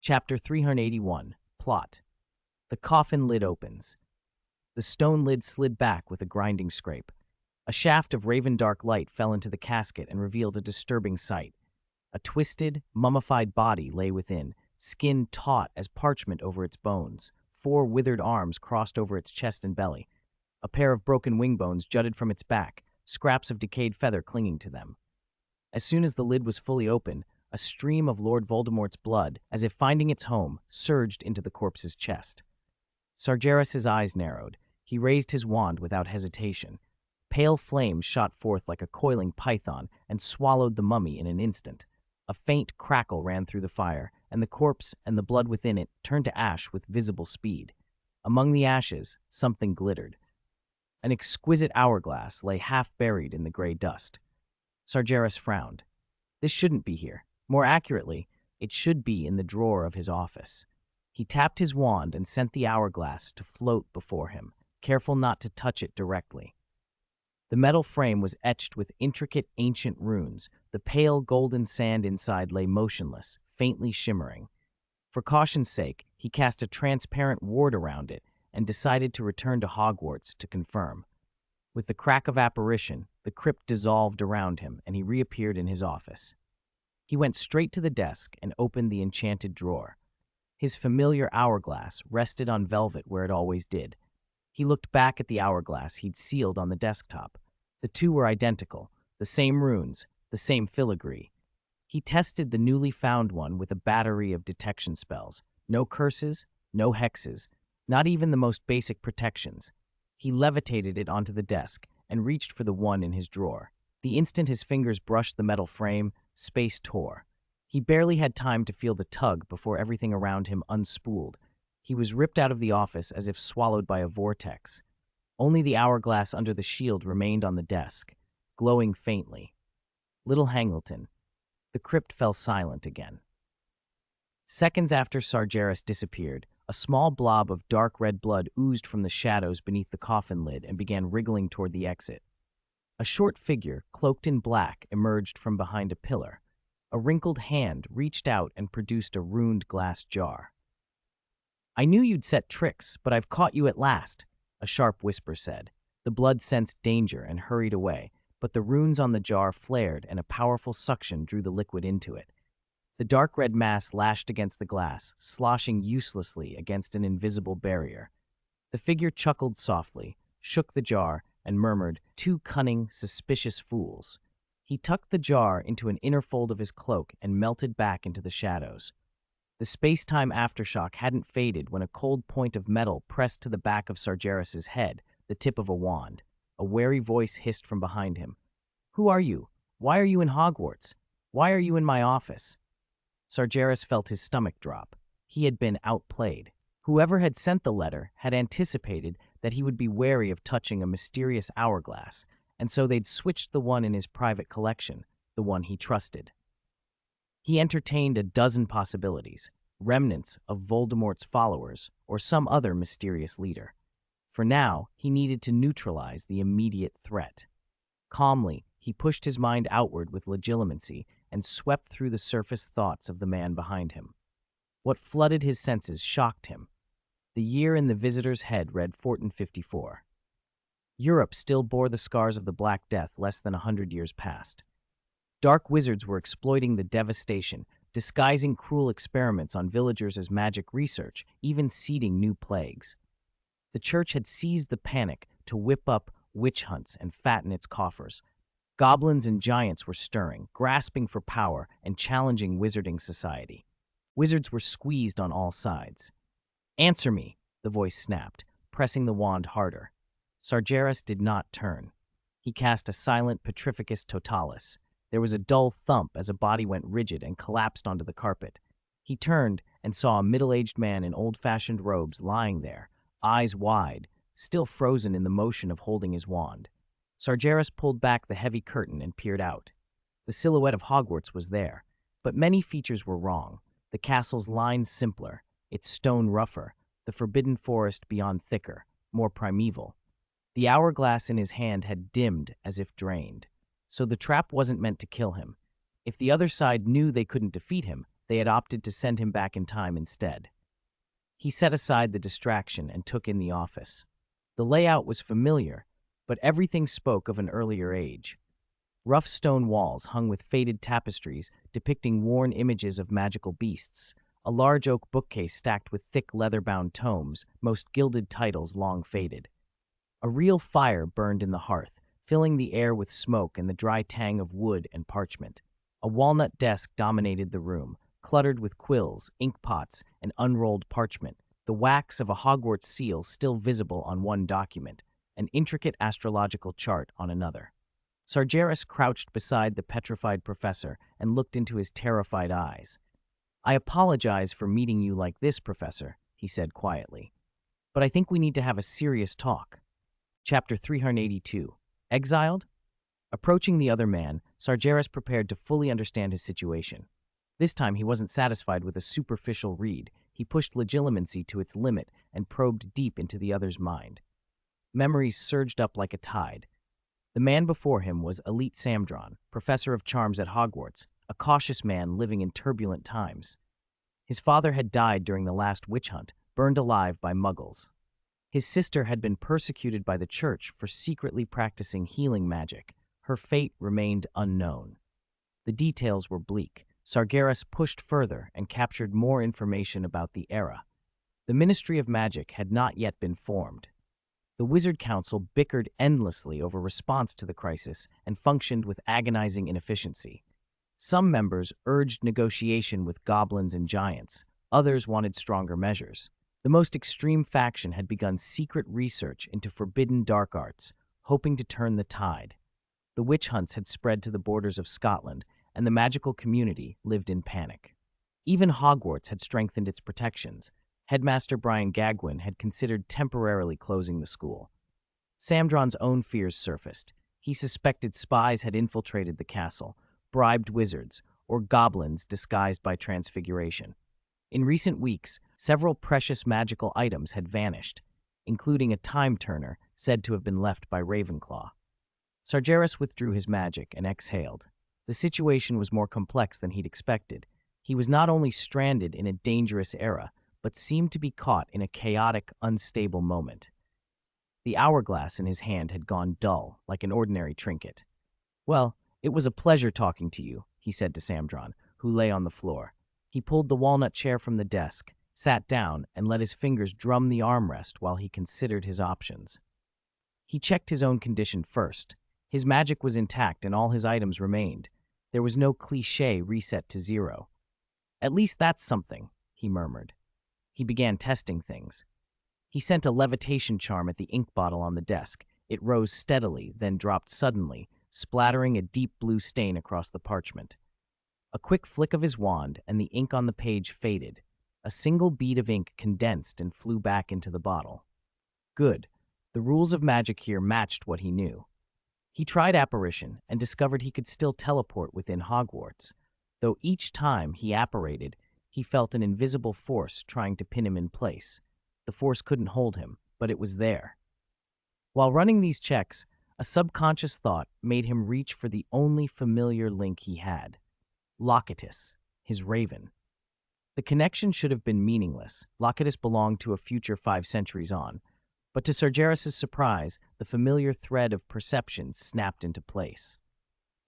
Chapter 381. Plot. The coffin lid opens. The stone lid slid back with a grinding scrape. A shaft of raven-dark light fell into the casket and revealed a disturbing sight. A twisted, mummified body lay within, skin taut as parchment over its bones, 4 withered arms crossed over its chest and belly. A pair of broken wing bones jutted from its back, scraps of decayed feather clinging to them. As soon as the lid was fully open, a stream of Lord Voldemort's blood, as if finding its home, surged into the corpse's chest. Sargeras's eyes narrowed. He raised his wand without hesitation. Pale flames shot forth like a coiling python and swallowed the mummy in an instant. A faint crackle ran through the fire, and the corpse and the blood within it turned to ash with visible speed. Among the ashes, something glittered. An exquisite hourglass lay half buried in the gray dust. Sargeras frowned. This shouldn't be here. More accurately, it should be in the drawer of his office. He tapped his wand and sent the hourglass to float before him, careful not to touch it directly. The metal frame was etched with intricate ancient runes. The pale golden sand inside lay motionless, faintly shimmering. For caution's sake, he cast a transparent ward around it and decided to return to Hogwarts to confirm. With the crack of apparition, the crypt dissolved around him and he reappeared in his office. He went straight to the desk and opened the enchanted drawer. His familiar hourglass rested on velvet where it always did. He looked back at the hourglass he'd sealed on the desktop. The two were identical, the same runes, the same filigree. He tested the newly found one with a battery of detection spells. No curses, no hexes, not even the most basic protections. He levitated it onto the desk and reached for the one in his drawer. The instant his fingers brushed the metal frame, space tore. He barely had time to feel the tug before everything around him unspooled. He was ripped out of the office as if swallowed by a vortex. Only the hourglass under the shield remained on the desk, glowing faintly. Little Hangleton. The crypt fell silent again. Seconds after Sargeras disappeared, a small blob of dark red blood oozed from the shadows beneath the coffin lid and began wriggling toward the exit. A short figure, cloaked in black, emerged from behind a pillar. A wrinkled hand reached out and produced a runed glass jar. "I knew you'd set tricks, but I've caught you at last," a sharp whisper said. The blood sensed danger and hurried away, but the runes on the jar flared and a powerful suction drew the liquid into it. The dark red mass lashed against the glass, sloshing uselessly against an invisible barrier. The figure chuckled softly, shook the jar, and murmured, "Two cunning, suspicious fools." He tucked the jar into an inner fold of his cloak and melted back into the shadows. The space-time aftershock hadn't faded when a cold point of metal pressed to the back of Sargeras's head, the tip of a wand. A wary voice hissed from behind him. "Who are you? Why are you in Hogwarts? Why are you in my office?" Sargeras felt his stomach drop. He had been outplayed. Whoever had sent the letter had anticipated that he would be wary of touching a mysterious hourglass, and so they'd switched the one in his private collection, the one he trusted. He entertained a dozen possibilities, remnants of Voldemort's followers or some other mysterious leader. For now, he needed to neutralize the immediate threat. Calmly, he pushed his mind outward with legitimacy and swept through the surface thoughts of the man behind him. What flooded his senses shocked him. The year in the visitor's head read 1454. Europe still bore the scars of the Black Death less than 100 years past. Dark wizards were exploiting the devastation, disguising cruel experiments on villagers as magic research, even seeding new plagues. The church had seized the panic to whip up witch hunts and fatten its coffers. Goblins and giants were stirring, grasping for power and challenging wizarding society. Wizards were squeezed on all sides. "Answer me," the voice snapped, pressing the wand harder. Sargeras did not turn. He cast a silent Petrificus Totalis. There was a dull thump as a body went rigid and collapsed onto the carpet. He turned and saw a middle-aged man in old-fashioned robes lying there, eyes wide, still frozen in the motion of holding his wand. Sargeras pulled back the heavy curtain and peered out. The silhouette of Hogwarts was there, but many features were wrong. The castle's lines simpler, its stone rougher, the forbidden forest beyond thicker, more primeval. The hourglass in his hand had dimmed as if drained. So the trap wasn't meant to kill him. If the other side knew they couldn't defeat him, they had opted to send him back in time instead. He set aside the distraction and took in the office. The layout was familiar, but everything spoke of an earlier age. Rough stone walls hung with faded tapestries depicting worn images of magical beasts, a large oak bookcase stacked with thick leather-bound tomes, most gilded titles long faded. A real fire burned in the hearth, filling the air with smoke and the dry tang of wood and parchment. A walnut desk dominated the room, cluttered with quills, ink pots, and unrolled parchment, the wax of a Hogwarts seal still visible on one document, an intricate astrological chart on another. Sagres crouched beside the petrified professor and looked into his terrified eyes. "I apologize for meeting you like this, Professor," he said quietly. "But I think we need to have a serious talk." Chapter 382. Exiled? Approaching the other man, Sagres prepared to fully understand his situation. This time he wasn't satisfied with a superficial read. He pushed legilimency to its limit and probed deep into the other's mind. Memories surged up like a tide. The man before him was Elite Samdron, professor of charms at Hogwarts, a cautious man living in turbulent times. His father had died during the last witch hunt, burned alive by muggles. His sister had been persecuted by the church for secretly practicing healing magic. Her fate remained unknown. The details were bleak. Sagres pushed further and captured more information about the era. The Ministry of Magic had not yet been formed. The Wizard Council bickered endlessly over response to the crisis and functioned with agonizing inefficiency. Some members urged negotiation with goblins and giants. Others wanted stronger measures. The most extreme faction had begun secret research into forbidden dark arts, hoping to turn the tide. The witch hunts had spread to the borders of Scotland, and the magical community lived in panic. Even Hogwarts had strengthened its protections. Headmaster Brian Gagwin had considered temporarily closing the school. Samdron's own fears surfaced. He suspected spies had infiltrated the castle, bribed wizards, or goblins disguised by transfiguration. In recent weeks, several precious magical items had vanished, including a time turner said to have been left by Ravenclaw. Sagres withdrew his magic and exhaled. The situation was more complex than he'd expected. He was not only stranded in a dangerous era, but seemed to be caught in a chaotic, unstable moment. The hourglass in his hand had gone dull, like an ordinary trinket. "Well, it was a pleasure talking to you," he said to Samdron, who lay on the floor. He pulled the walnut chair from the desk, sat down, and let his fingers drum the armrest while he considered his options. He checked his own condition first. His magic was intact and all his items remained. There was no cliché reset to zero. "At least that's something," he murmured. He began testing things. He sent a levitation charm at the ink bottle on the desk. It rose steadily, then dropped suddenly, splattering a deep blue stain across the parchment. A quick flick of his wand, and the ink on the page faded. A single bead of ink condensed and flew back into the bottle. Good. The rules of magic here matched what he knew. He tried apparition and discovered he could still teleport within Hogwarts, though each time he apparated, he felt an invisible force trying to pin him in place. The force couldn't hold him, but it was there. While running these checks, a subconscious thought made him reach for the only familiar link he had. Loyalties, his raven. The connection should have been meaningless. Loyalties belonged to a future 5 centuries on. But to Sagres' surprise, the familiar thread of perception snapped into place.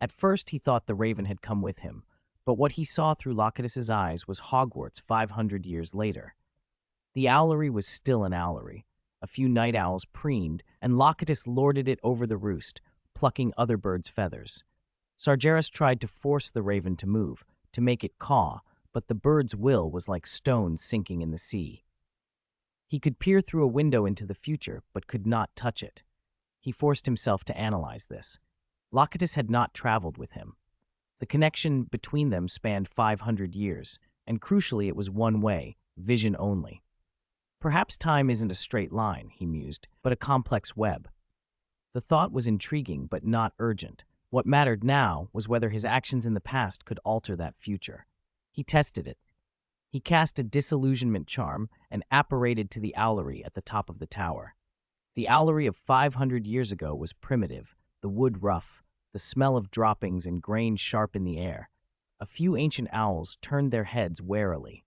At first, he thought the raven had come with him, but what he saw through Loyalties' eyes was Hogwarts 500 years later. The owlery was still an owlery. A few night owls preened, and Loyalties lorded it over the roost, plucking other birds' feathers. Sagres tried to force the raven to move, to make it caw, but the bird's will was like stones sinking in the sea. He could peer through a window into the future, but could not touch it. He forced himself to analyze this. Loyalties had not traveled with him. The connection between them spanned 500 years, and crucially it was one way, vision only. Perhaps time isn't a straight line, he mused, but a complex web. The thought was intriguing, but not urgent. What mattered now was whether his actions in the past could alter that future. He tested it. He cast a disillusionment charm and apparated to the owlery at the top of the tower. The owlery of 500 years ago was primitive, the wood rough, the smell of droppings and grain sharp in the air. a few ancient owls turned their heads warily.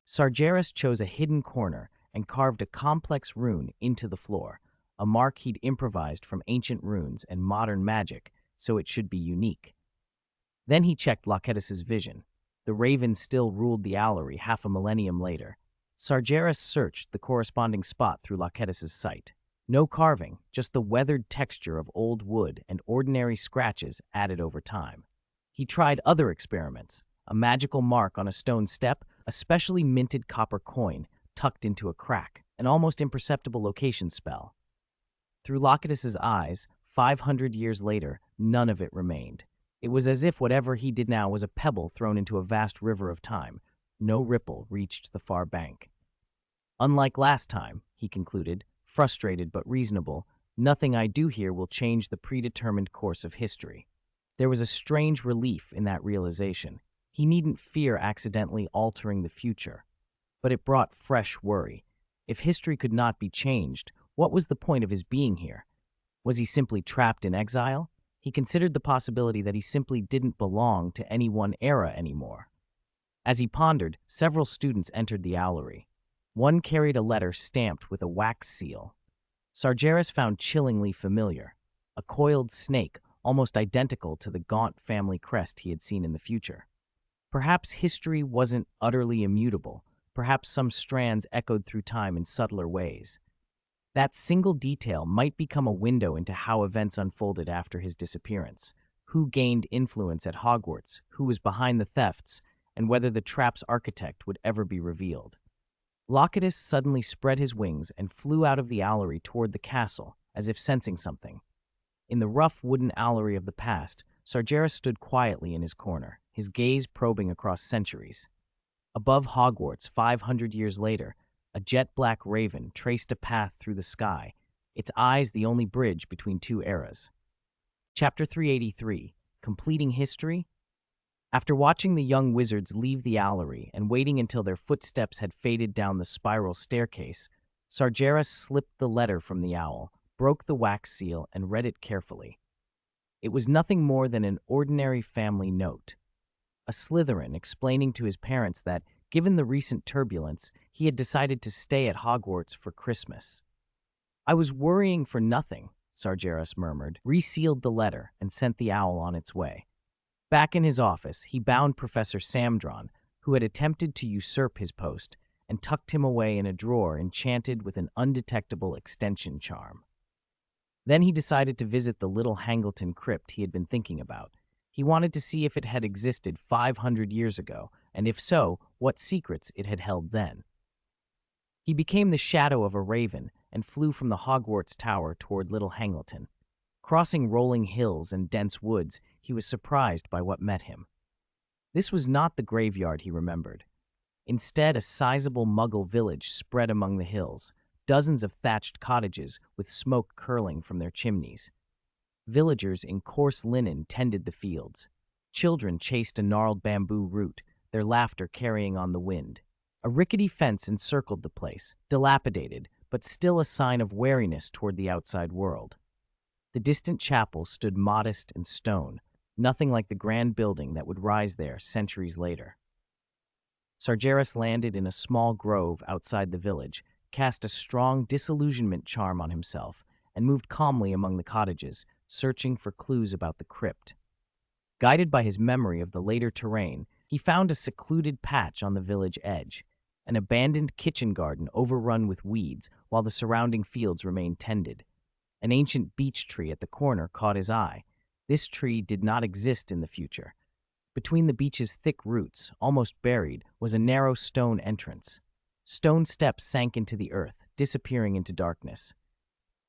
Sagres chose a hidden corner and carved a complex rune into the floor, a mark he'd improvised from ancient runes and modern magic so it should be unique. Then he checked Loyalties' vision. The raven still ruled the owlery half a millennium later. Sagres searched the corresponding spot through Loyalties' sight. No carving, just the weathered texture of old wood and ordinary scratches added over time. He tried other experiments, a magical mark on a stone step, a specially minted copper coin tucked into a crack, an almost imperceptible location spell. Through Loyalties' eyes, 500 years later, none of it remained. It was as if whatever he did now was a pebble thrown into a vast river of time. No ripple reached the far bank. Unlike last time, he concluded, frustrated but reasonable, nothing I do here will change the predetermined course of history. There was a strange relief in that realization. He needn't fear accidentally altering the future. But it brought fresh worry. If history could not be changed, what was the point of his being here? Was he simply trapped in exile? He considered the possibility that he simply didn't belong to any one era anymore. As he pondered, several students entered the owlery. One carried a letter stamped with a wax seal. Sagres found chillingly familiar, a coiled snake almost identical to the gaunt family crest he had seen in the future. Perhaps history wasn't utterly immutable. Perhaps some strands echoed through time in subtler ways. That single detail might become a window into how events unfolded after his disappearance, who gained influence at Hogwarts, who was behind the thefts, and whether the trap's architect would ever be revealed. Loyalties suddenly spread his wings and flew out of the owlery toward the castle, as if sensing something. In the rough wooden owlery of the past, Sagres stood quietly in his corner, his gaze probing across centuries. Above Hogwarts, 500 years later, a jet-black raven traced a path through the sky, its eyes the only bridge between two eras. Chapter 383, Completing History? After watching the young wizards leave the owlery and waiting until their footsteps had faded down the spiral staircase, Sagres slipped the letter from the owl, broke the wax seal, and read it carefully. It was nothing more than an ordinary family note. A Slytherin explaining to his parents that, given the recent turbulence, he had decided to stay at Hogwarts for Christmas. "I was worrying for nothing," Sagres murmured, resealed the letter, and sent the owl on its way. Back in his office, he bound Professor Samdron, who had attempted to usurp his post, and tucked him away in a drawer enchanted with an undetectable extension charm. Then he decided to visit the little Hangleton crypt he had been thinking about. He wanted to see if it had existed 500 years ago, and if so, what secrets it had held then. He became the shadow of a raven and flew from the Hogwarts tower toward Little Hangleton. Crossing rolling hills and dense woods, he was surprised by what met him. This was not the graveyard he remembered. Instead, a sizable Muggle village spread among the hills, dozens of thatched cottages with smoke curling from their chimneys. Villagers in coarse linen tended the fields. Children chased a gnarled bamboo root, their laughter carrying on the wind. A rickety fence encircled the place, dilapidated, but still a sign of wariness toward the outside world. The distant chapel stood modest and stone, nothing like the grand building that would rise there centuries later. Sagres landed in a small grove outside the village, cast a strong disillusionment charm on himself, and moved calmly among the cottages, searching for clues about the crypt. Guided by his memory of the later terrain, he found a secluded patch on the village edge, an abandoned kitchen garden overrun with weeds while the surrounding fields remained tended. An ancient beech tree at the corner caught his eye. This tree did not exist in the future. Between the beech's thick roots, almost buried, was a narrow stone entrance. Stone steps sank into the earth, disappearing into darkness.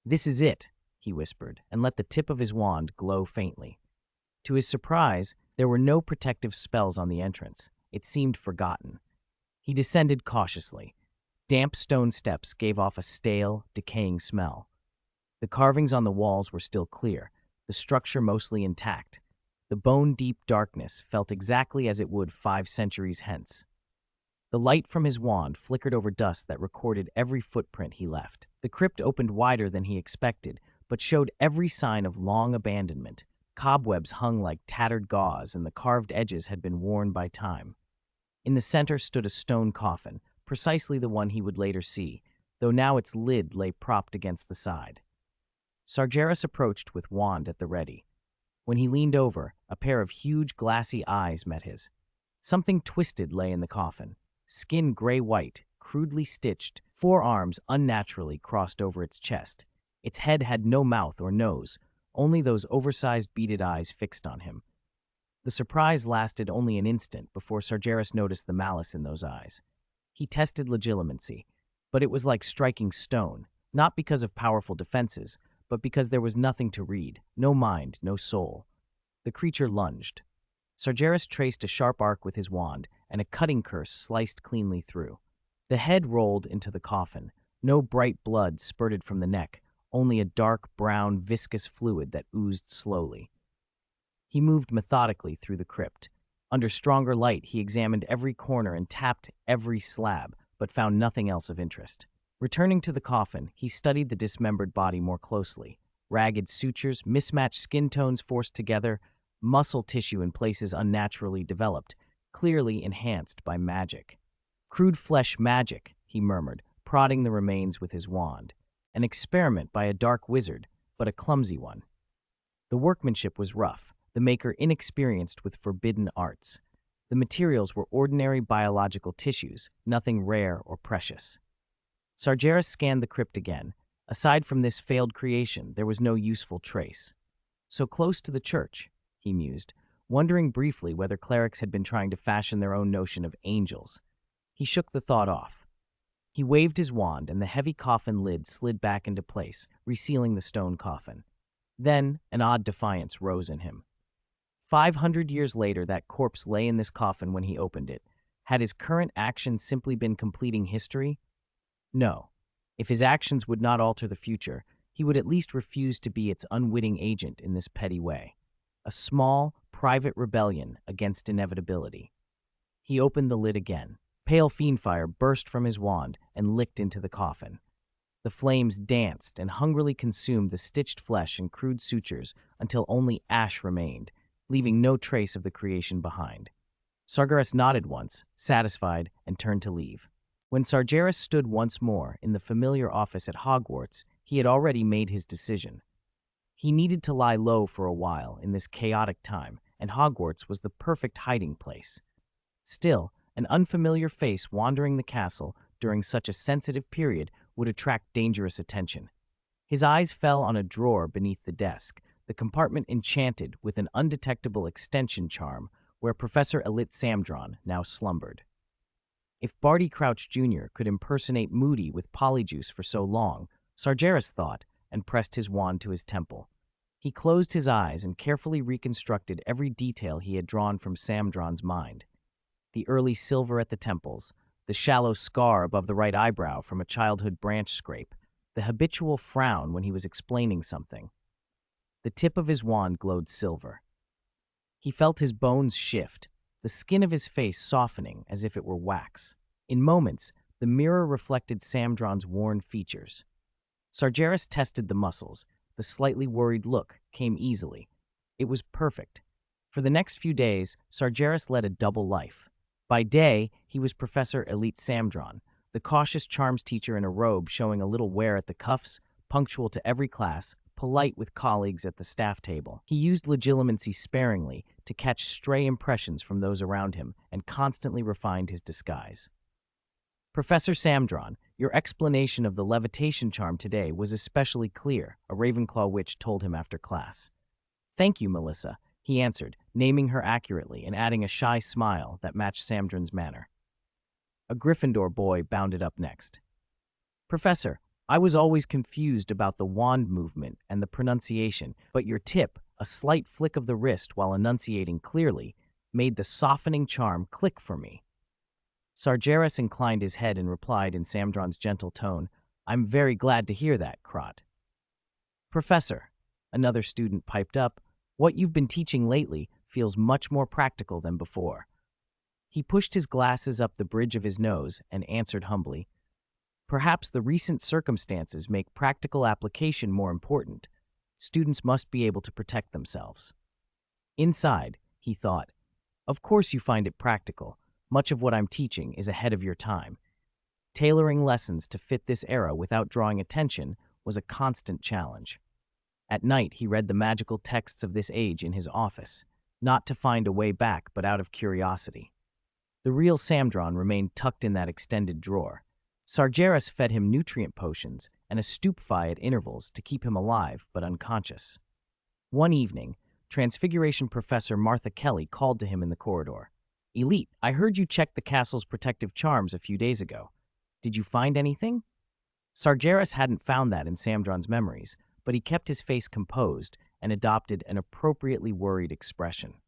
"This is it," he whispered, and let the tip of his wand glow faintly. To his surprise, there were no protective spells on the entrance. It seemed forgotten. He descended cautiously. Damp stone steps gave off a stale, decaying smell. The carvings on the walls were still clear, the structure mostly intact. The bone-deep darkness felt exactly as it would 5 centuries hence. The light from his wand flickered over dust that recorded every footprint he left. The crypt opened wider than he expected, but showed every sign of long abandonment. Cobwebs hung like tattered gauze, and the carved edges had been worn by time. In the center stood a stone coffin, precisely the one he would later see, though now its lid lay propped against the side. Sargeras approached with wand at the ready. When he leaned over, a pair of huge glassy eyes met his. Something twisted lay in the coffin, skin gray-white, crudely stitched, forearms unnaturally crossed over its chest. Its head had no mouth or nose, only those oversized beaded eyes fixed on him. The surprise lasted only an instant before Sargeras noticed the malice in those eyes. He tested legitimacy, but it was like striking stone, not because of powerful defenses, but because there was nothing to read, no mind, no soul. The creature lunged. Sargeras traced a sharp arc with his wand, and a cutting curse sliced cleanly through. The head rolled into the coffin. No bright blood spurted from the neck, only a dark brown viscous fluid that oozed slowly. He moved methodically through the crypt. Under stronger light, he examined every corner and tapped every slab, but found nothing else of interest. Returning to the coffin, he studied the dismembered body more closely. Ragged sutures, mismatched skin tones forced together, muscle tissue in places unnaturally developed, clearly enhanced by magic. Crude flesh magic, he murmured, prodding the remains with his wand. An experiment by a dark wizard, but a clumsy one. The workmanship was rough, the maker inexperienced with forbidden arts. The materials were ordinary biological tissues, nothing rare or precious. Sargeras scanned the crypt again. Aside from this failed creation, there was no useful trace. So close to the church, he mused, wondering briefly whether clerics had been trying to fashion their own notion of angels. He shook the thought off. He waved his wand, and the heavy coffin lid slid back into place, resealing the stone coffin. Then an odd defiance rose in him. 500 years later, that corpse lay in this coffin when he opened it. Had his current actions simply been completing history? No. If his actions would not alter the future, he would at least refuse to be its unwitting agent in this petty way. A small, private rebellion against inevitability. He opened the lid again. Pale fiendfire burst from his wand and licked into the coffin. The flames danced and hungrily consumed the stitched flesh and crude sutures until only ash remained, leaving no trace of the creation behind. Sargeras nodded once, satisfied, and turned to leave. When Sargeras stood once more in the familiar office at Hogwarts, he had already made his decision. He needed to lie low for a while in this chaotic time, and Hogwarts was the perfect hiding place. Still, an unfamiliar face wandering the castle during such a sensitive period would attract dangerous attention. His eyes fell on a drawer beneath the desk, the compartment enchanted with an undetectable extension charm where Professor Elit Samdron now slumbered. If Barty Crouch Jr. could impersonate Moody with polyjuice for so long, Sargeras thought, and pressed his wand to his temple. He closed his eyes and carefully reconstructed every detail he had drawn from Samdron's mind. The early silver at the temples, the shallow scar above the right eyebrow from a childhood branch scrape, the habitual frown when he was explaining something. The tip of his wand glowed silver. He felt his bones shift, the skin of his face softening as if it were wax. In moments, the mirror reflected Samdron's worn features. Sargeras tested the muscles. The slightly worried look came easily. It was perfect. For the next few days, Sargeras led a double life. By day, he was Professor Elit Samdron, the cautious charms teacher in a robe showing a little wear at the cuffs, punctual to every class, polite with colleagues at the staff table. He used legilimency sparingly to catch stray impressions from those around him and constantly refined his disguise. Professor Samdron, your explanation of the levitation charm today was especially clear, a Ravenclaw witch told him after class. Thank you, Melissa, he answered, naming her accurately and adding a shy smile that matched Samdron's manner. A Gryffindor boy bounded up next. Professor, I was always confused about the wand movement and the pronunciation, but your tip, a slight flick of the wrist while enunciating clearly, made the softening charm click for me. Sargeras inclined his head and replied in Samdron's gentle tone, I'm very glad to hear that, Crot. Professor, another student piped up, what you've been teaching lately feels much more practical than before. He pushed his glasses up the bridge of his nose and answered humbly, perhaps the recent circumstances make practical application more important. Students must be able to protect themselves. Inside, he thought, of course you find it practical. Much of what I'm teaching is ahead of your time. Tailoring lessons to fit this era without drawing attention was a constant challenge. At night, he read the magical texts of this age in his office, not to find a way back but out of curiosity. The real Samdron remained tucked in that extended drawer. Sagres fed him nutrient potions and a stupefy at intervals to keep him alive but unconscious. One evening, Transfiguration Professor Martha Kelly called to him in the corridor. "Elite, I heard you checked the castle's protective charms a few days ago. Did you find anything?" Sagres hadn't found that in Samdron's memories, but he kept his face composed and adopted an appropriately worried expression.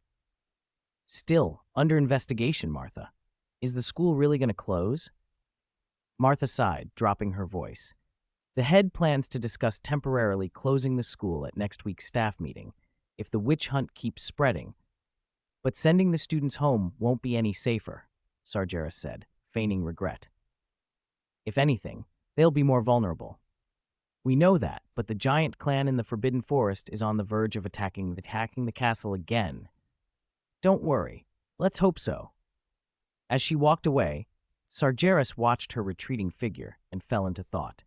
"Still, under investigation, Martha. Is the school really going to close?" Martha sighed, dropping her voice. "The head plans to discuss temporarily closing the school at next week's staff meeting, if the witch hunt keeps spreading. But sending the students home won't be any safer," Sagres said, feigning regret. "If anything, they'll be more vulnerable. We know that, but the giant clan in the Forbidden Forest is on the verge of attacking the castle again. Don't worry, let's hope so." As she walked away, Sagres watched her retreating figure and fell into thought.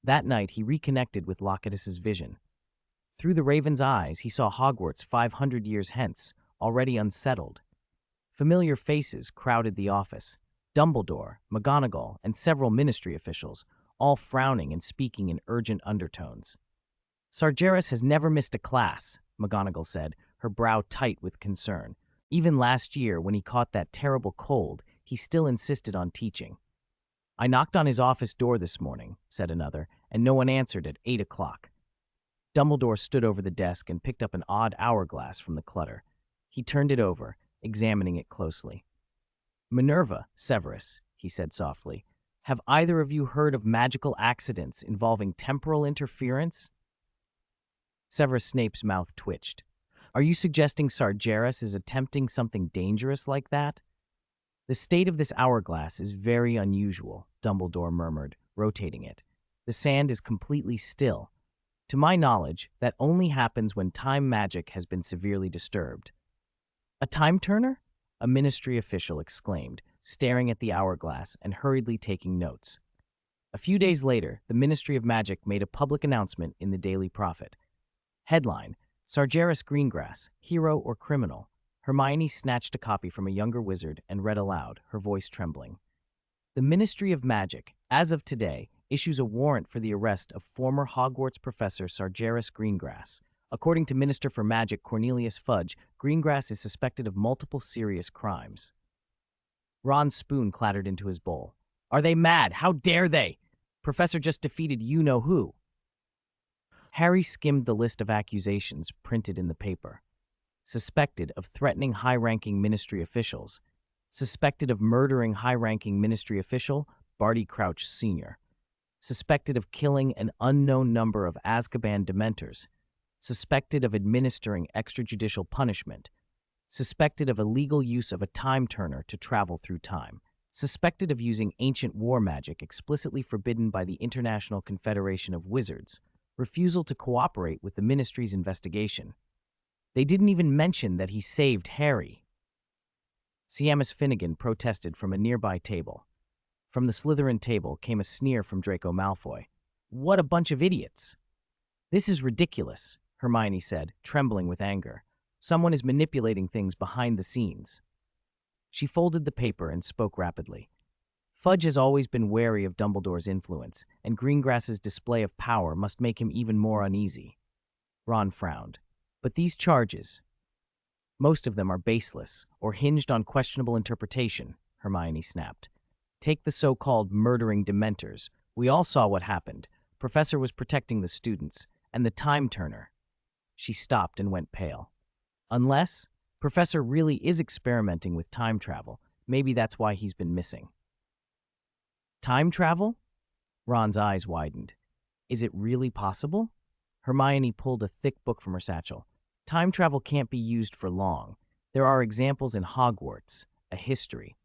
That night, he reconnected with Locatus's vision. Through the raven's eyes, he saw Hogwarts 500 years hence, already unsettled. Familiar faces crowded the office. Dumbledore, McGonagall, and several ministry officials, all frowning and speaking in urgent undertones. "Sagres has never missed a class," McGonagall said, her brow tight with concern. "Even last year, when he caught that terrible cold, he still insisted on teaching." "I knocked on his office door this morning," said another, "and no one answered at 8 o'clock. Dumbledore stood over the desk and picked up an odd hourglass from the clutter. He turned it over, examining it closely. "Minerva, Severus," he said softly, "have either of you heard of magical accidents involving temporal interference?" Severus Snape's mouth twitched. "Are you suggesting Sagres is attempting something dangerous like that?" "The state of this hourglass is very unusual," Dumbledore murmured, rotating it. "The sand is completely still. To my knowledge, that only happens when time magic has been severely disturbed." "A time-turner?" a ministry official exclaimed, staring at the hourglass and hurriedly taking notes. A few days later, the Ministry of Magic made a public announcement in the Daily Prophet. Headline: Sagres Greengrass, hero or criminal? Hermione snatched a copy from a younger wizard and read aloud, her voice trembling. "The Ministry of Magic, as of today, issues a warrant for the arrest of former Hogwarts professor Sagres Greengrass. According to Minister for Magic Cornelius Fudge, Greengrass is suspected of multiple serious crimes." Ron's spoon clattered into his bowl. "Are they mad? How dare they? Professor just defeated you-know-who." Harry skimmed the list of accusations printed in the paper. Suspected of threatening high-ranking ministry officials. Suspected of murdering high-ranking ministry official, Barty Crouch Sr. Suspected of killing an unknown number of Azkaban Dementors. Suspected of administering extrajudicial punishment. Suspected of illegal use of a time-turner to travel through time. Suspected of using ancient war magic explicitly forbidden by the International Confederation of Wizards. Refusal to cooperate with the Ministry's investigation. They didn't even mention that he saved Harry. Seamus Finnegan protested from a nearby table. From the Slytherin table came a sneer from Draco Malfoy. "What a bunch of idiots!" "This is ridiculous," Hermione said, trembling with anger. "Someone is manipulating things behind the scenes." She folded the paper and spoke rapidly. "Fudge has always been wary of Dumbledore's influence, and Greengrass's display of power must make him even more uneasy." Ron frowned. "But these charges, most of them are baseless or hinged on questionable interpretation," Hermione snapped. "Take the so-called murdering Dementors. We all saw what happened. Professor was protecting the students, and the time-turner." She stopped and went pale. "Unless Professor really is experimenting with time travel, maybe that's why he's been missing." "Time travel?" Ron's eyes widened. "Is it really possible?" Hermione pulled a thick book from her satchel. "Time travel can't be used for long. There are examples in Hogwarts, a history.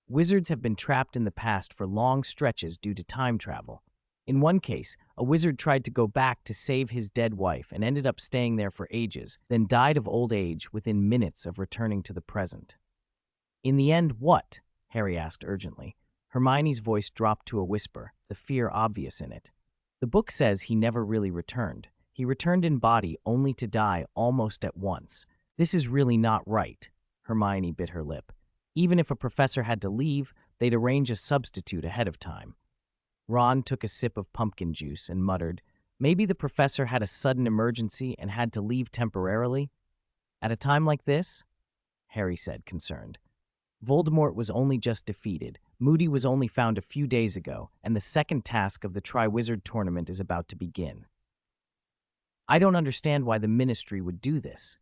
Wizards have been trapped in the past for long stretches due to time travel. In one case, a wizard tried to go back to save his dead wife and ended up staying there for ages, then died of old age within minutes of returning to the present. In the end, what? Harry asked urgently. Hermione's voice dropped to a whisper, the fear obvious in it. The book says he never really returned. He returned in body only to die almost at once. This is really not right. Hermione bit her lip. Even if a professor had to leave, they'd arrange a substitute ahead of time. Ron took a sip of pumpkin juice and muttered, maybe the professor had a sudden emergency and had to leave temporarily? At a time like this? Harry said, concerned. Voldemort was only just defeated, Moody was only found a few days ago, and the second task of the Triwizard Tournament is about to begin. I don't understand why the Ministry would do this.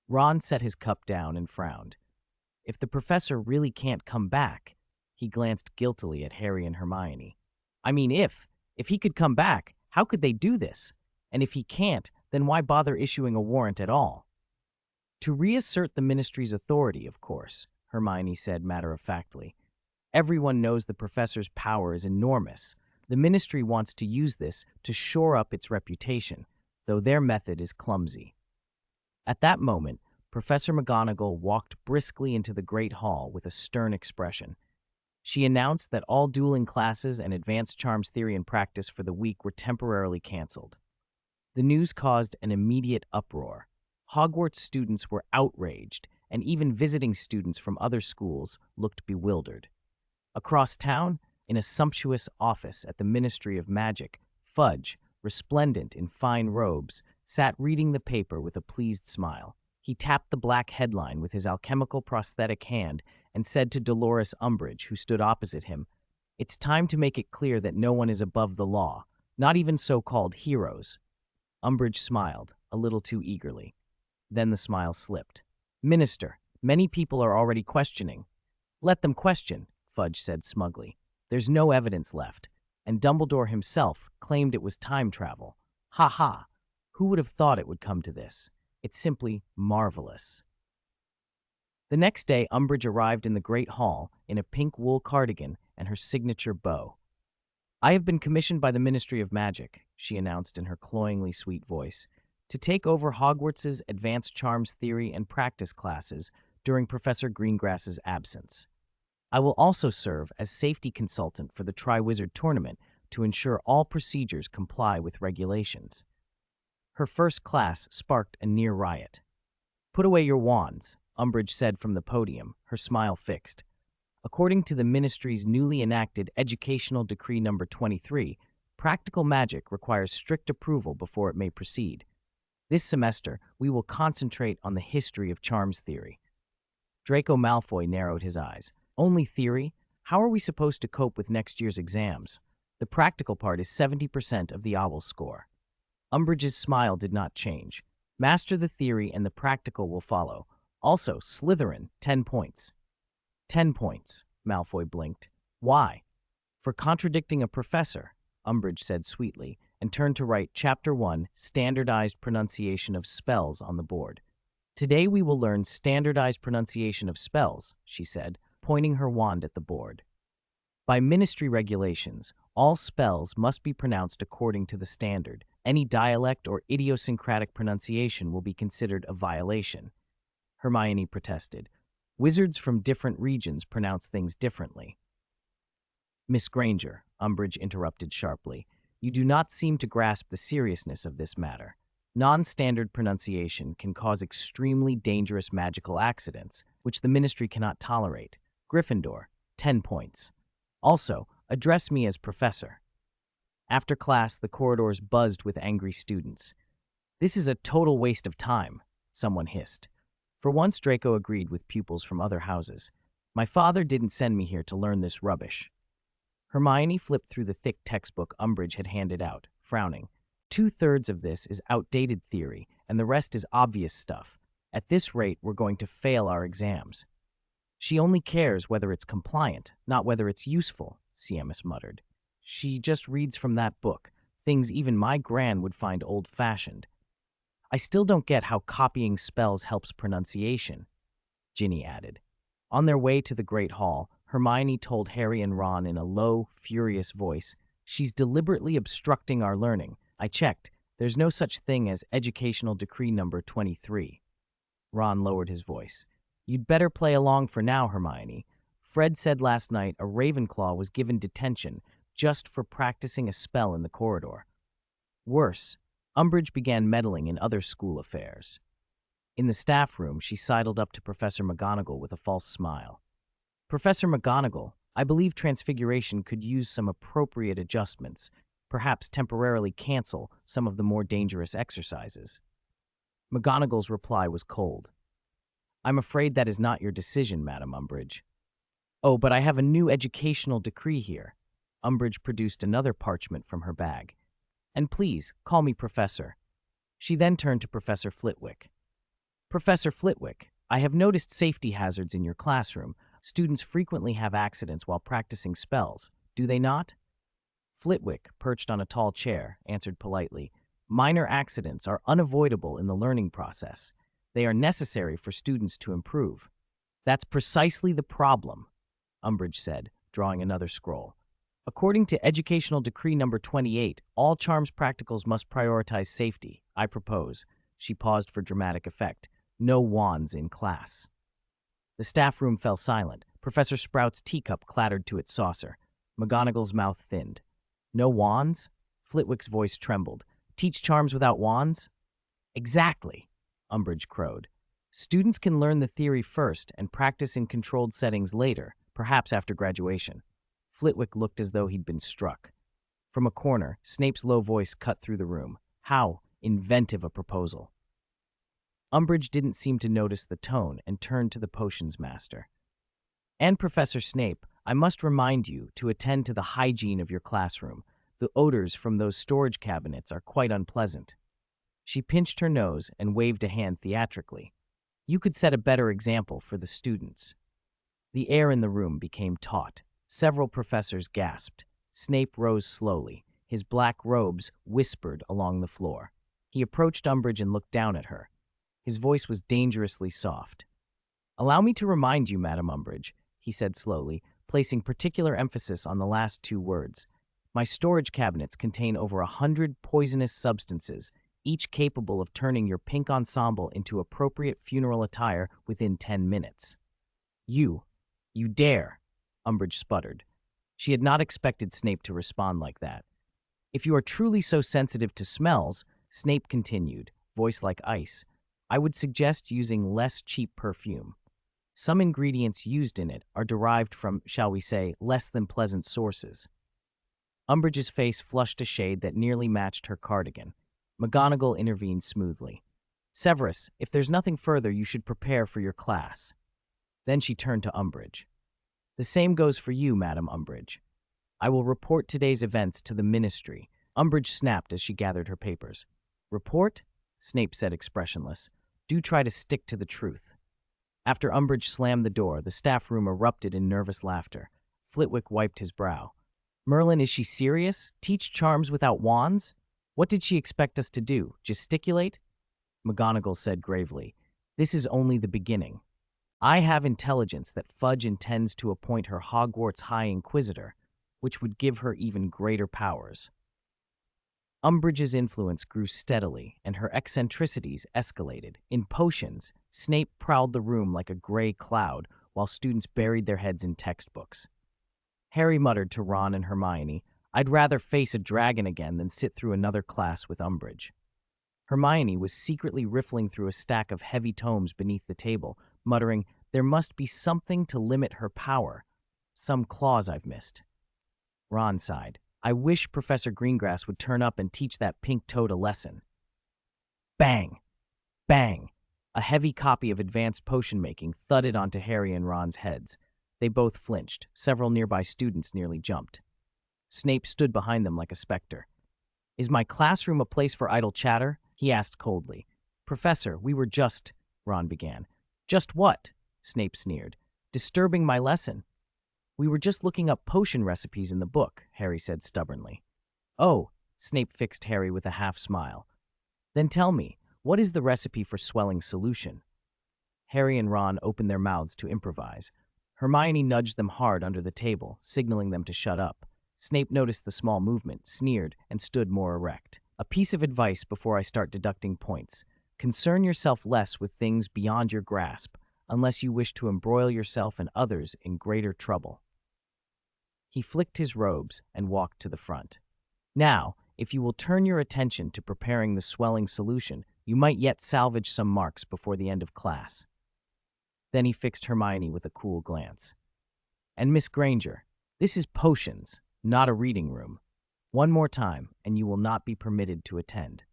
Ron set his cup down and frowned. If the professor really can't come back, he glanced guiltily at Harry and Hermione. I mean, if he could come back, how could they do this? And if he can't, then why bother issuing a warrant at all? To reassert the Ministry's authority, of course, Hermione said matter-of-factly. Everyone knows the professor's power is enormous. The Ministry wants to use this to shore up its reputation, though their method is clumsy. At that moment, Professor McGonagall walked briskly into the Great Hall with a stern expression. She announced that all dueling classes and advanced charms theory and practice for the week were temporarily canceled. The news caused an immediate uproar. Hogwarts students were outraged, and even visiting students from other schools looked bewildered. Across town, in a sumptuous office at the Ministry of Magic, Fudge, resplendent in fine robes, sat reading the paper with a pleased smile. He tapped the black headline with his alchemical prosthetic hand and said to Dolores Umbridge, who stood opposite him, "It's time to make it clear that no one is above the law, not even so-called heroes." Umbridge smiled, a little too eagerly. Then the smile slipped. "Minister, many people are already questioning." "Let them question," Fudge said smugly. "There's no evidence left, and Dumbledore himself claimed it was time travel. Ha ha! Who would have thought it would come to this? It's simply marvelous." The next day, Umbridge arrived in the Great Hall in a pink wool cardigan and her signature bow. "I have been commissioned by the Ministry of Magic," she announced in her cloyingly sweet voice, "to take over Hogwarts's advanced charms theory and practice classes during Professor Greengrass's absence. I will also serve as safety consultant for the Triwizard Tournament to ensure all procedures comply with regulations." Her first class sparked a near riot. "Put away your wands," Umbridge said from the podium, her smile fixed. "According to the Ministry's newly enacted Educational Decree No. 23, practical magic requires strict approval before it may proceed. This semester, we will concentrate on the history of charms theory." Draco Malfoy narrowed his eyes. "Only theory? How are we supposed to cope with next year's exams? The practical part is 70% of the OWL score." Umbridge's smile did not change. "Master the theory and the practical will follow. Also, Slytherin, 10 points. 10 points, Malfoy blinked. "Why?" "For contradicting a professor," Umbridge said sweetly, and turned to write Chapter 1, Standardized Pronunciation of Spells on the board. "Today we will learn standardized pronunciation of spells," she said, pointing her wand at the board. "By Ministry regulations, all spells must be pronounced according to the standard. Any dialect or idiosyncratic pronunciation will be considered a violation." Hermione protested. "Wizards from different regions pronounce things differently." "Miss Granger," Umbridge interrupted sharply, "you do not seem to grasp the seriousness of this matter. Non-standard pronunciation can cause extremely dangerous magical accidents, which the Ministry cannot tolerate. Gryffindor, 10 points. Also, address me as Professor." After class, the corridors buzzed with angry students. "This is a total waste of time," someone hissed. For once, Draco agreed with pupils from other houses. "My father didn't send me here to learn this rubbish." Hermione flipped through the thick textbook Umbridge had handed out, frowning. "2/3 of this is outdated theory, and the rest is obvious stuff. At this rate, we're going to fail our exams." "She only cares whether it's compliant, not whether it's useful," Siemus muttered. "She just reads from that book, things even my gran would find old-fashioned." "I still don't get how copying spells helps pronunciation," Ginny added. On their way to the Great Hall, Hermione told Harry and Ron in a low, furious voice, She's deliberately obstructing our learning. I checked. There's no such thing as Educational Decree Number 23. Ron lowered his voice. You'd better play along for now, Hermione. Fred said last night a Ravenclaw was given detention just for practicing a spell in the corridor. Worse, Umbridge began meddling in other school affairs. In the staff room, she sidled up to Professor McGonagall with a false smile. Professor McGonagall, I believe Transfiguration could use some appropriate adjustments, perhaps temporarily cancel some of the more dangerous exercises. McGonagall's reply was cold. I'm afraid that is not your decision, Madam Umbridge. Oh, but I have a new educational decree here. Umbridge produced another parchment from her bag. And please, call me Professor. She then turned to Professor Flitwick. Professor Flitwick, I have noticed safety hazards in your classroom. Students frequently have accidents while practicing spells, do they not? Flitwick, perched on a tall chair, answered politely, Minor accidents are unavoidable in the learning process. They are necessary for students to improve. That's precisely the problem, Umbridge said, drawing another scroll. According to Educational Decree Number 28, all charms practicals must prioritize safety. I propose, she paused for dramatic effect, no wands in class. The staff room fell silent. Professor Sprout's teacup clattered to its saucer. McGonagall's mouth thinned. No wands? Flitwick's voice trembled. Teach charms without wands? Exactly, Umbridge crowed. Students can learn the theory first and practice in controlled settings later, perhaps after graduation. Flitwick looked as though he'd been struck. From a corner, Snape's low voice cut through the room. How inventive a proposal. Umbridge didn't seem to notice the tone and turned to the potions master. And Professor Snape, I must remind you to attend to the hygiene of your classroom. The odors from those storage cabinets are quite unpleasant. She pinched her nose and waved a hand theatrically. You could set a better example for the students. The air in the room became taut. Several professors gasped. Snape rose slowly. His black robes whispered along the floor. He approached Umbridge and looked down at her. His voice was dangerously soft. Allow me to remind you, Madam Umbridge, he said slowly, placing particular emphasis on the last two words. My storage cabinets contain over 100 poisonous substances, each capable of turning your pink ensemble into appropriate funeral attire within 10 minutes. You dare, Umbridge sputtered. She had not expected Snape to respond like that. If you are truly so sensitive to smells, Snape continued, voice like ice, I would suggest using less cheap perfume. Some ingredients used in it are derived from, shall we say, less than pleasant sources. Umbridge's face flushed a shade that nearly matched her cardigan. McGonagall intervened smoothly. Severus, if there's nothing further, you should prepare for your class. Then she turned to Umbridge. The same goes for you, Madam Umbridge. I will report today's events to the Ministry. Umbridge snapped as she gathered her papers. Report? Snape said expressionless. Do try to stick to the truth. After Umbridge slammed the door, the staff room erupted in nervous laughter. Flitwick wiped his brow. Merlin, is she serious? Teach charms without wands? What did she expect us to do? Gesticulate? McGonagall said gravely. This is only the beginning. I have intelligence that Fudge intends to appoint her Hogwarts High Inquisitor, which would give her even greater powers. Umbridge's influence grew steadily, and her eccentricities escalated. In potions, Snape prowled the room like a gray cloud, while students buried their heads in textbooks. Harry muttered to Ron and Hermione, I'd rather face a dragon again than sit through another class with Umbridge. Hermione was secretly riffling through a stack of heavy tomes beneath the table, muttering, there must be something to limit her power. Some clause I've missed. Ron sighed. I wish Professor Greengrass would turn up and teach that pink toad a lesson. Bang! Bang! A heavy copy of Advanced Potion Making thudded onto Harry and Ron's heads. They both flinched. Several nearby students nearly jumped. Snape stood behind them like a specter. Is my classroom a place for idle chatter? He asked coldly. Professor, we were just... Ron began. Just what? Snape sneered. Disturbing my lesson. We were just looking up potion recipes in the book, Harry said stubbornly. Oh, Snape fixed Harry with a half-smile. Then tell me, what is the recipe for swelling solution? Harry and Ron opened their mouths to improvise. Hermione nudged them hard under the table, signaling them to shut up. Snape noticed the small movement, sneered, and stood more erect. A piece of advice before I start deducting points. Concern yourself less with things beyond your grasp, unless you wish to embroil yourself and others in greater trouble. He flicked his robes and walked to the front. Now, if you will turn your attention to preparing the swelling solution, you might yet salvage some marks before the end of class. Then he fixed Hermione with a cool glance. And Miss Granger, this is potions, not a reading room. One more time, and you will not be permitted to attend.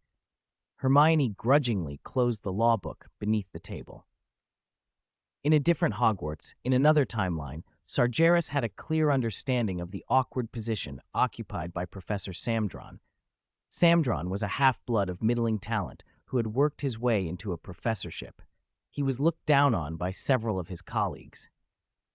Hermione grudgingly closed the law book beneath the table. In a different Hogwarts, in another timeline, Sagres had a clear understanding of the awkward position occupied by Professor Samdron. Samdron was a half-blood of middling talent who had worked his way into a professorship. He was looked down on by several of his colleagues.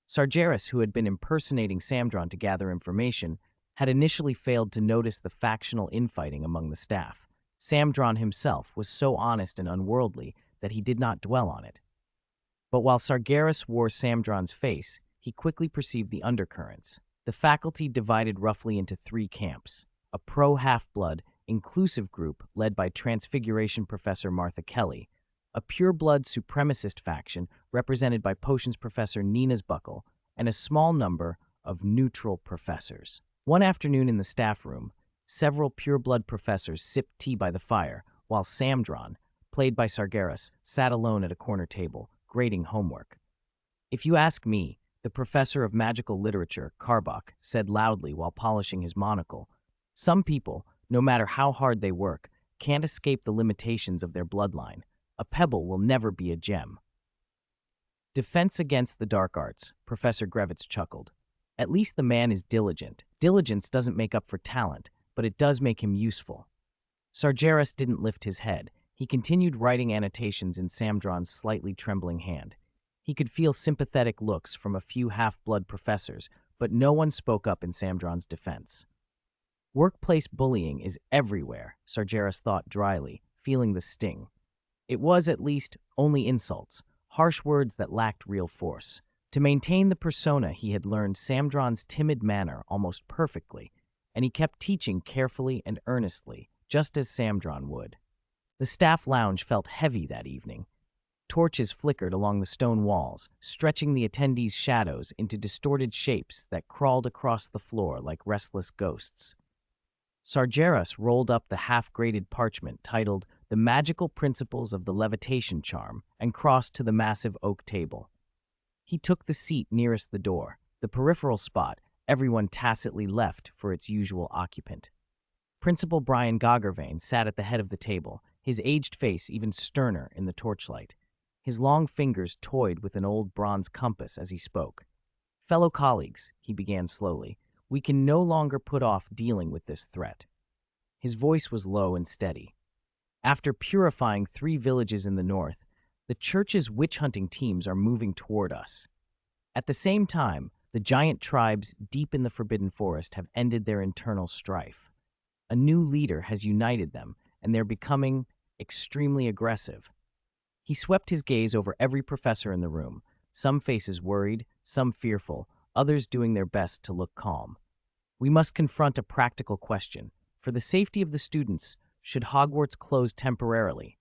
Sagres, who had been impersonating Samdron to gather information, had initially failed to notice the factional infighting among the staff. Samdron himself was so honest and unworldly that he did not dwell on it. But while Sagres wore Samdron's face, he quickly perceived the undercurrents. The faculty divided roughly into three camps: a pro-half-blood, inclusive group led by Transfiguration Professor Martha Kelly, a pure-blood supremacist faction represented by Potions Professor Nina's Buckle, and a small number of neutral professors. One afternoon in the staff room, several pure-blood professors sipped tea by the fire, while Samdron, played by Sagres, sat alone at a corner table, grading homework. If you ask me, the professor of magical literature, Carbach, said loudly while polishing his monocle, some people, no matter how hard they work, can't escape the limitations of their bloodline. A pebble will never be a gem. Defense against the dark arts, Professor Grevitz chuckled. At least the man is diligent. Diligence doesn't make up for talent, but it does make him useful. Sagres didn't lift his head. He continued writing annotations in Samdron's slightly trembling hand. He could feel sympathetic looks from a few half-blood professors, but no one spoke up in Samdron's defense. Workplace bullying is everywhere, Sagres thought dryly, feeling the sting. It was, at least, only insults, harsh words that lacked real force. To maintain the persona he had learned Samdron's timid manner almost perfectly, and he kept teaching carefully and earnestly, just as Samdron would. The staff lounge felt heavy that evening. Torches flickered along the stone walls, stretching the attendees' shadows into distorted shapes that crawled across the floor like restless ghosts. Sagres rolled up the half-graded parchment titled The Magical Principles of the Levitation Charm and crossed to the massive oak table. He took the seat nearest the door, the peripheral spot everyone tacitly left for its usual occupant. Principal Brian Goggervane sat at the head of the table, his aged face even sterner in the torchlight. His long fingers toyed with an old bronze compass as he spoke. "Fellow colleagues," he began slowly, "we can no longer put off dealing with this threat." His voice was low and steady. After purifying 3 villages in the north, the church's witch-hunting teams are moving toward us. At the same time, the giant tribes deep in the Forbidden Forest have ended their internal strife. A new leader has united them, and they're becoming extremely aggressive. He swept his gaze over every professor in the room, some faces worried, some fearful, others doing their best to look calm. We must confront a practical question. For the safety of the students, should Hogwarts close temporarily?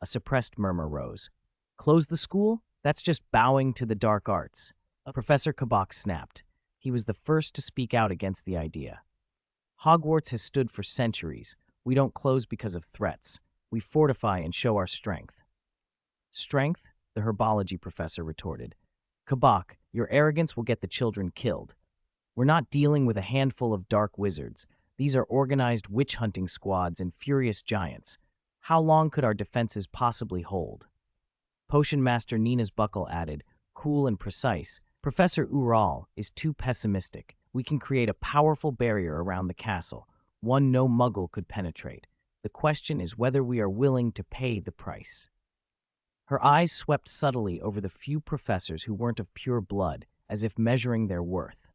A suppressed murmur rose. Close the school? That's just bowing to the dark arts. Professor Kabak snapped. He was the first to speak out against the idea. Hogwarts has stood for centuries. We don't close because of threats. We fortify and show our strength. Strength? The herbology professor retorted. Kabak, your arrogance will get the children killed. We're not dealing with a handful of dark wizards. These are organized witch-hunting squads and furious giants. How long could our defenses possibly hold? Potion Master Nina's Buckle added, cool and precise, Professor Ural is too pessimistic. We can create a powerful barrier around the castle, one no muggle could penetrate. The question is whether we are willing to pay the price. Her eyes swept subtly over the few professors who weren't of pure blood, as if measuring their worth.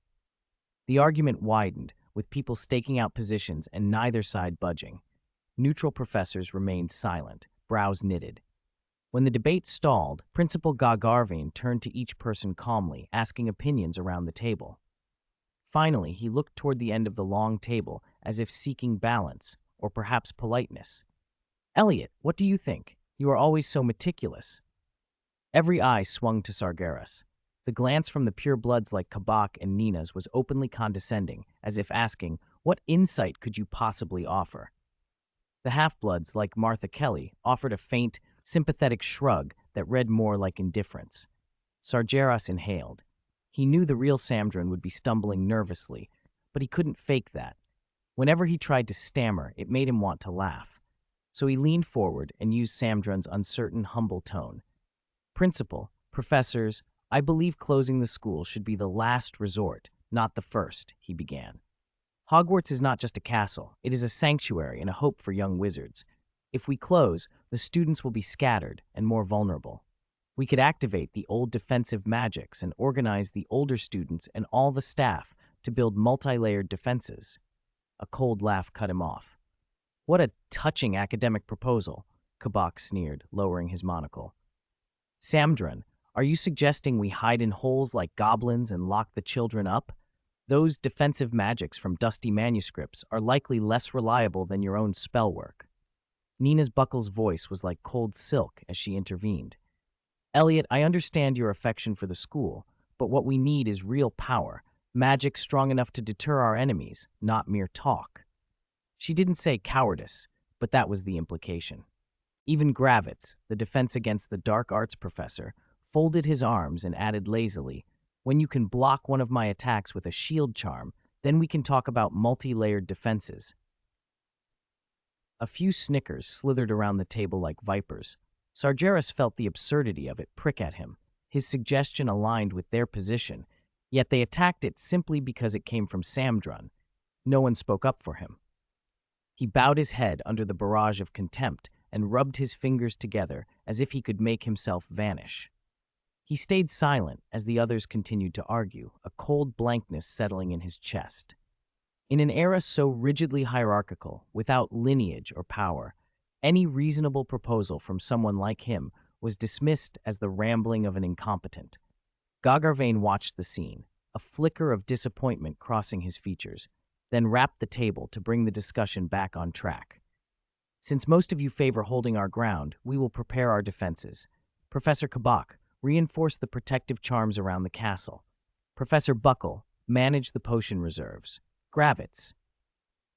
The argument widened, with people staking out positions and neither side budging. Neutral professors remained silent, brows knitted. When the debate stalled, Principal Goggervane turned to each person calmly, asking opinions around the table. Finally, he looked toward the end of the long table, as if seeking balance, or perhaps politeness. Elliot, what do you think? You are always so meticulous. Every eye swung to Sagres. The glance from the purebloods like Kabak and Nina's was openly condescending, as if asking, what insight could you possibly offer? The half-bloods, like Martha Kelly, offered a faint, sympathetic shrug that read more like indifference. Sagres inhaled. He knew the real Samdrin would be stumbling nervously, but he couldn't fake that. Whenever he tried to stammer, it made him want to laugh. So he leaned forward and used Samdrin's uncertain, humble tone. Principal, professors, I believe closing the school should be the last resort, not the first, he began. Hogwarts is not just a castle, it is a sanctuary and a hope for young wizards. If we close, the students will be scattered and more vulnerable. We could activate the old defensive magics and organize the older students and all the staff to build multi-layered defenses. A cold laugh cut him off. What a touching academic proposal, Kabak sneered, lowering his monocle. Samdrin, are you suggesting we hide in holes like goblins and lock the children up? Those defensive magics from dusty manuscripts are likely less reliable than your own spell work. Nina's Buckle's voice was like cold silk as she intervened. Elliot, I understand your affection for the school, but what we need is real power, magic strong enough to deter our enemies, not mere talk. She didn't say cowardice, but that was the implication. Even Gravitz, the defense against the dark arts professor, folded his arms and added lazily, when you can block one of my attacks with a shield charm, then we can talk about multi-layered defenses. A few snickers slithered around the table like vipers. Sagres felt the absurdity of it prick at him. His suggestion aligned with their position, yet they attacked it simply because it came from Samdrin. No one spoke up for him. He bowed his head under the barrage of contempt and rubbed his fingers together as if he could make himself vanish. He stayed silent as the others continued to argue, a cold blankness settling in his chest. In an era so rigidly hierarchical, without lineage or power, any reasonable proposal from someone like him was dismissed as the rambling of an incompetent. Gagarvane watched the scene, a flicker of disappointment crossing his features, then rapped the table to bring the discussion back on track. Since most of you favor holding our ground, we will prepare our defenses. Professor Kabak, reinforce the protective charms around the castle. Professor Buckle, manage the potion reserves. Gravitz.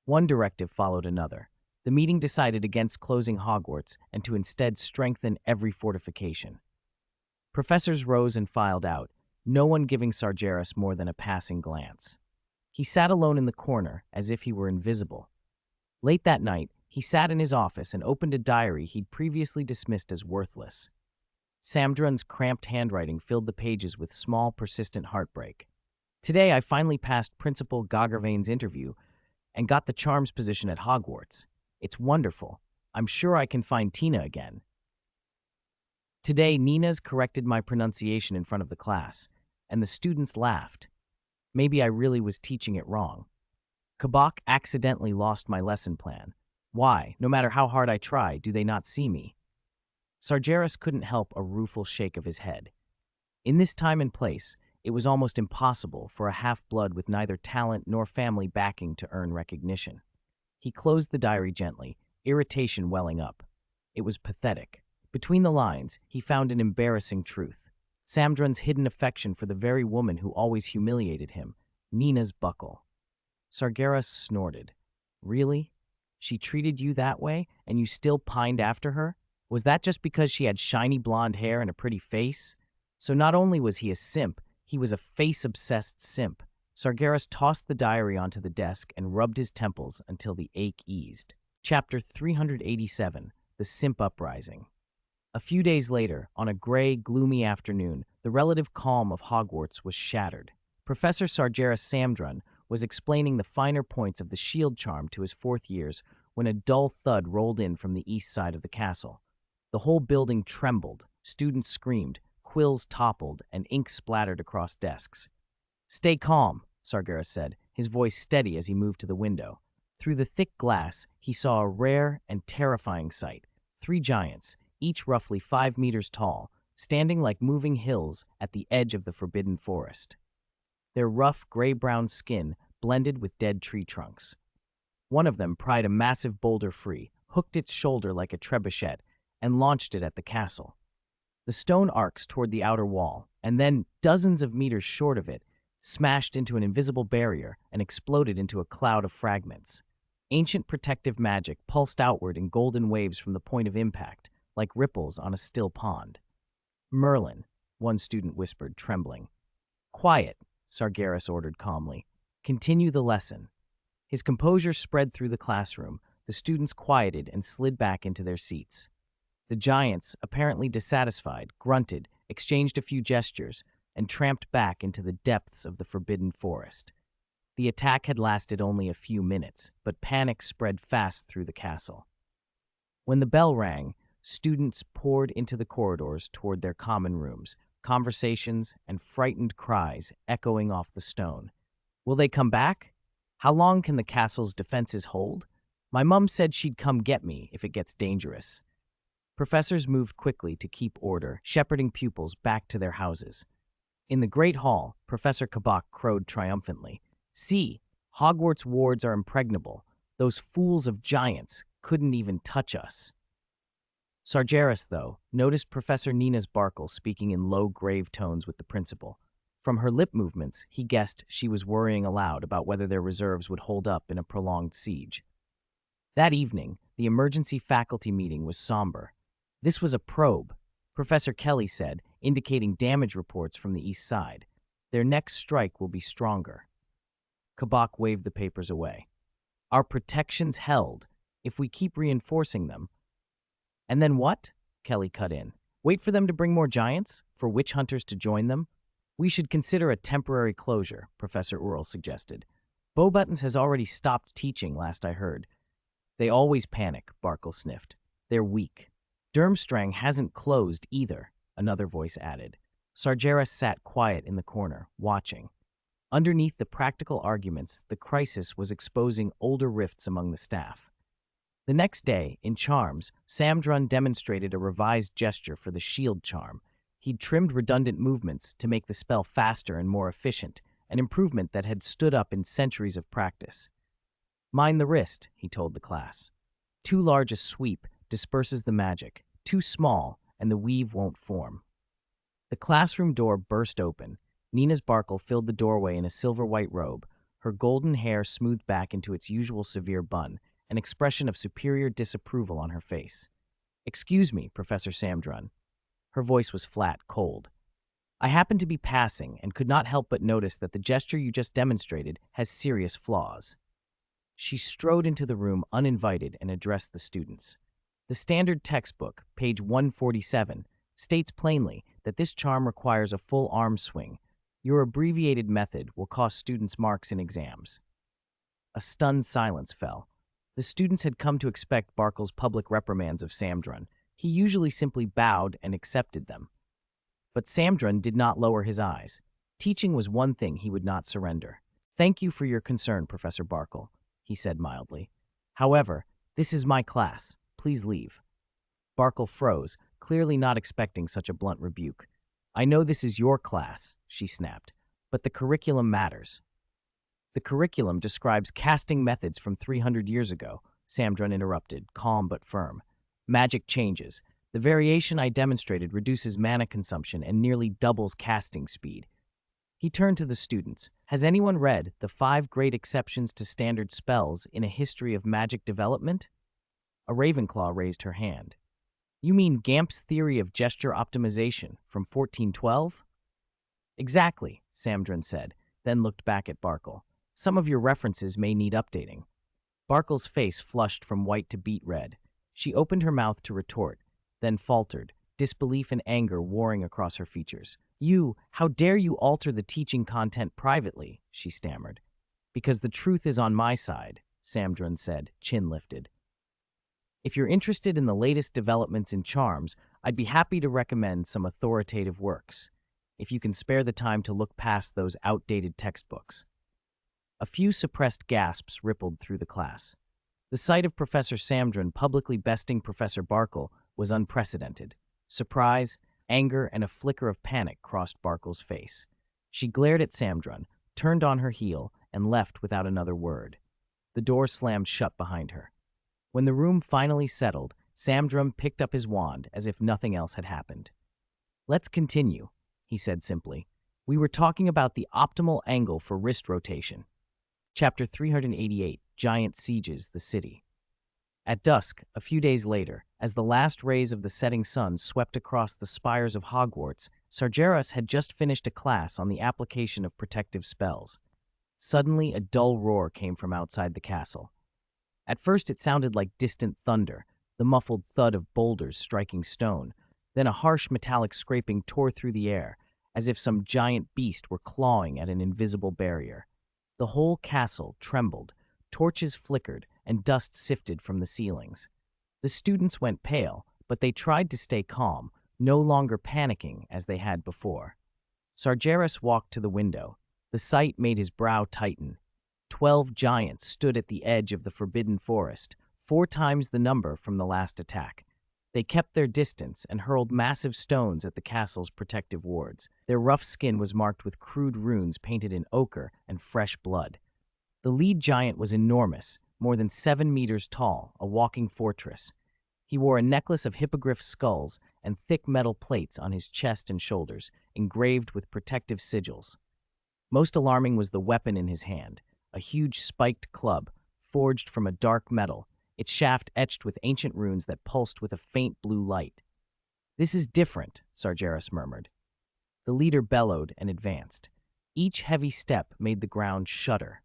One directive followed another. The meeting decided against closing Hogwarts and to instead strengthen every fortification. Professors rose and filed out, no one giving Sagres more than a passing glance. He sat alone in the corner, as if he were invisible. Late that night, he sat in his office and opened a diary he'd previously dismissed as worthless. Samdrin's cramped handwriting filled the pages with small, persistent heartbreak. Today, I finally passed Principal Gagarvane's interview and got the charms position at Hogwarts. It's wonderful. I'm sure I can find Tina again. Today, Nina's corrected my pronunciation in front of the class, and the students laughed. Maybe I really was teaching it wrong. Kabak accidentally lost my lesson plan. Why, no matter how hard I try, do they not see me? Sagres couldn't help a rueful shake of his head. In this time and place, it was almost impossible for a half-blood with neither talent nor family backing to earn recognition. He closed the diary gently, irritation welling up. It was pathetic. Between the lines, he found an embarrassing truth. Samdrin's hidden affection for the very woman who always humiliated him, Nina's Buckle. Sagres snorted. Really? She treated you that way, and you still pined after her? Was that just because she had shiny blonde hair and a pretty face? So not only was he a simp, he was a face-obsessed simp. Sagres tossed the diary onto the desk and rubbed his temples until the ache eased. Chapter 387, The Simp Uprising. A few days later, on a gray, gloomy afternoon, the relative calm of Hogwarts was shattered. Professor Sagres Samdrin was explaining the finer points of the shield charm to his fourth years when a dull thud rolled in from the east side of the castle. The whole building trembled, students screamed, quills toppled, and ink splattered across desks. "Stay calm," Sagres said, his voice steady as he moved to the window. Through the thick glass, he saw a rare and terrifying sight. 3 giants, each roughly 5 meters tall, standing like moving hills at the edge of the forbidden forest. Their rough, gray-brown skin blended with dead tree trunks. One of them pried a massive boulder free, hooked its shoulder like a trebuchet, and launched it at the castle. The stone arcs toward the outer wall, and then, dozens of meters short of it, smashed into an invisible barrier and exploded into a cloud of fragments. Ancient protective magic pulsed outward in golden waves from the point of impact, like ripples on a still pond. "Merlin," one student whispered, trembling. "Quiet," Sargeras ordered calmly. "Continue the lesson." His composure spread through the classroom. The students quieted and slid back into their seats. The giants, apparently dissatisfied, grunted, exchanged a few gestures, and tramped back into the depths of the forbidden forest. The attack had lasted only a few minutes, but panic spread fast through the castle. When the bell rang, students poured into the corridors toward their common rooms, conversations and frightened cries echoing off the stone. "Will they come back? How long can the castle's defenses hold? My mum said she'd come get me if it gets dangerous." Professors moved quickly to keep order, shepherding pupils back to their houses. In the Great Hall, Professor Kabak crowed triumphantly. "See, Hogwarts wards are impregnable. Those fools of giants couldn't even touch us." Sargeras, though, noticed Professor Nina Barkle speaking in low, grave tones with the principal. From her lip movements, he guessed she was worrying aloud about whether their reserves would hold up in a prolonged siege. That evening, the emergency faculty meeting was somber. This was a probe, Professor Kelly said, indicating damage reports from the east side. Their next strike will be stronger. Kabak waved the papers away. "Our protection's held, if we keep reinforcing them." "And then what?" Kelly cut in. "Wait for them to bring more giants? For witch hunters to join them?" "We should consider a temporary closure," Professor Ural suggested. "Bowbuttons has already stopped teaching, last I heard." "They always panic," Barkle sniffed. "They're weak." "Durmstrang hasn't closed either," another voice added. Sargeras sat quiet in the corner, watching. Underneath the practical arguments, the crisis was exposing older rifts among the staff. The next day, in charms, Samdrun demonstrated a revised gesture for the shield charm. He'd trimmed redundant movements to make the spell faster and more efficient, an improvement that had stood up in centuries of practice. "Mind the wrist," he told the class. "Too large a sweep disperses the magic. Too small, and the weave won't form." The classroom door burst open. Nina Barkle filled the doorway in a silver-white robe, her golden hair smoothed back into its usual severe bun, an expression of superior disapproval on her face. "Excuse me, Professor Samdrun." Her voice was flat, cold. "I happened to be passing and could not help but notice that the gesture you just demonstrated has serious flaws." She strode into the room uninvited and addressed the students. "The standard textbook, page 147, states plainly that this charm requires a full arm swing. Your abbreviated method will cost students marks in exams." A stunned silence fell. The students had come to expect Barkle's public reprimands of Samdrun. He usually simply bowed and accepted them. But Samdrun did not lower his eyes. Teaching was one thing he would not surrender. "Thank you for your concern, Professor Barkle," he said mildly. "However, this is my class. Please leave." Barkle froze, clearly not expecting such a blunt rebuke. "I know this is your class," she snapped, "but the curriculum matters." "The curriculum describes casting methods from 300 years ago," Samdrun interrupted, calm but firm. "Magic changes. The variation I demonstrated reduces mana consumption and nearly doubles casting speed." He turned to the students. "Has anyone read The 5 Great Exceptions to Standard Spells in a History of Magic Development?" A Ravenclaw raised her hand. "You mean Gamp's theory of gesture optimization from 1412? "Exactly," Samdrun said, then looked back at Barkle. "Some of your references may need updating." Barkle's face flushed from white to beet red. She opened her mouth to retort, then faltered, disbelief and anger warring across her features. How dare you alter the teaching content privately?" she stammered. "Because the truth is on my side," Samdrun said, chin lifted. "If you're interested in the latest developments in charms, I'd be happy to recommend some authoritative works, if you can spare the time to look past those outdated textbooks." A few suppressed gasps rippled through the class. The sight of Professor Samdrun publicly besting Professor Barkle was unprecedented. Surprise, anger, and a flicker of panic crossed Barkle's face. She glared at Samdrun, turned on her heel, and left without another word. The door slammed shut behind her. When the room finally settled, Samdrum picked up his wand as if nothing else had happened. "Let's continue," he said simply. "We were talking about the optimal angle for wrist rotation." Chapter 388, Giant Sieges the City. At dusk, a few days later, as the last rays of the setting sun swept across the spires of Hogwarts, Sagres had just finished a class on the application of protective spells. Suddenly, a dull roar came from outside the castle. At first, it sounded like distant thunder, the muffled thud of boulders striking stone. Then a harsh metallic scraping tore through the air, as if some giant beast were clawing at an invisible barrier. The whole castle trembled, torches flickered, and dust sifted from the ceilings. The students went pale, but they tried to stay calm, no longer panicking as they had before. Sagres walked to the window. The sight made his brow tighten. 12 giants stood at the edge of the forbidden forest, 4 times the number from the last attack. They kept their distance and hurled massive stones at the castle's protective wards. Their rough skin was marked with crude runes painted in ochre and fresh blood. The lead giant was enormous, more than 7 meters tall, a walking fortress. He wore a necklace of hippogriff skulls and thick metal plates on his chest and shoulders, engraved with protective sigils. Most alarming was the weapon in his hand, a huge spiked club, forged from a dark metal, its shaft etched with ancient runes that pulsed with a faint blue light. "This is different," Sagres murmured. The leader bellowed and advanced. Each heavy step made the ground shudder.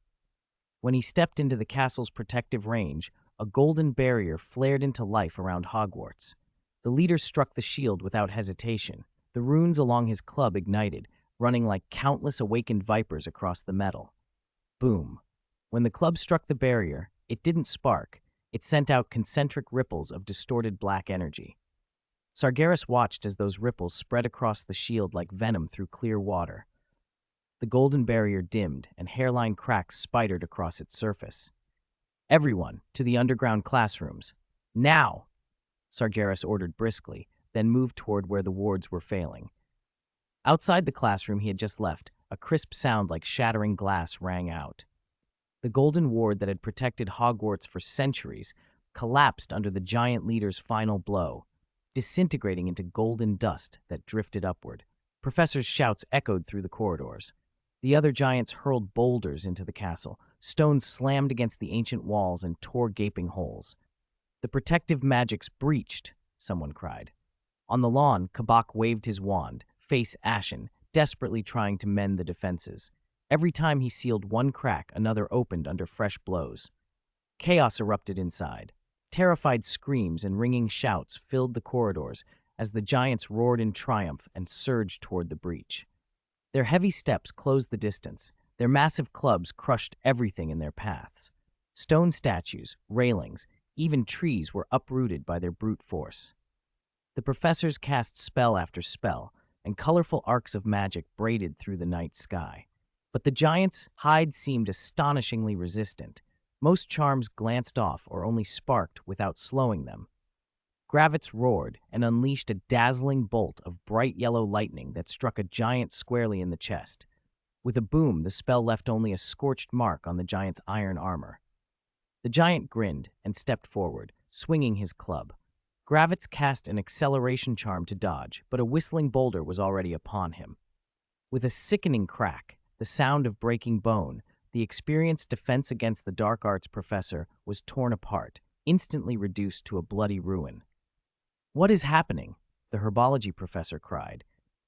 When he stepped into the castle's protective range, a golden barrier flared into life around Hogwarts. The leader struck the shield without hesitation. The runes along his club ignited, running like countless awakened vipers across the metal. Boom. When the club struck the barrier, it didn't spark. It sent out concentric ripples of distorted black energy. Sagres watched as those ripples spread across the shield like venom through clear water. The golden barrier dimmed, and hairline cracks spidered across its surface. "Everyone, to the underground classrooms. Now!" Sagres ordered briskly, then moved toward where the wards were failing. Outside the classroom he had just left, a crisp sound like shattering glass rang out. The golden ward that had protected Hogwarts for centuries collapsed under the giant leader's final blow, disintegrating into golden dust that drifted upward. Professors' shouts echoed through the corridors. The other giants hurled boulders into the castle. Stones slammed against the ancient walls and tore gaping holes. "The protective magic's breached," someone cried. On the lawn, Kabak waved his wand, face ashen, desperately trying to mend the defenses. Every time he sealed one crack, another opened under fresh blows. Chaos erupted inside. Terrified screams and ringing shouts filled the corridors as the giants roared in triumph and surged toward the breach. Their heavy steps closed the distance. Their massive clubs crushed everything in their paths. Stone statues, railings, even trees were uprooted by their brute force. The professors cast spell after spell, and colorful arcs of magic braided through the night sky. But the giants' hides seemed astonishingly resistant. Most charms glanced off or only sparked without slowing them. Gravits roared and unleashed a dazzling bolt of bright yellow lightning that struck a giant squarely in the chest. With a boom, the spell left only a scorched mark on the giant's iron armor. The giant grinned and stepped forward, swinging his club. Gravits cast an acceleration charm to dodge, but a whistling boulder was already upon him. With a sickening crack, the sound of breaking bone, the experienced defense against the dark arts professor was torn apart, instantly reduced to a bloody ruin. "What is happening?" the herbology professor cried.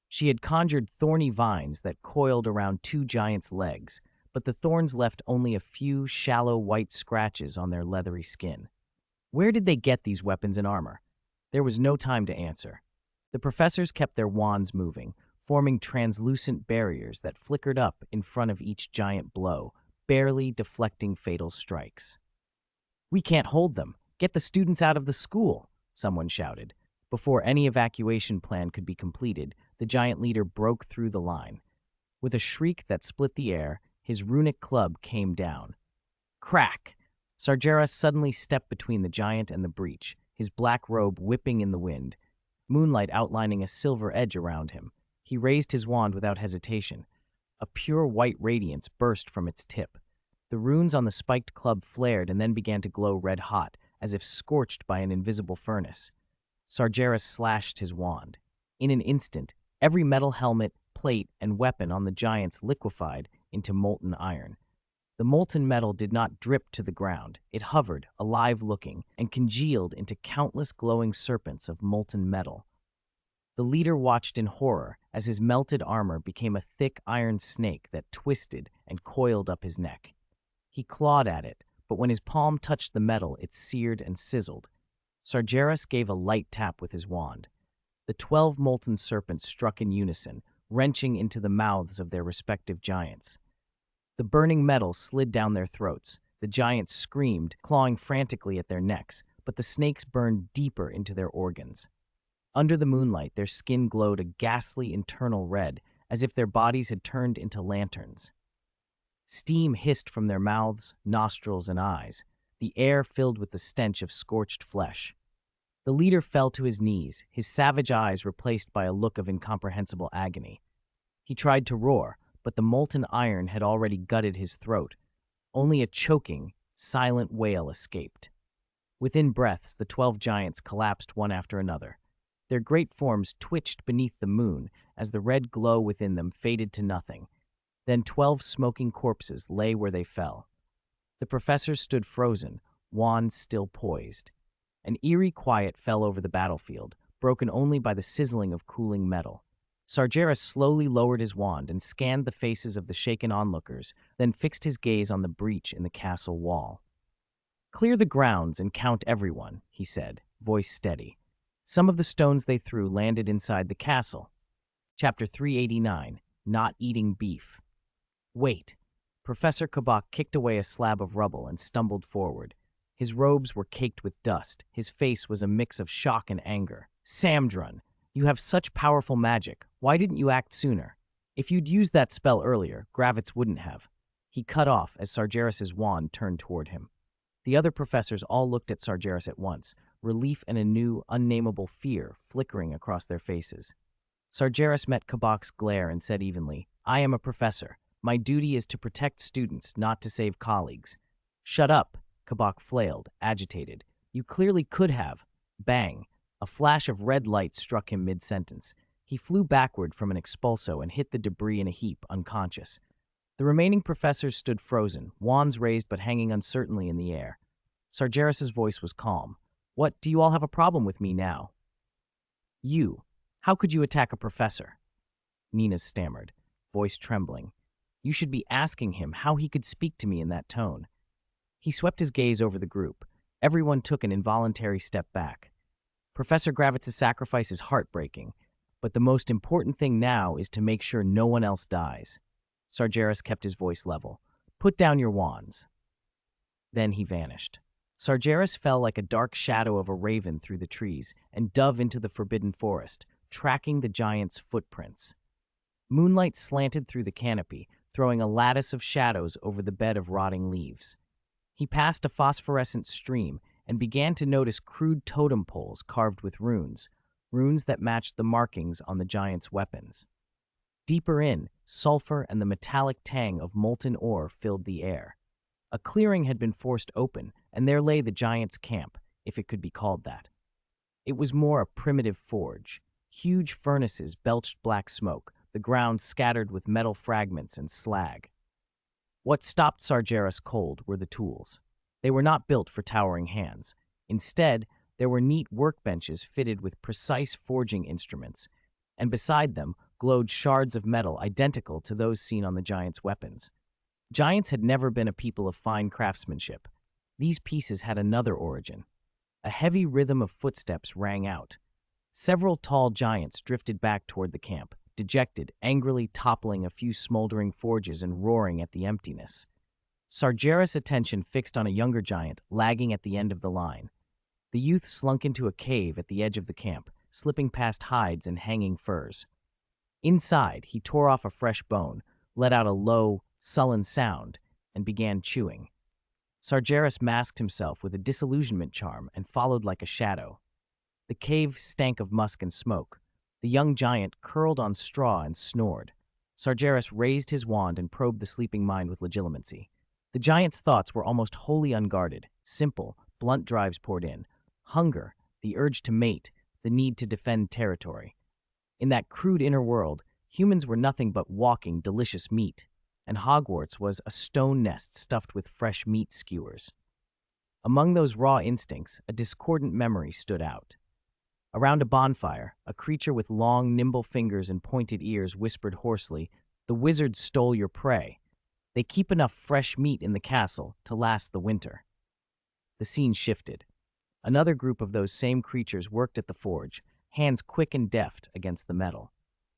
She had conjured thorny vines that coiled around 2 giants' legs, but the thorns left only a few shallow white scratches on their leathery skin. Where did they get these weapons and armor? There was no time to answer. The professors kept their wands moving, forming translucent barriers that flickered up in front of each giant blow, barely deflecting fatal strikes. "We can't hold them. Get the students out of the school," someone shouted. Before any evacuation plan could be completed, the giant leader broke through the line. With a shriek that split the air, his runic club came down. Crack! Sagres suddenly stepped between the giant and the breach, his black robe whipping in the wind, moonlight outlining a silver edge around him. He raised his wand without hesitation. A pure white radiance burst from its tip. The runes on the spiked club flared and then began to glow red-hot, as if scorched by an invisible furnace. Sargeras slashed his wand. In an instant, every metal helmet, plate, and weapon on the giants liquefied into molten iron. The molten metal did not drip to the ground. It hovered, alive-looking, and congealed into countless glowing serpents of molten metal. The leader watched in horror as his melted armor became a thick iron snake that twisted and coiled up his neck. He clawed at it, but when his palm touched the metal, it seared and sizzled. Sargeras gave a light tap with his wand. The 12 molten serpents struck in unison, wrenching into the mouths of their respective giants. The burning metal slid down their throats. The giants screamed, clawing frantically at their necks, but the snakes burned deeper into their organs. Under the moonlight, their skin glowed a ghastly internal red, as if their bodies had turned into lanterns. Steam hissed from their mouths, nostrils, and eyes, the air filled with the stench of scorched flesh. The leader fell to his knees, his savage eyes replaced by a look of incomprehensible agony. He tried to roar, but the molten iron had already gutted his throat. Only a choking, silent wail escaped. Within breaths, the 12 giants collapsed one after another. Their great forms twitched beneath the moon as the red glow within them faded to nothing. Then 12 smoking corpses lay where they fell. The professors stood frozen, wands still poised. An eerie quiet fell over the battlefield, broken only by the sizzling of cooling metal. Sargeras slowly lowered his wand and scanned the faces of the shaken onlookers, then fixed his gaze on the breach in the castle wall. "Clear the grounds and count everyone," he said, voice steady. Some of the stones they threw landed inside the castle. Chapter 389, Not Eating Beef. Wait. Professor Kabak kicked away a slab of rubble and stumbled forward. His robes were caked with dust. His face was a mix of shock and anger. "Samdrun, you have such powerful magic. Why didn't you act sooner? If you'd used that spell earlier, Gravitz wouldn't have." He cut off as Sargeras' wand turned toward him. The other professors all looked at Sargeras at once, relief and a new, unnameable fear flickering across their faces. Sargeras met Kabak's glare and said evenly, "I am a professor. My duty is to protect students, not to save colleagues." "Shut up," Kabak flailed, agitated. "You clearly could have." Bang! A flash of red light struck him mid-sentence. He flew backward from an expulso and hit the debris in a heap, unconscious. The remaining professors stood frozen, wands raised but hanging uncertainly in the air. Sargeras' voice was calm. "What, do you all have a problem with me now?" "You. How could you attack a professor?" Nina stammered, voice trembling. "You should be asking him how he could speak to me in that tone." He swept his gaze over the group. Everyone took an involuntary step back. "Professor Gravitz's sacrifice is heartbreaking, but the most important thing now is to make sure no one else dies." Sargeras kept his voice level. "Put down your wands." Then he vanished. Sargeras fell like a dark shadow of a raven through the trees and dove into the forbidden forest, tracking the giant's footprints. Moonlight slanted through the canopy, throwing a lattice of shadows over the bed of rotting leaves. He passed a phosphorescent stream and began to notice crude totem poles carved with runes that matched the markings on the giant's weapons. Deeper in, sulfur and the metallic tang of molten ore filled the air. A clearing had been forced open, and there lay the giant's camp, if it could be called that. It was more a primitive forge. Huge furnaces belched black smoke, the ground scattered with metal fragments and slag. What stopped Sargeras cold were the tools. They were not built for towering hands. Instead, there were neat workbenches fitted with precise forging instruments, and beside them glowed shards of metal identical to those seen on the giant's weapons. Giants had never been a people of fine craftsmanship. These pieces had another origin. A heavy rhythm of footsteps rang out. Several tall giants drifted back toward the camp, dejected, angrily toppling a few smoldering forges and roaring at the emptiness. Sargeras' attention fixed on a younger giant lagging at the end of the line. The youth slunk into a cave at the edge of the camp, slipping past hides and hanging furs. Inside, he tore off a fresh bone, let out a low, sullen sound, and began chewing. Sargeras masked himself with a disillusionment charm and followed like a shadow. The cave stank of musk and smoke. The young giant curled on straw and snored. Sargeras raised his wand and probed the sleeping mind with legitimacy. The giant's thoughts were almost wholly unguarded, simple, blunt drives poured in. Hunger, the urge to mate, the need to defend territory. In that crude inner world, humans were nothing but walking, delicious meat, and Hogwarts was a stone nest stuffed with fresh meat skewers. Among those raw instincts, a discordant memory stood out. Around a bonfire, a creature with long, nimble fingers and pointed ears whispered hoarsely, "The wizards stole your prey. They keep enough fresh meat in the castle to last the winter." The scene shifted. Another group of those same creatures worked at the forge, hands quick and deft against the metal.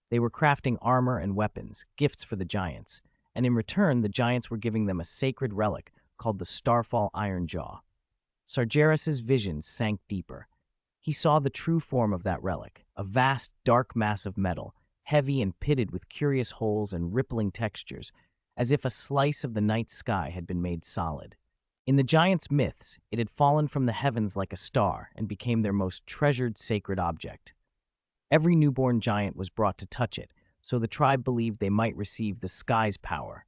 They were crafting armor and weapons, gifts for the giants, and in return the giants were giving them a sacred relic called the Starfall Iron Jaw. Sargeras's vision sank deeper. He saw the true form of that relic, a vast, dark mass of metal, heavy and pitted with curious holes and rippling textures, as if a slice of the night sky had been made solid. In the giants' myths, it had fallen from the heavens like a star and became their most treasured sacred object. Every newborn giant was brought to touch it, so the tribe believed they might receive the sky's power.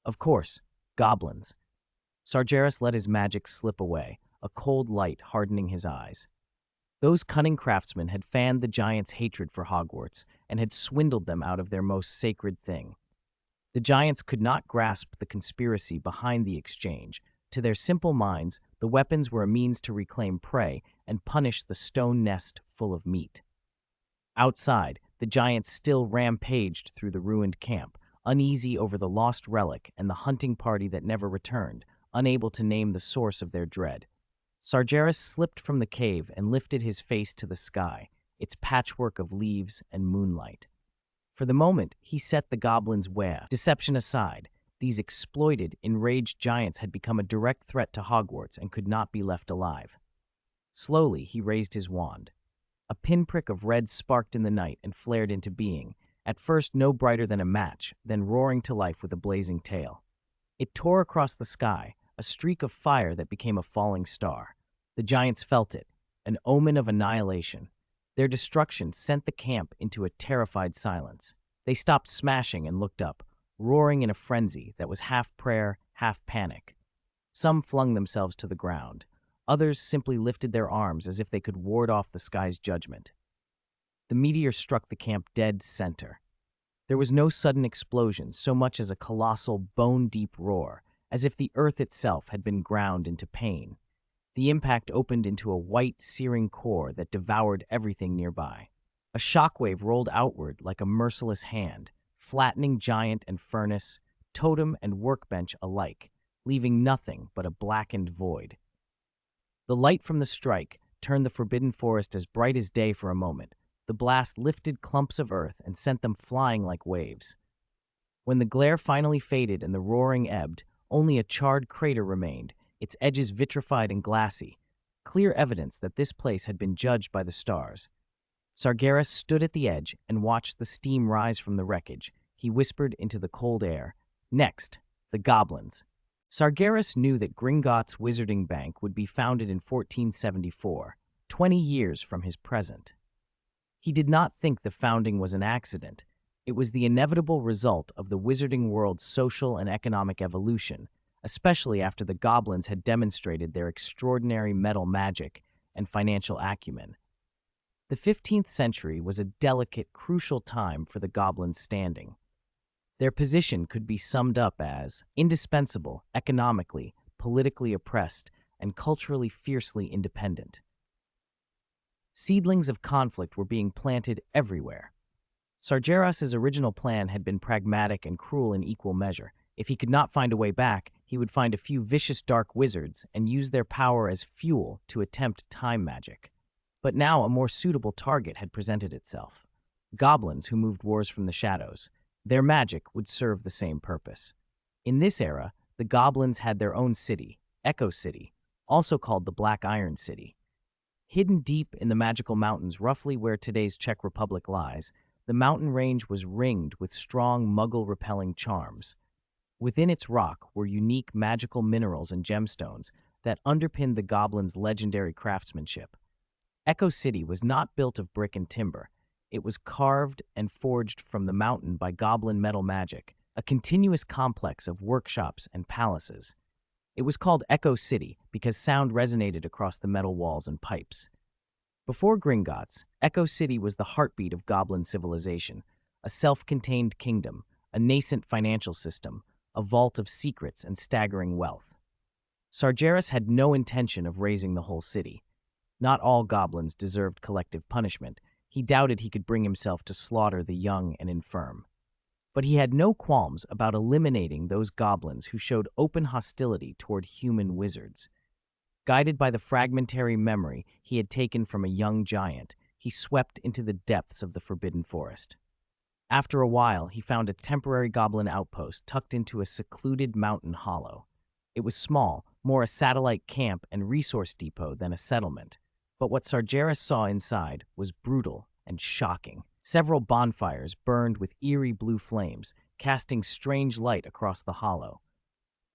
Of course, goblins. Sargeras let his magic slip away, a cold light hardening his eyes. Those cunning craftsmen had fanned the giants' hatred for Hogwarts and had swindled them out of their most sacred thing. The giants could not grasp the conspiracy behind the exchange. To their simple minds, the weapons were a means to reclaim prey and punish the stone nest full of meat. Outside, the giants still rampaged through the ruined camp, uneasy over the lost relic and the hunting party that never returned, unable to name the source of their dread. Sargeras slipped from the cave and lifted his face to the sky, its patchwork of leaves and moonlight. For the moment, he set the goblins' deception aside. These exploited, enraged giants had become a direct threat to Hogwarts and could not be left alive. Slowly, he raised his wand. A pinprick of red sparked in the night and flared into being, at first no brighter than a match, then roaring to life with a blazing tail. It tore across the sky, a streak of fire that became a falling star. The giants felt it, an omen of annihilation. Their destruction sent the camp into a terrified silence. They stopped smashing and looked up, roaring in a frenzy that was half prayer, half panic. Some flung themselves to the ground. Others simply lifted their arms as if they could ward off the sky's judgment. The meteor struck the camp dead center. There was no sudden explosion, so much as a colossal, bone-deep roar, as if the earth itself had been ground into pain. The impact opened into a white, searing core that devoured everything nearby. A shockwave rolled outward like a merciless hand, flattening giant and furnace, totem and workbench alike, leaving nothing but a blackened void. The light from the strike turned the forbidden forest as bright as day for a moment. The blast lifted clumps of earth and sent them flying like waves. When the glare finally faded and the roaring ebbed, only a charred crater remained, its edges vitrified and glassy, clear evidence that this place had been judged by the stars. Sargeras stood at the edge and watched the steam rise from the wreckage. He whispered into the cold air, "Next, the goblins." Sargeras knew that Gringotts Wizarding Bank would be founded in 1474, 20 years from his present. He did not think the founding was an accident. It was the inevitable result of the wizarding world's social and economic evolution, especially after the goblins had demonstrated their extraordinary metal magic and financial acumen. The 15th century was a delicate, crucial time for the goblins' standing. Their position could be summed up as indispensable, economically, politically oppressed, and culturally fiercely independent. Seedlings of conflict were being planted everywhere. Sargeras's original plan had been pragmatic and cruel in equal measure. If he could not find a way back, he would find a few vicious dark wizards and use their power as fuel to attempt time magic. But now a more suitable target had presented itself. Goblins who moved wars from the shadows. Their magic would serve the same purpose. In this era, the goblins had their own city, Echo City, also called the Black Iron City. Hidden deep in the magical mountains roughly where today's Czech Republic lies, the mountain range was ringed with strong Muggle-repelling charms. Within its rock were unique magical minerals and gemstones that underpinned the goblins' legendary craftsmanship. Echo City was not built of brick and timber. It was carved and forged from the mountain by goblin metal magic, a continuous complex of workshops and palaces. It was called Echo City because sound resonated across the metal walls and pipes. Before Gringotts, Echo City was the heartbeat of goblin civilization, a self-contained kingdom, a nascent financial system, a vault of secrets and staggering wealth. Sargeras had no intention of razing the whole city. Not all goblins deserved collective punishment. He doubted he could bring himself to slaughter the young and infirm. But he had no qualms about eliminating those goblins who showed open hostility toward human wizards. Guided by the fragmentary memory he had taken from a young giant, he swept into the depths of the forbidden forest. After a while, he found a temporary goblin outpost tucked into a secluded mountain hollow. It was small, more a satellite camp and resource depot than a settlement. But what Sargeras saw inside was brutal and shocking. Several bonfires burned with eerie blue flames, casting strange light across the hollow.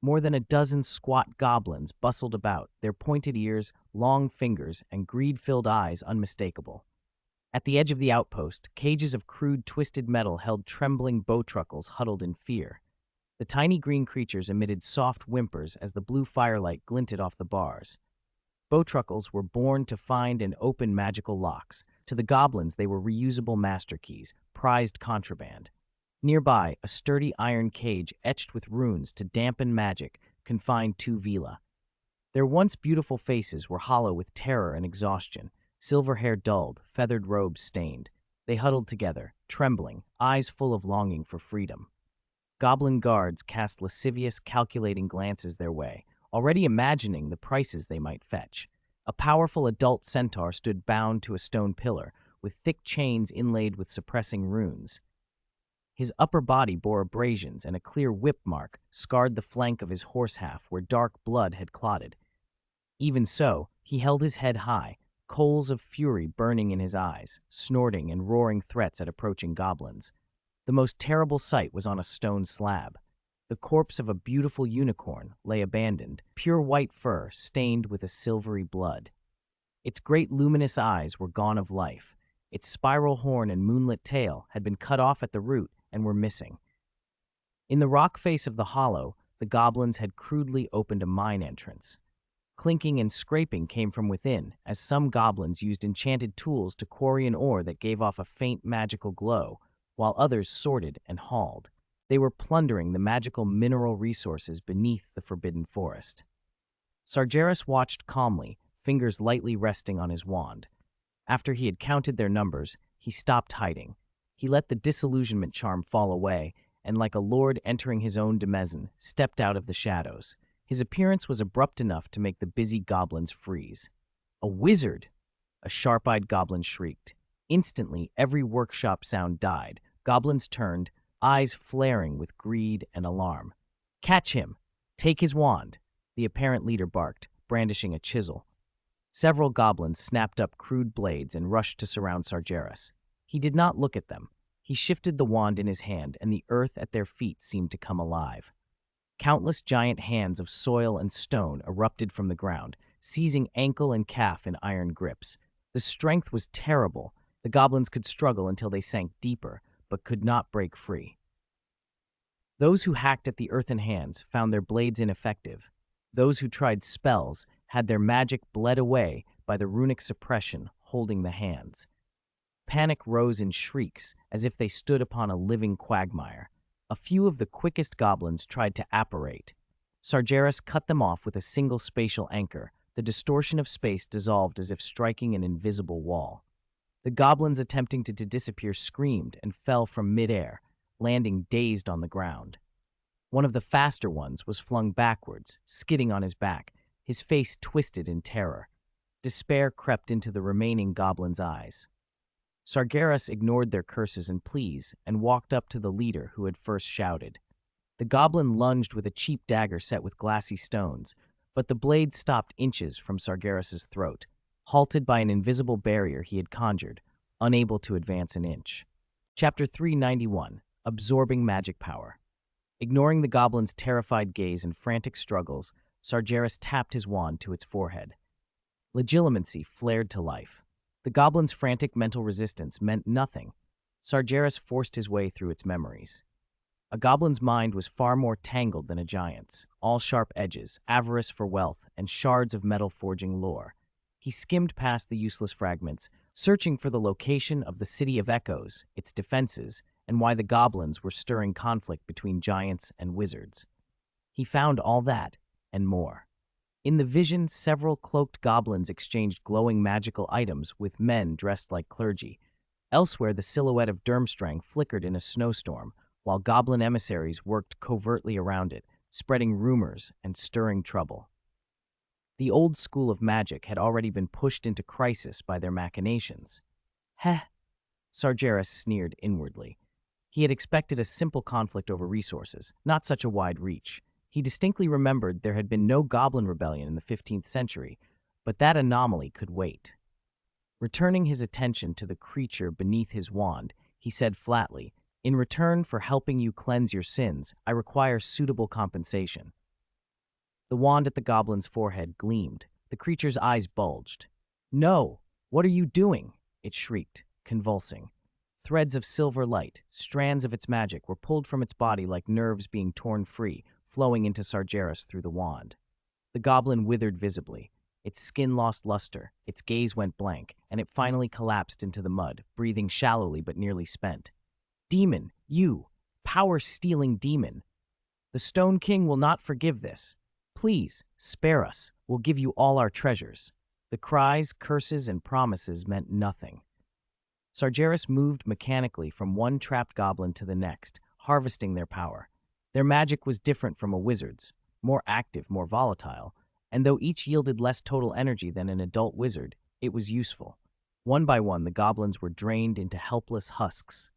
More than a dozen squat goblins bustled about, their pointed ears, long fingers, and greed-filled eyes unmistakable. At the edge of the outpost, cages of crude, twisted metal held trembling bowtruckles huddled in fear. The tiny green creatures emitted soft whimpers as the blue firelight glinted off the bars. Bowtruckles were born to find and open magical locks. To the goblins, they were reusable master keys, prized contraband. Nearby, a sturdy iron cage etched with runes to dampen magic confined two vila. Their once beautiful faces were hollow with terror and exhaustion, silver hair dulled, feathered robes stained. They huddled together, trembling, eyes full of longing for freedom. Goblin guards cast lascivious, calculating glances their way, already imagining the prices they might fetch. A powerful adult centaur stood bound to a stone pillar, with thick chains inlaid with suppressing runes. His upper body bore abrasions, and a clear whip mark scarred the flank of his horse half where dark blood had clotted. Even so, he held his head high, coals of fury burning in his eyes, snorting and roaring threats at approaching goblins. The most terrible sight was on a stone slab. The corpse of a beautiful unicorn lay abandoned, pure white fur stained with a silvery blood. Its great luminous eyes were gone of life. Its spiral horn and moonlit tail had been cut off at the root and were missing. In the rock face of the hollow, the goblins had crudely opened a mine entrance. Clinking and scraping came from within, as some goblins used enchanted tools to quarry an ore that gave off a faint magical glow, while others sorted and hauled. They were plundering the magical mineral resources beneath the forbidden forest. Sargeras watched calmly, fingers lightly resting on his wand. After he had counted their numbers, he stopped hiding. He let the disillusionment charm fall away, and like a lord entering his own demesne, stepped out of the shadows. His appearance was abrupt enough to make the busy goblins freeze. "A wizard!" a sharp-eyed goblin shrieked. Instantly, every workshop sound died. Goblins turned, eyes flaring with greed and alarm. "Catch him! Take his wand!" the apparent leader barked, brandishing a chisel. Several goblins snapped up crude blades and rushed to surround Sargeras. He did not look at them. He shifted the wand in his hand, and the earth at their feet seemed to come alive. Countless giant hands of soil and stone erupted from the ground, seizing ankle and calf in iron grips. The strength was terrible. The goblins could struggle until they sank deeper, but could not break free. Those who hacked at the earthen hands found their blades ineffective. Those who tried spells had their magic bled away by the runic suppression holding the hands. Panic rose in shrieks as if they stood upon a living quagmire. A few of the quickest goblins tried to apparate. Sargeras cut them off with a single spatial anchor. The distortion of space dissolved as if striking an invisible wall. The goblins attempting to disappear screamed and fell from midair, landing dazed on the ground. One of the faster ones was flung backwards, skidding on his back, his face twisted in terror. Despair crept into the remaining goblins' eyes. Sargeras ignored their curses and pleas and walked up to the leader who had first shouted. The goblin lunged with a cheap dagger set with glassy stones, but the blade stopped inches from Sargeras's throat, halted by an invisible barrier he had conjured, unable to advance an inch. Chapter 391, Absorbing Magic Power. Ignoring the goblin's terrified gaze and frantic struggles, Sargeras tapped his wand to its forehead. Legilimency flared to life. The goblin's frantic mental resistance meant nothing. Sargeras forced his way through its memories. A goblin's mind was far more tangled than a giant's, all sharp edges, avarice for wealth, and shards of metal forging lore. He skimmed past the useless fragments, searching for the location of the City of Echoes, its defenses, and why the goblins were stirring conflict between giants and wizards. He found all that, and more. In the vision, several cloaked goblins exchanged glowing magical items with men dressed like clergy. Elsewhere, the silhouette of Durmstrang flickered in a snowstorm, while goblin emissaries worked covertly around it, spreading rumors and stirring trouble. The old school of magic had already been pushed into crisis by their machinations. Heh, Sargeras sneered inwardly. He had expected a simple conflict over resources, not such a wide reach. He distinctly remembered there had been no goblin rebellion in the 15th century, but that anomaly could wait. Returning his attention to the creature beneath his wand, he said flatly, "In return for helping you cleanse your sins, I require suitable compensation." The wand at the goblin's forehead gleamed. The creature's eyes bulged. "No! What are you doing?" it shrieked, convulsing. Threads of silver light, strands of its magic, were pulled from its body like nerves being torn free, flowing into Sargeras through the wand. The goblin withered visibly. Its skin lost luster, its gaze went blank, and it finally collapsed into the mud, breathing shallowly but nearly spent. "Demon, you, power-stealing demon! The Stone King will not forgive this. Please, spare us. We'll give you all our treasures." The cries, curses, and promises meant nothing. Sargeras moved mechanically from one trapped goblin to the next, harvesting their power. Their magic was different from a wizard's, more active, more volatile, and though each yielded less total energy than an adult wizard, it was useful. One by one, the goblins were drained into helpless husks.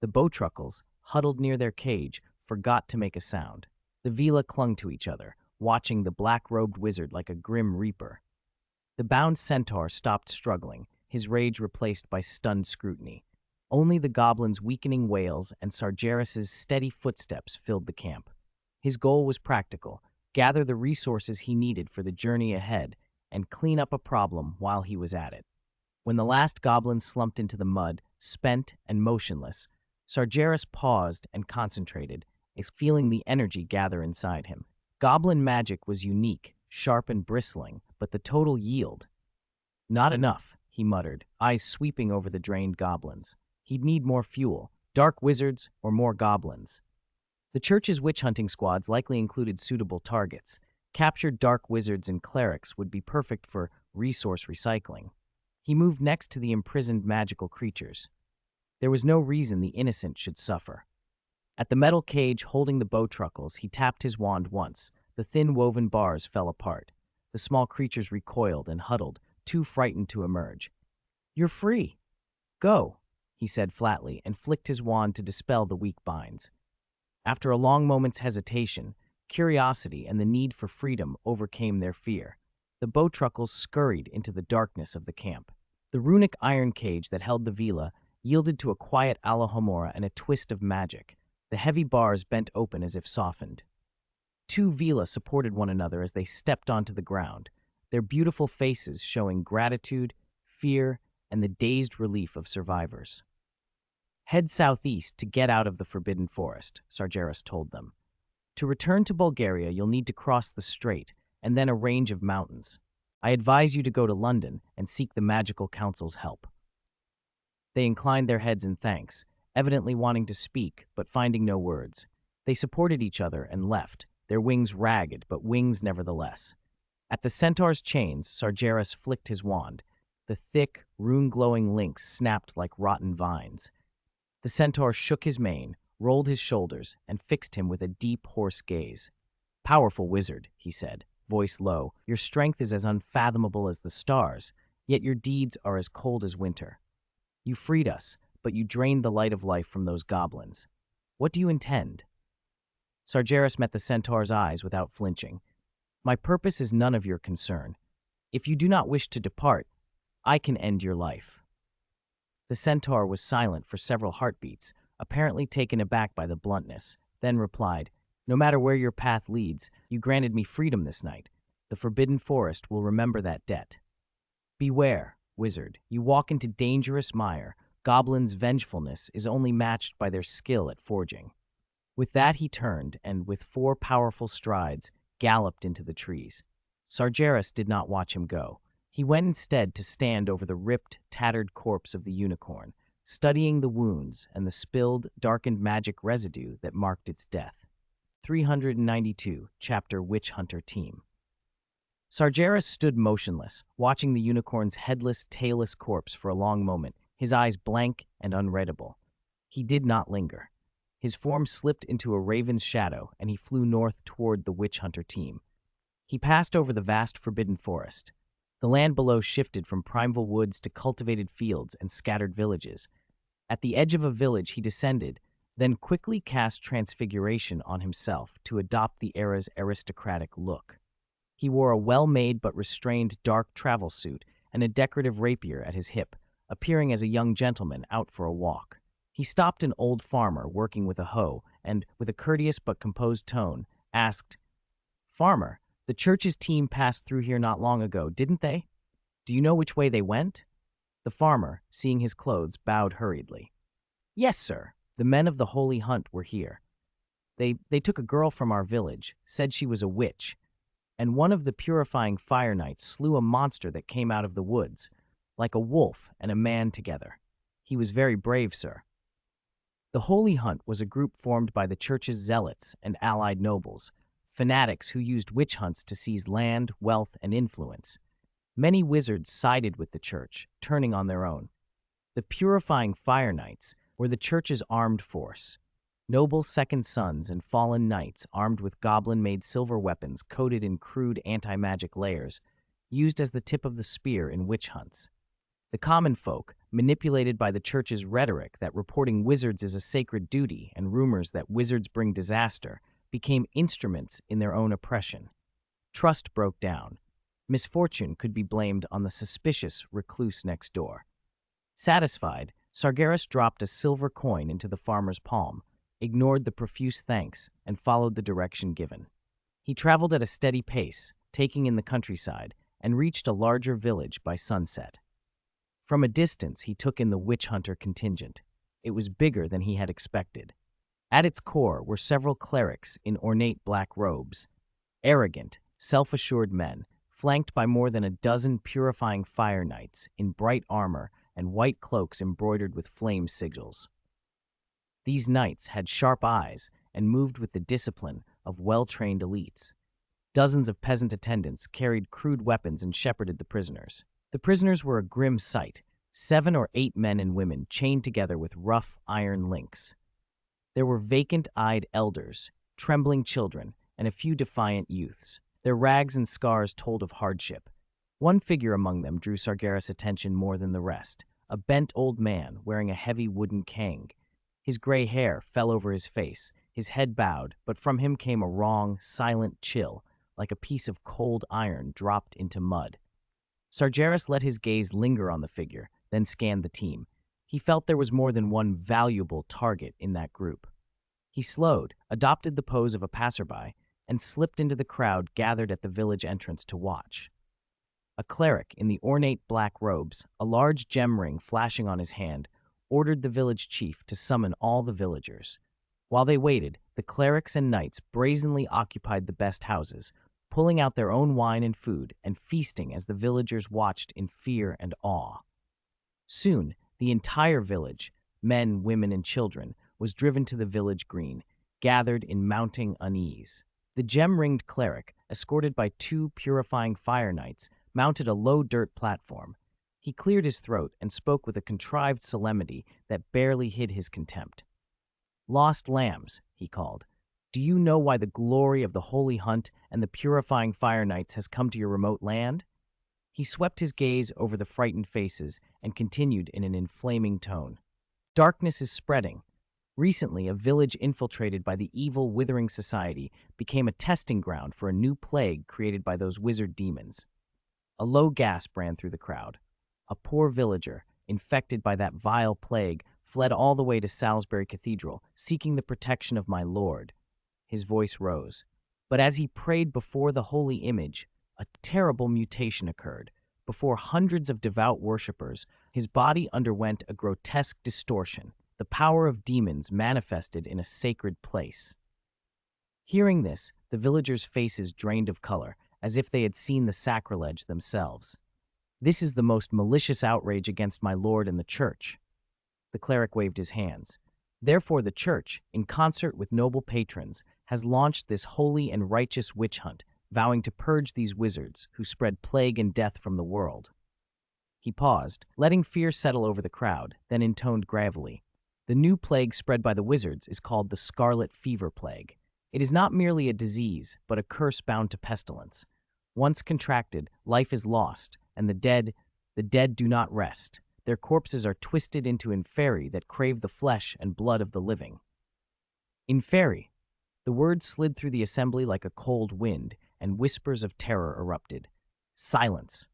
The bowtruckles, huddled near their cage, forgot to make a sound. The Vila clung to each other, watching the black-robed wizard like a grim reaper. The bound centaur stopped struggling, his rage replaced by stunned scrutiny. Only the goblin's weakening wails and Sargeras's steady footsteps filled the camp. His goal was practical: gather the resources he needed for the journey ahead and clean up a problem while he was at it. When the last goblin slumped into the mud, spent and motionless, Sargeras paused and concentrated, feeling the energy gather inside him. Goblin magic was unique, sharp and bristling, but the total yield— "Not enough," he muttered, eyes sweeping over the drained goblins. He'd need more fuel, dark wizards or more goblins. The church's witch-hunting squads likely included suitable targets. Captured dark wizards and clerics would be perfect for resource recycling. He moved next to the imprisoned magical creatures. There was no reason the innocent should suffer. At the metal cage holding the bowtruckles, he tapped his wand once. The thin woven bars fell apart. The small creatures recoiled and huddled, too frightened to emerge. "You're free. Go," he said flatly, and flicked his wand to dispel the weak binds. After a long moment's hesitation, curiosity and the need for freedom overcame their fear. The bowtruckles scurried into the darkness of the camp. The runic iron cage that held the Vila yielded to a quiet Alohomora and a twist of magic. The heavy bars bent open as if softened. Two Vila supported one another as they stepped onto the ground, their beautiful faces showing gratitude, fear, and the dazed relief of survivors. "Head southeast to get out of the Forbidden Forest," Sargeras told them. "To return to Bulgaria, you'll need to cross the strait, and then a range of mountains. I advise you to go to London and seek the magical council's help." They inclined their heads in thanks, evidently wanting to speak, but finding no words. They supported each other and left, their wings ragged, but wings nevertheless. At the centaur's chains, Sargeras flicked his wand. The thick, rune-glowing links snapped like rotten vines. The centaur shook his mane, rolled his shoulders, and fixed him with a deep, hoarse gaze. "Powerful wizard," he said, voice low, "your strength is as unfathomable as the stars, yet your deeds are as cold as winter. You freed us, but you drained the light of life from those goblins. What do you intend?" Sargeras met the centaur's eyes without flinching. "My purpose is none of your concern. If you do not wish to depart, I can end your life." The centaur was silent for several heartbeats, apparently taken aback by the bluntness, then replied, "No matter where your path leads, you granted me freedom this night. The Forbidden Forest will remember that debt. Beware, Wizard, you walk into dangerous mire. Goblin's vengefulness is only matched by their skill at forging." With that he turned and, with 4 powerful strides, galloped into the trees. Sargeras did not watch him go. He went instead to stand over the ripped, tattered corpse of the unicorn, studying the wounds and the spilled, darkened magic residue that marked its death. 392, Chapter Witch Hunter Team. Sargeras stood motionless, watching the unicorn's headless, tailless corpse for a long moment, his eyes blank and unreadable. He did not linger. His form slipped into a raven's shadow, and he flew north toward the witch hunter team. He passed over the vast forbidden forest. The land below shifted from primeval woods to cultivated fields and scattered villages. At the edge of a village he descended, then quickly cast transfiguration on himself to adopt the era's aristocratic look. He wore a well-made but restrained dark travel suit and a decorative rapier at his hip, appearing as a young gentleman out for a walk. He stopped an old farmer working with a hoe and, with a courteous but composed tone, asked, "Farmer, the church's team passed through here not long ago, didn't they? Do you know which way they went?" The farmer, seeing his clothes, bowed hurriedly. "Yes, sir. The men of the Holy Hunt were here. They took a girl from our village, said she was a witch, and one of the purifying fire knights slew a monster that came out of the woods, like a wolf and a man together. He was very brave, sir." The Holy Hunt was a group formed by the church's zealots and allied nobles, fanatics who used witch hunts to seize land, wealth, and influence. Many wizards sided with the church, turning on their own. The purifying fire knights were the church's armed force. Noble second sons and fallen knights armed with goblin-made silver weapons coated in crude anti-magic layers, used as the tip of the spear in witch hunts. The common folk, manipulated by the church's rhetoric that reporting wizards is a sacred duty and rumors that wizards bring disaster, became instruments in their own oppression. Trust broke down. Misfortune could be blamed on the suspicious recluse next door. Satisfied, Sargeras dropped a silver coin into the farmer's palm, ignored the profuse thanks, and followed the direction given. He traveled at a steady pace, taking in the countryside, and reached a larger village by sunset. From a distance, he took in the witch hunter contingent. It was bigger than he had expected. At its core were several clerics in ornate black robes, arrogant, self-assured men, flanked by more than a dozen purifying fire knights in bright armor and white cloaks embroidered with flame sigils. These knights had sharp eyes and moved with the discipline of well-trained elites. Dozens of peasant attendants carried crude weapons and shepherded the prisoners. The prisoners were a grim sight, 7 or 8 men and women chained together with rough iron links. There were vacant-eyed elders, trembling children, and a few defiant youths. Their rags and scars told of hardship. One figure among them drew Sargeras' attention more than the rest, a bent old man wearing a heavy wooden cane. His gray hair fell over his face, his head bowed, but from him came a wrong, silent chill, like a piece of cold iron dropped into mud. Sargeras let his gaze linger on the figure, then scanned the team. He felt there was more than one valuable target in that group. He slowed, adopted the pose of a passerby, and slipped into the crowd gathered at the village entrance to watch. A cleric in the ornate black robes, a large gem ring flashing on his hand, ordered the village chief to summon all the villagers. While they waited, the clerics and knights brazenly occupied the best houses, pulling out their own wine and food and feasting as the villagers watched in fear and awe. Soon, the entire village, men, women, and children, was driven to the village green, gathered in mounting unease. The gem-ringed cleric, escorted by 2 purifying fire knights, mounted a low dirt platform. He cleared his throat and spoke with a contrived solemnity that barely hid his contempt. "Lost lambs," he called. "Do you know why the glory of the Holy Hunt and the purifying fire knights has come to your remote land?" He swept his gaze over the frightened faces and continued in an inflaming tone. "Darkness is spreading. Recently, a village infiltrated by the evil Withering Society became a testing ground for a new plague created by those wizard demons." A low gasp ran through the crowd. A poor villager, infected by that vile plague, fled all the way to Salisbury Cathedral, seeking the protection of my lord. His voice rose. But as he prayed before the holy image, a terrible mutation occurred. before hundreds of devout worshippers, his body underwent a grotesque distortion, the power of demons manifested in a sacred place. Hearing this, the villagers' faces drained of color, as if they had seen the sacrilege themselves. "This is the most malicious outrage against my lord and the church." The cleric waved his hands. "Therefore the church, in concert with noble patrons, has launched this holy and righteous witch hunt, vowing to purge these wizards who spread plague and death from the world." He paused, letting fear settle over the crowd, then intoned gravely, "The new plague spread by the wizards is called the scarlet fever plague. It is not merely a disease, but a curse bound to pestilence. Once contracted, life is lost, and the dead do not rest. Their corpses are twisted into inferi that crave the flesh and blood of the living." Inferi. The word slid through the assembly like a cold wind, and whispers of terror erupted. "Silence!"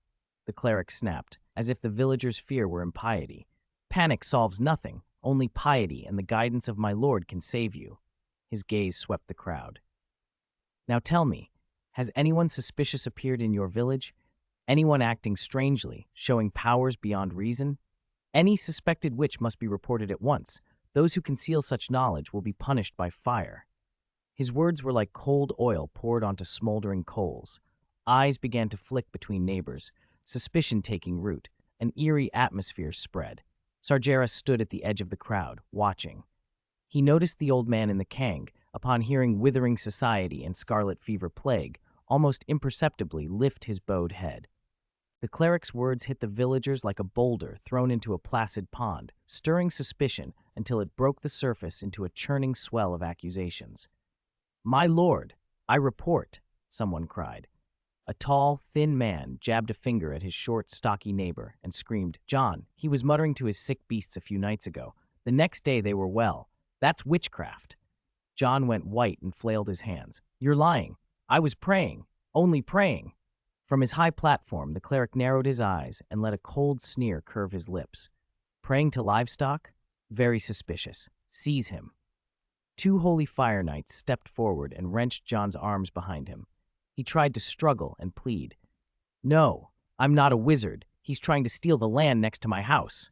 the cleric snapped, as if the villagers' fear were impiety. "Panic solves nothing. Only piety and the guidance of my lord can save you." His gaze swept the crowd. "Now tell me, has anyone suspicious appeared in your village? Anyone acting strangely, showing powers beyond reason? Any suspected witch must be reported at once. Those who conceal such knowledge will be punished by fire." His words were like cold oil poured onto smoldering coals. Eyes began to flick between neighbors, suspicion taking root. An eerie atmosphere spread. Sagres stood at the edge of the crowd, watching. He noticed the old man in the kang, upon hearing withering society and scarlet fever plague, almost imperceptibly lift his bowed head. The cleric's words hit the villagers like a boulder thrown into a placid pond, stirring suspicion until it broke the surface into a churning swell of accusations. "My lord, I report," someone cried. A tall, thin man jabbed a finger at his short, stocky neighbor and screamed, "John, he was muttering to his sick beasts a few nights ago. The next day they were well. That's witchcraft." John went white and flailed his hands. "You're lying. I was praying. Only praying." From his high platform, the cleric narrowed his eyes and let a cold sneer curve his lips. "Praying to livestock? Very suspicious. Seize him." Two holy fire knights stepped forward and wrenched John's arms behind him. He tried to struggle and plead. "No, I'm not a wizard. He's trying to steal the land next to my house."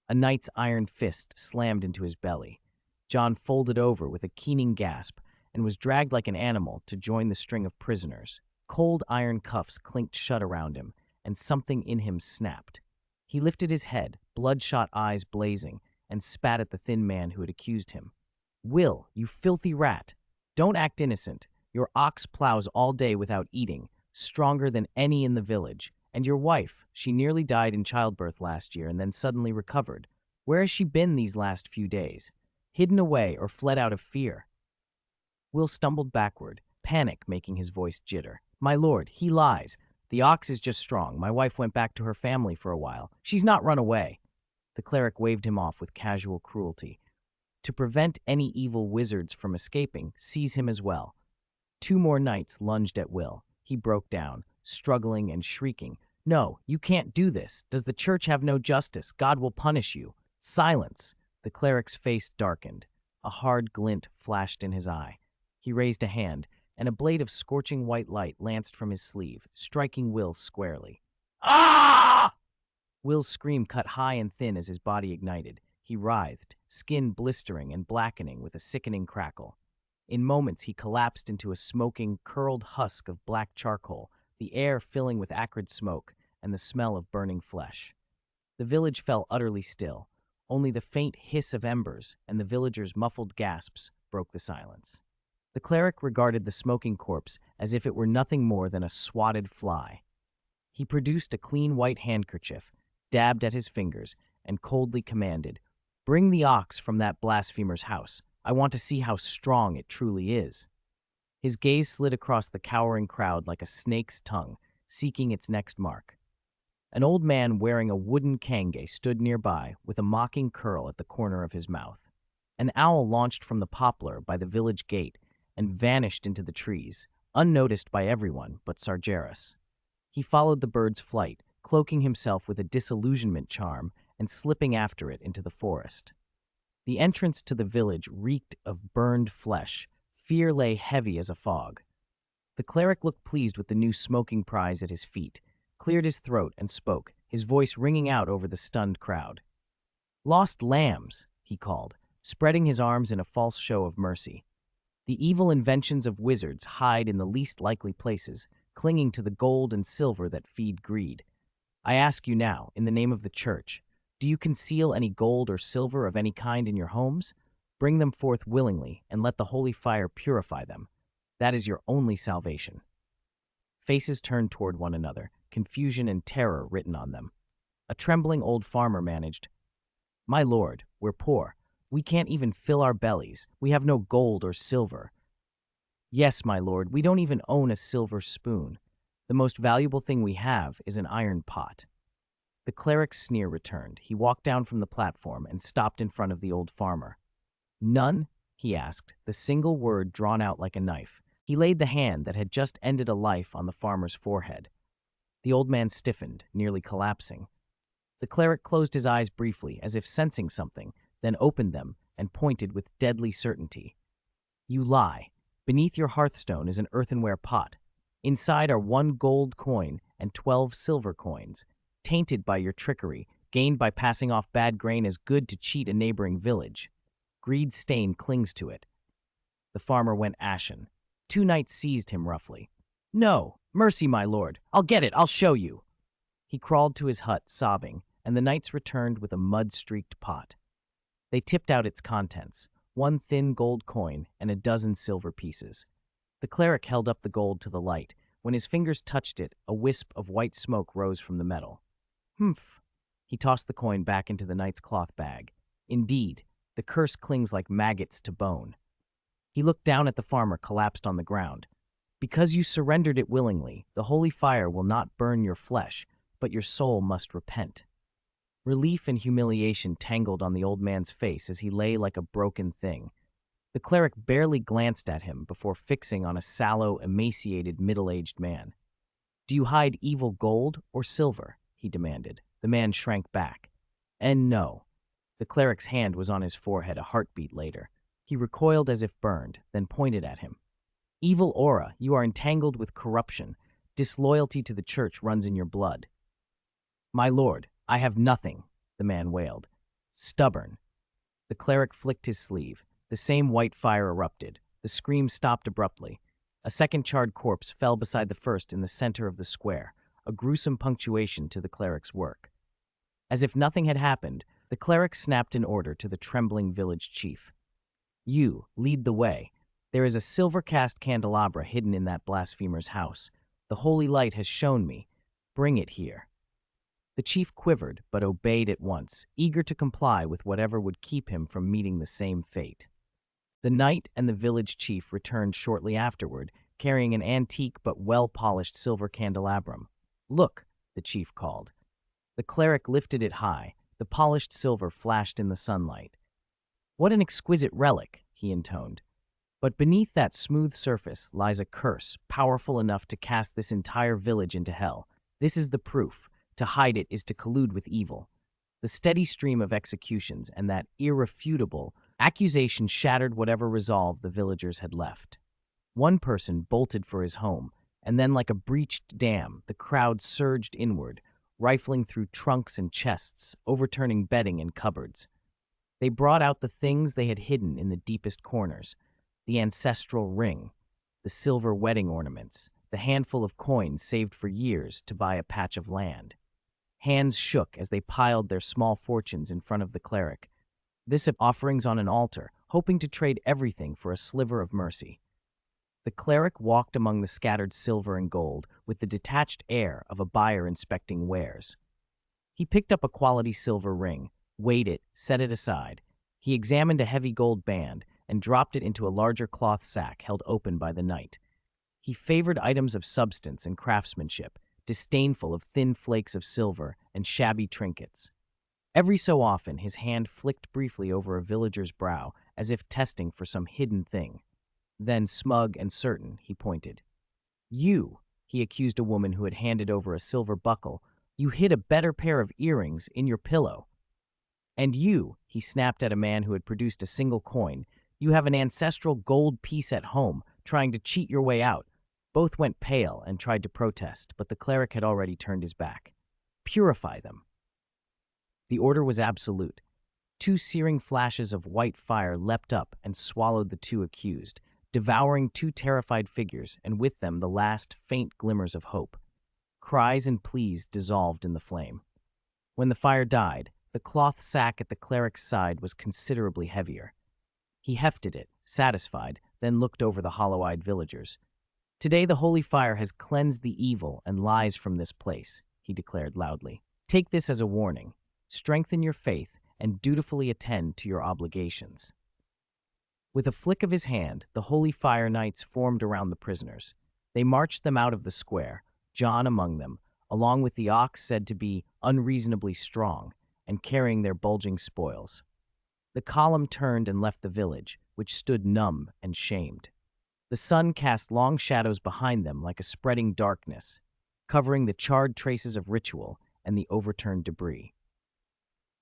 A knight's iron fist slammed into his belly. John folded over with a keening gasp and was dragged like an animal to join the string of prisoners. Cold iron cuffs clinked shut around him, and something in him snapped. He lifted his head, bloodshot eyes blazing, and spat at the thin man who had accused him. "Will, you filthy rat! Don't act innocent. Your ox plows all day without eating, stronger than any in the village. And your wife, she nearly died in childbirth last year and then suddenly recovered. Where has she been these last few days? Hidden away or fled out of fear?" Will stumbled backward, panic making his voice jitter. "My lord, he lies. The ox is just strong. My wife went back to her family for a while. She's not run away." The cleric waved him off with casual cruelty. "To prevent any evil wizards from escaping, seize him as well." Two more knights lunged at Will. He broke down, struggling and shrieking. "No, you can't do this. Does the church have no justice? God will punish you." "Silence!" The cleric's face darkened. A hard glint flashed in his eye. He raised a hand, and a blade of scorching white light lanced from his sleeve, striking Will squarely. "Ah!" Will's scream cut high and thin as his body ignited. He writhed, skin blistering and blackening with a sickening crackle. In moments, he collapsed into a smoking, curled husk of black charcoal, the air filling with acrid smoke and the smell of burning flesh. The village fell utterly still. Only the faint hiss of embers and the villagers' muffled gasps broke the silence. The cleric regarded the smoking corpse as if it were nothing more than a swatted fly. He produced a clean white handkerchief, dabbed at his fingers, and coldly commanded, "Bring the ox from that blasphemer's house. I want to see how strong it truly is." His gaze slid across the cowering crowd like a snake's tongue, seeking its next mark. An old man wearing a wooden kange stood nearby with a mocking curl at the corner of his mouth. An owl launched from the poplar by the village gate and vanished into the trees, unnoticed by everyone but Sagres. He followed the bird's flight, cloaking himself with a disillusionment charm and slipping after it into the forest. The entrance to the village reeked of burned flesh. Fear lay heavy as a fog. The cleric looked pleased with the new smoking prize at his feet, cleared his throat and spoke, his voice ringing out over the stunned crowd. "Lost lambs," he called, spreading his arms in a false show of mercy. "The evil inventions of wizards hide in the least likely places, clinging to the gold and silver that feed greed. I ask you now, in the name of the Church, do you conceal any gold or silver of any kind in your homes? Bring them forth willingly, and let the holy fire purify them. That is your only salvation." Faces turned toward one another, confusion and terror written on them. A trembling old farmer managed, "My lord, we're poor. We can't even fill our bellies. We have no gold or silver." "Yes, my lord, we don't even own a silver spoon. The most valuable thing we have is an iron pot." The cleric's sneer returned. He walked down from the platform and stopped in front of the old farmer. "None?" he asked, the single word drawn out like a knife. He laid the hand that had just ended a life on the farmer's forehead. The old man stiffened, nearly collapsing. The cleric closed his eyes briefly, as if sensing something, then opened them and pointed with deadly certainty. "You lie. Beneath your hearthstone is an earthenware pot. Inside are 1 gold coin and 12 silver coins, tainted by your trickery, gained by passing off bad grain as good to cheat a neighboring village. Greed's stain clings to it." The farmer went ashen. 2 knights seized him roughly. "No! Mercy, my lord! I'll get it! I'll show you!" He crawled to his hut, sobbing, and the knights returned with a mud-streaked pot. They tipped out its contents, 1 thin gold coin and a dozen silver pieces. The cleric held up the gold to the light. When his fingers touched it, a wisp of white smoke rose from the metal. "Humph." He tossed the coin back into the knight's cloth bag. "Indeed, the curse clings like maggots to bone." He looked down at the farmer collapsed on the ground. "Because you surrendered it willingly, the holy fire will not burn your flesh, but your soul must repent." Relief and humiliation tangled on the old man's face as he lay like a broken thing. The cleric barely glanced at him before fixing on a sallow, emaciated, middle-aged man. "Do you hide evil gold or silver?" he demanded. The man shrank back. "And no." The cleric's hand was on his forehead a heartbeat later. He recoiled as if burned, then pointed at him. "Evil aura, you are entangled with corruption. Disloyalty to the Church runs in your blood." "My lord, I have nothing," the man wailed. "Stubborn." The cleric flicked his sleeve. The same white fire erupted. The scream stopped abruptly. A second charred corpse fell beside the first in the center of the square, a gruesome punctuation to the cleric's work. As if nothing had happened, the cleric snapped an order to the trembling village chief. "You, lead the way. There is a silver-cast candelabra hidden in that blasphemer's house. The holy light has shown me. Bring it here." The chief quivered, but obeyed at once, eager to comply with whatever would keep him from meeting the same fate. The knight and the village chief returned shortly afterward, carrying an antique but well-polished silver candelabrum. "Look," the chief called. The cleric lifted it high. The polished silver flashed in the sunlight. "What an exquisite relic," he intoned. "But beneath that smooth surface lies a curse powerful enough to cast this entire village into hell. This is the proof. To hide it is to collude with evil." The steady stream of executions and that irrefutable accusation shattered whatever resolve the villagers had left. One person bolted for his home, and then like a breached dam, the crowd surged inward, rifling through trunks and chests, overturning bedding and cupboards. They brought out the things they had hidden in the deepest corners: the ancestral ring, the silver wedding ornaments, the handful of coins saved for years to buy a patch of land. Hands shook as they piled their small fortunes in front of the cleric. This offerings on an altar, hoping to trade everything for a sliver of mercy. The cleric walked among the scattered silver and gold with the detached air of a buyer inspecting wares. He picked up a quality silver ring, weighed it, set it aside. He examined a heavy gold band and dropped it into a larger cloth sack held open by the knight. He favored items of substance and craftsmanship, disdainful of thin flakes of silver and shabby trinkets. Every so often, his hand flicked briefly over a villager's brow, as if testing for some hidden thing. Then, smug and certain, he pointed. "You," he accused a woman who had handed over a silver buckle, "you hid a better pair of earrings in your pillow." "And you," he snapped at a man who had produced a single coin, "you have an ancestral gold piece at home, trying to cheat your way out. Both went pale and tried to protest, but the cleric had already turned his back. Purify them. The order was absolute. Two searing flashes of white fire leapt up and swallowed the two accused, devouring two terrified figures, and with them the last faint glimmers of hope. Cries and pleas dissolved in the flame. When the fire died, the cloth sack at the cleric's side was considerably heavier. He hefted it, satisfied, then looked over the hollow-eyed villagers. "Today the holy fire has cleansed the evil and lies from this place," he declared loudly. "Take this as a warning. Strengthen your faith and dutifully attend to your obligations." With a flick of his hand, the holy fire knights formed around the prisoners. They marched them out of the square, John among them, along with the ox said to be unreasonably strong, and carrying their bulging spoils. The column turned and left the village, which stood numb and shamed. The sun cast long shadows behind them like a spreading darkness, covering the charred traces of ritual and the overturned debris.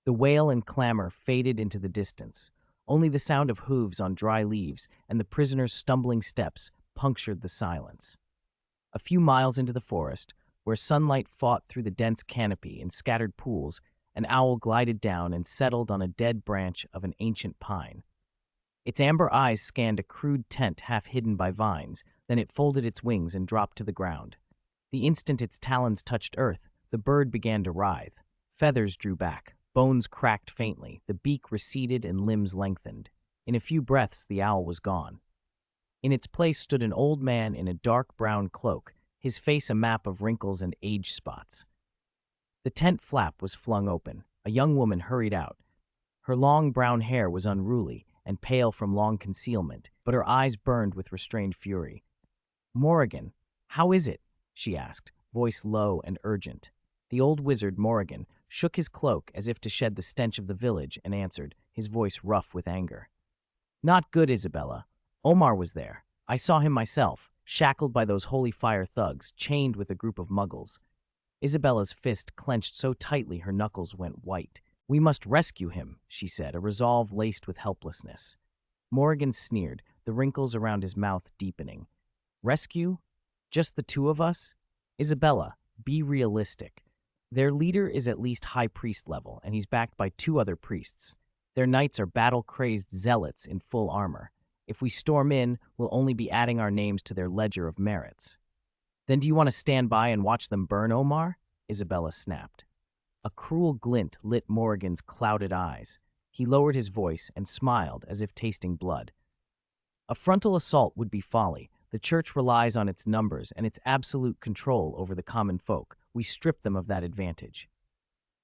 The wail and clamor faded into the distance. Only the sound of hooves on dry leaves and the prisoners' stumbling steps punctured the silence. A few miles into the forest, where sunlight fought through the dense canopy in scattered pools, an owl glided down and settled on a dead branch of an ancient pine. Its amber eyes scanned a crude tent half hidden by vines, then it folded its wings and dropped to the ground. The instant its talons touched earth, the bird began to writhe. Feathers drew back, bones cracked faintly, the beak receded and limbs lengthened. In a few breaths, the owl was gone. In its place stood an old man in a dark brown cloak, his face a map of wrinkles and age spots. The tent flap was flung open. A young woman hurried out. Her long brown hair was unruly and pale from long concealment, but her eyes burned with restrained fury. "Morrigan, how is it?" she asked, voice low and urgent. The old wizard, Morrigan, shook his cloak as if to shed the stench of the village and answered, his voice rough with anger. "Not good, Isabella. Omar was there. I saw him myself, shackled by those holy fire thugs, chained with a group of muggles." Isabella's fist clenched so tightly her knuckles went white. "We must rescue him," she said, a resolve laced with helplessness. Morrigan sneered, the wrinkles around his mouth deepening. "Rescue? Just the two of us? Isabella, be realistic. Their leader is at least high priest level, and he's backed by two other priests. Their knights are battle-crazed zealots in full armor. If we storm in, we'll only be adding our names to their ledger of merits." "Then do you want to stand by and watch them burn, Omar?" Isabella snapped. A cruel glint lit Morrigan's clouded eyes. He lowered his voice and smiled as if tasting blood. "A frontal assault would be folly. The church relies on its numbers and its absolute control over the common folk. We strip them of that advantage."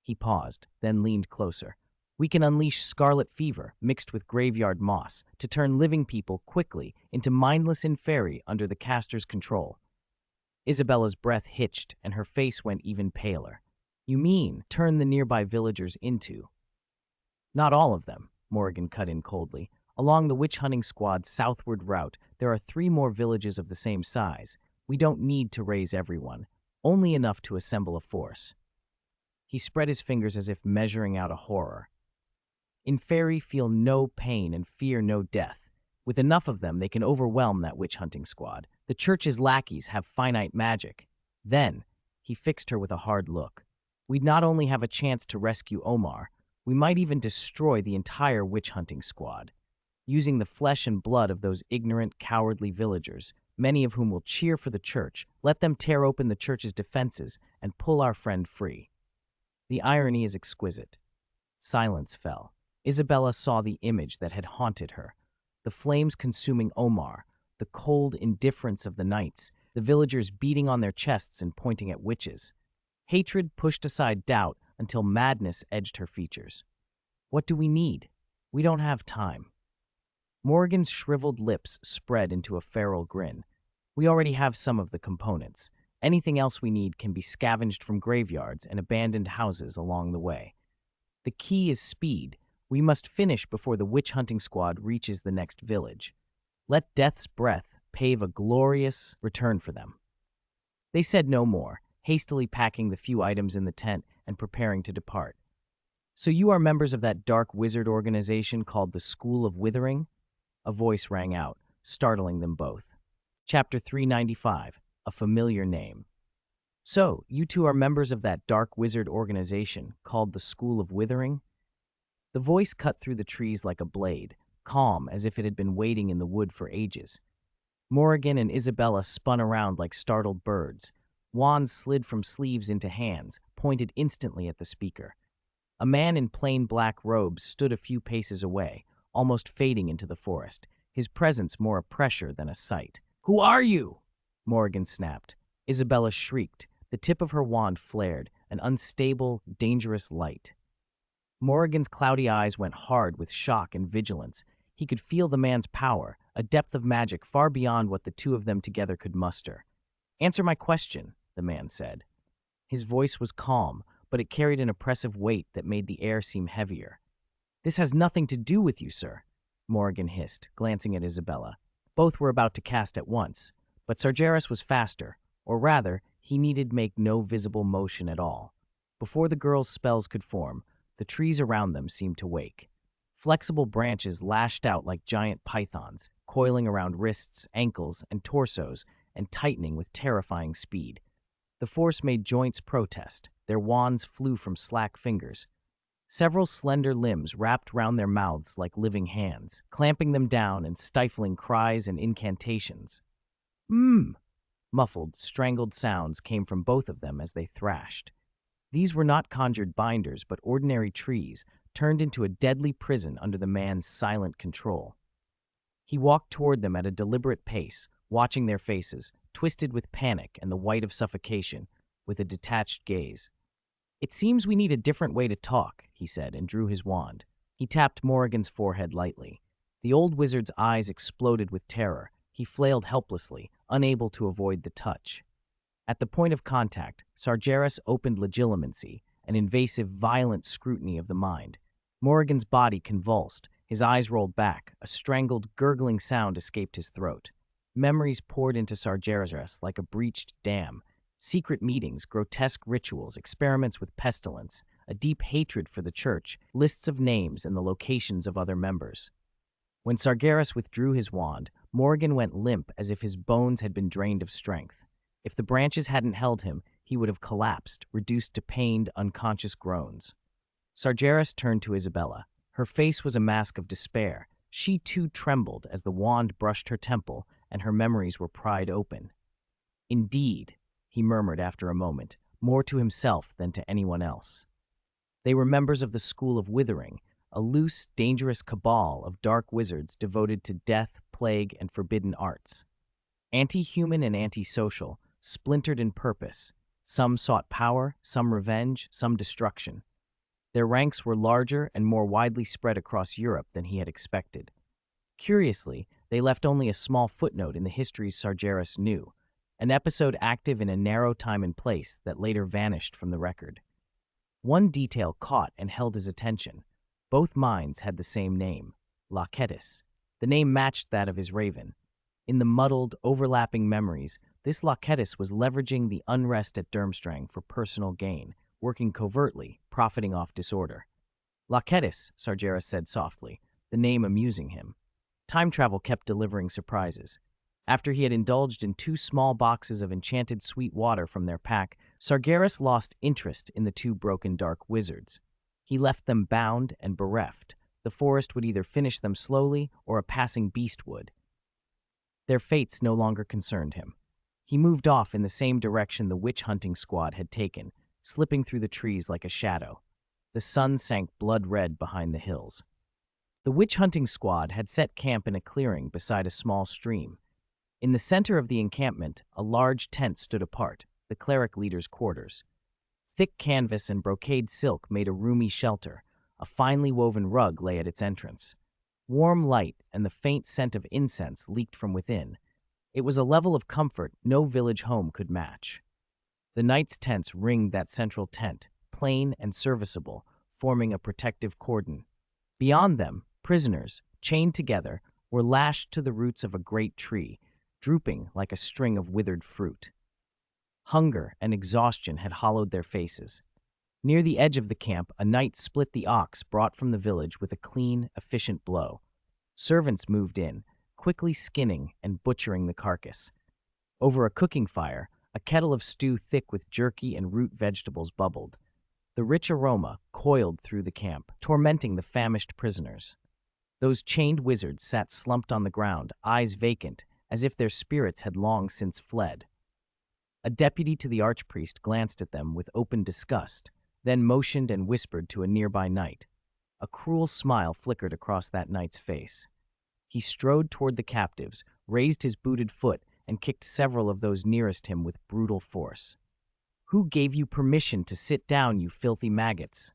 He paused, then leaned closer. "We can unleash scarlet fever, mixed with graveyard moss, to turn living people quickly into mindless inferi under the caster's control." Isabella's breath hitched, and her face went even paler. "You mean turn the nearby villagers into—" "Not all of them," Morrigan cut in coldly. "Along the witch-hunting squad's southward route, there are 3 more villages of the same size. We don't need to raise everyone, only enough to assemble a force." He spread his fingers as if measuring out a horror. "Inferi feel no pain and fear no death. With enough of them, they can overwhelm that witch-hunting squad. The church's lackeys have finite magic. Then," he fixed her with a hard look, "we'd not only have a chance to rescue Omar, we might even destroy the entire witch-hunting squad. Using the flesh and blood of those ignorant, cowardly villagers, many of whom will cheer for the church, let them tear open the church's defenses and pull our friend free." The irony is exquisite. Silence fell. Isabella saw the image that had haunted her. The flames consuming Omar, the cold indifference of the knights, the villagers beating on their chests and pointing at witches. Hatred pushed aside doubt until madness edged her features. "What do we need? We don't have time." Morrigan's shriveled lips spread into a feral grin. "We already have some of the components. Anything else we need can be scavenged from graveyards and abandoned houses along the way. The key is speed. We must finish before the witch-hunting squad reaches the next village. Let death's breath pave a glorious return for them." They said no more, hastily packing the few items in the tent and preparing to depart. "So you are members of that dark wizard organization called the School of Withering?" A voice rang out, startling them both. Chapter 395, A Familiar Name. So, you two are members of that dark wizard organization called the School of Withering? The voice cut through the trees like a blade, calm as if it had been waiting in the wood for ages. Morrigan and Isabella spun around like startled birds. Wands slid from sleeves into hands, pointed instantly at the speaker. A man in plain black robes stood a few paces away, almost fading into the forest, his presence more a pressure than a sight. "Who are you?" Morrigan snapped. Isabella shrieked. The tip of her wand flared, an unstable, dangerous light. Morrigan's cloudy eyes went hard with shock and vigilance. He could feel the man's power, a depth of magic far beyond what the two of them together could muster. "Answer my question," the man said. His voice was calm, but it carried an oppressive weight that made the air seem heavier. "This has nothing to do with you, sir," Morrigan hissed, glancing at Isabella. Both were about to cast at once, but Sagres was faster, or rather, he needed make no visible motion at all. Before the girls' spells could form, the trees around them seemed to wake. Flexible branches lashed out like giant pythons, coiling around wrists, ankles, and torsos, and tightening with terrifying speed. The force made joints protest. Their wands flew from slack fingers. Several slender limbs wrapped round their mouths like living hands, clamping them down and stifling cries and incantations. Muffled, strangled sounds came from both of them as they thrashed. These were not conjured binders, but ordinary trees, turned into a deadly prison under the man's silent control. He walked toward them at a deliberate pace, watching their faces, twisted with panic and the white of suffocation, with a detached gaze. "It seems we need a different way to talk," he said, and drew his wand. He tapped Morrigan's forehead lightly. The old wizard's eyes exploded with terror. He flailed helplessly, unable to avoid the touch. At the point of contact, Sagres opened legilimency, an invasive, violent scrutiny of the mind. Morrigan's body convulsed, his eyes rolled back, a strangled, gurgling sound escaped his throat. Memories poured into Sagres like a breached dam. Secret meetings, grotesque rituals, experiments with pestilence, a deep hatred for the church, lists of names and the locations of other members. When Sagres withdrew his wand, Morrigan went limp as if his bones had been drained of strength. If the branches hadn't held him, he would have collapsed, reduced to pained, unconscious groans. Sagres turned to Isabella. Her face was a mask of despair. She too trembled as the wand brushed her temple and her memories were pried open. "Indeed," he murmured after a moment, more to himself than to anyone else. They were members of the School of Withering, a loose, dangerous cabal of dark wizards devoted to death, plague, and forbidden arts. Anti-human and anti-social, splintered in purpose. Some sought power, some revenge, some destruction. Their ranks were larger and more widely spread across Europe than he had expected. Curiously, they left only a small footnote in the histories Sagres knew, an episode active in a narrow time and place that later vanished from the record. One detail caught and held his attention. Both minds had the same name, Cloak. The name matched that of his raven. In the muddled, overlapping memories, this Cloak was leveraging the unrest at Durmstrang for personal gain, working covertly, profiting off disorder. "Cloak," Sagres said softly, the name amusing him. Time travel kept delivering surprises. After he had indulged in 2 small boxes of enchanted sweet water from their pack, Sagres lost interest in the 2 broken dark wizards. He left them bound and bereft. The forest would either finish them slowly or a passing beast would. Their fates no longer concerned him. He moved off in the same direction the witch-hunting squad had taken, slipping through the trees like a shadow. The sun sank blood-red behind the hills. The witch-hunting squad had set camp in a clearing beside a small stream. In the center of the encampment, a large tent stood apart, the cleric leader's quarters. Thick canvas and brocade silk made a roomy shelter. A finely woven rug lay at its entrance. Warm light and the faint scent of incense leaked from within. It was a level of comfort no village home could match. The knights' tents ringed that central tent, plain and serviceable, forming a protective cordon. Beyond them, prisoners, chained together, were lashed to the roots of a great tree, drooping like a string of withered fruit. Hunger and exhaustion had hollowed their faces. Near the edge of the camp, a knight split the ox brought from the village with a clean, efficient blow. Servants moved in, quickly skinning and butchering the carcass. Over a cooking fire, a kettle of stew thick with jerky and root vegetables bubbled. The rich aroma coiled through the camp, tormenting the famished prisoners. Those chained wizards sat slumped on the ground, eyes vacant, as if their spirits had long since fled. A deputy to the archpriest glanced at them with open disgust, then motioned and whispered to a nearby knight. A cruel smile flickered across that knight's face. He strode toward the captives, raised his booted foot, and kicked several of those nearest him with brutal force. "Who gave you permission to sit down, you filthy maggots?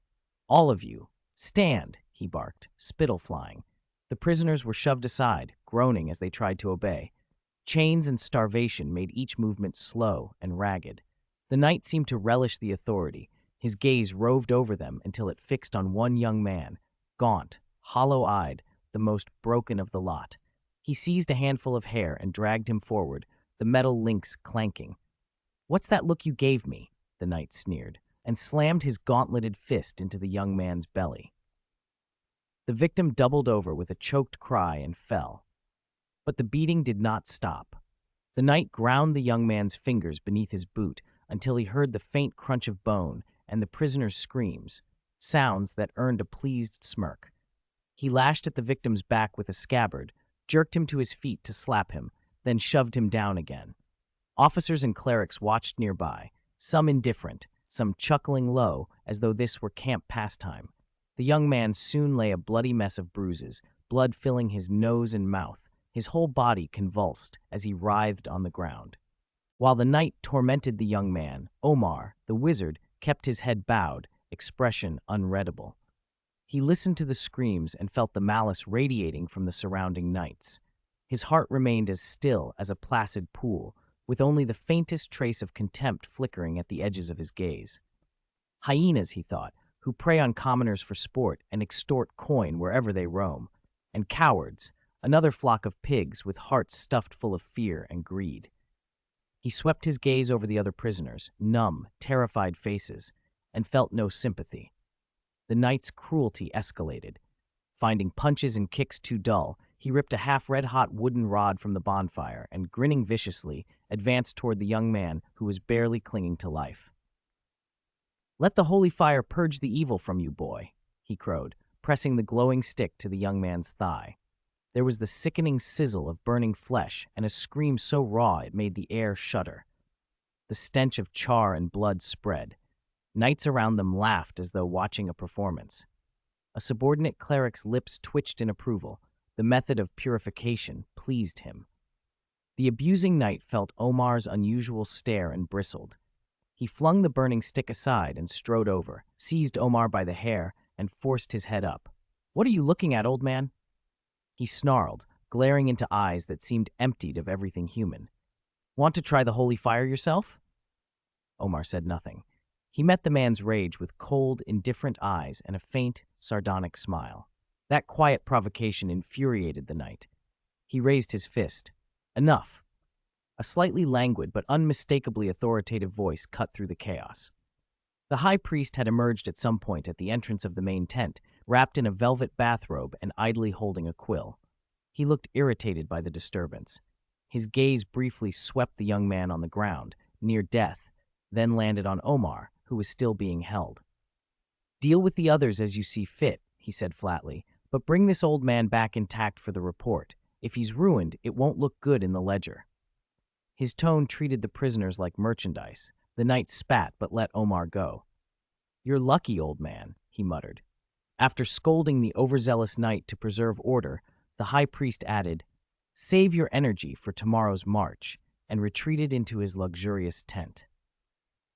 All of you, stand," he barked, spittle flying. The prisoners were shoved aside, groaning as they tried to obey. Chains and starvation made each movement slow and ragged. The knight seemed to relish the authority. His gaze roved over them until it fixed on one young man, gaunt, hollow-eyed, the most broken of the lot. He seized a handful of hair and dragged him forward, the metal links clanking. "What's that look you gave me?" the knight sneered, and slammed his gauntleted fist into the young man's belly. The victim doubled over with a choked cry and fell. But the beating did not stop. The knight ground the young man's fingers beneath his boot until he heard the faint crunch of bone and the prisoner's screams, sounds that earned a pleased smirk. He lashed at the victim's back with a scabbard, jerked him to his feet to slap him, then shoved him down again. Officers and clerics watched nearby, some indifferent, some chuckling low as though this were camp pastime. The young man soon lay a bloody mess of bruises, blood filling his nose and mouth, his whole body convulsed as he writhed on the ground. While the knight tormented the young man, Omar, the wizard, kept his head bowed, expression unreadable. He listened to the screams and felt the malice radiating from the surrounding knights. His heart remained as still as a placid pool, with only the faintest trace of contempt flickering at the edges of his gaze. Hyenas, he thought, who prey on commoners for sport and extort coin wherever they roam. And cowards, another flock of pigs with hearts stuffed full of fear and greed. He swept his gaze over the other prisoners, numb, terrified faces, and felt no sympathy. The knight's cruelty escalated. Finding punches and kicks too dull, he ripped a half-red-hot wooden rod from the bonfire and, grinning viciously, advanced toward the young man who was barely clinging to life. "Let the holy fire purge the evil from you, boy," he crowed, pressing the glowing stick to the young man's thigh. There was the sickening sizzle of burning flesh and a scream so raw it made the air shudder. The stench of char and blood spread. Knights around them laughed as though watching a performance. A subordinate cleric's lips twitched in approval. The method of purification pleased him. The abusing knight felt Omar's unusual stare and bristled. He flung the burning stick aside and strode over, seized Omar by the hair, and forced his head up. "What are you looking at, old man?" He snarled, glaring into eyes that seemed emptied of everything human. "Want to try the holy fire yourself?" Omar said nothing. He met the man's rage with cold, indifferent eyes and a faint, sardonic smile. That quiet provocation infuriated the knight. He raised his fist. "Enough." A slightly languid but unmistakably authoritative voice cut through the chaos. The high priest had emerged at some point at the entrance of the main tent, wrapped in a velvet bathrobe and idly holding a quill. He looked irritated by the disturbance. His gaze briefly swept the young man on the ground, near death, then landed on Omar, who was still being held. "Deal with the others as you see fit," he said flatly, "but bring this old man back intact for the report. If he's ruined, it won't look good in the ledger." His tone treated the prisoners like merchandise. The knight spat but let Omar go. "You're lucky, old man," he muttered. After scolding the overzealous knight to preserve order, the high priest added, "Save your energy for tomorrow's march," and retreated into his luxurious tent.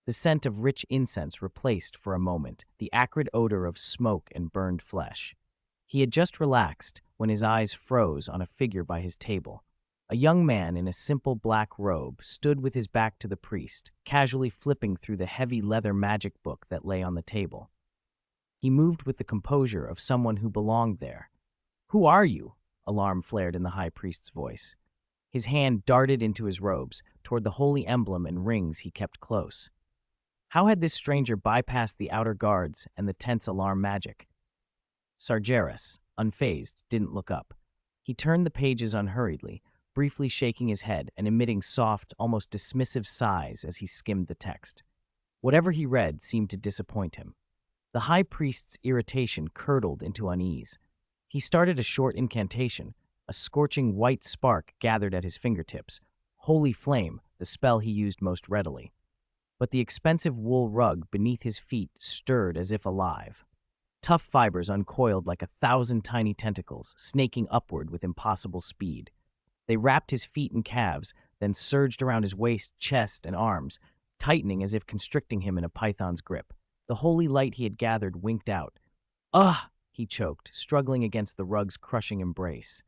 The scent of rich incense replaced, for a moment, the acrid odor of smoke and burned flesh. He had just relaxed when his eyes froze on a figure by his table. A young man in a simple black robe stood with his back to the priest, casually flipping through the heavy leather magic book that lay on the table. He moved with the composure of someone who belonged there. "Who are you?" Alarm flared in the high priest's voice. His hand darted into his robes, toward the holy emblem and rings he kept close. How had this stranger bypassed the outer guards and the tent's alarm magic? Sagres, unfazed, didn't look up. He turned the pages unhurriedly, briefly shaking his head and emitting soft, almost dismissive sighs as he skimmed the text. Whatever he read seemed to disappoint him. The high priest's irritation curdled into unease. He started a short incantation. A scorching white spark gathered at his fingertips. Holy flame, the spell he used most readily. But the expensive wool rug beneath his feet stirred as if alive. Tough fibers uncoiled like 1,000 tiny tentacles, snaking upward with impossible speed. They wrapped his feet and calves, then surged around his waist, chest, and arms, tightening as if constricting him in a python's grip. The holy light he had gathered winked out. "Ugh!" he choked, struggling against the rug's crushing embrace.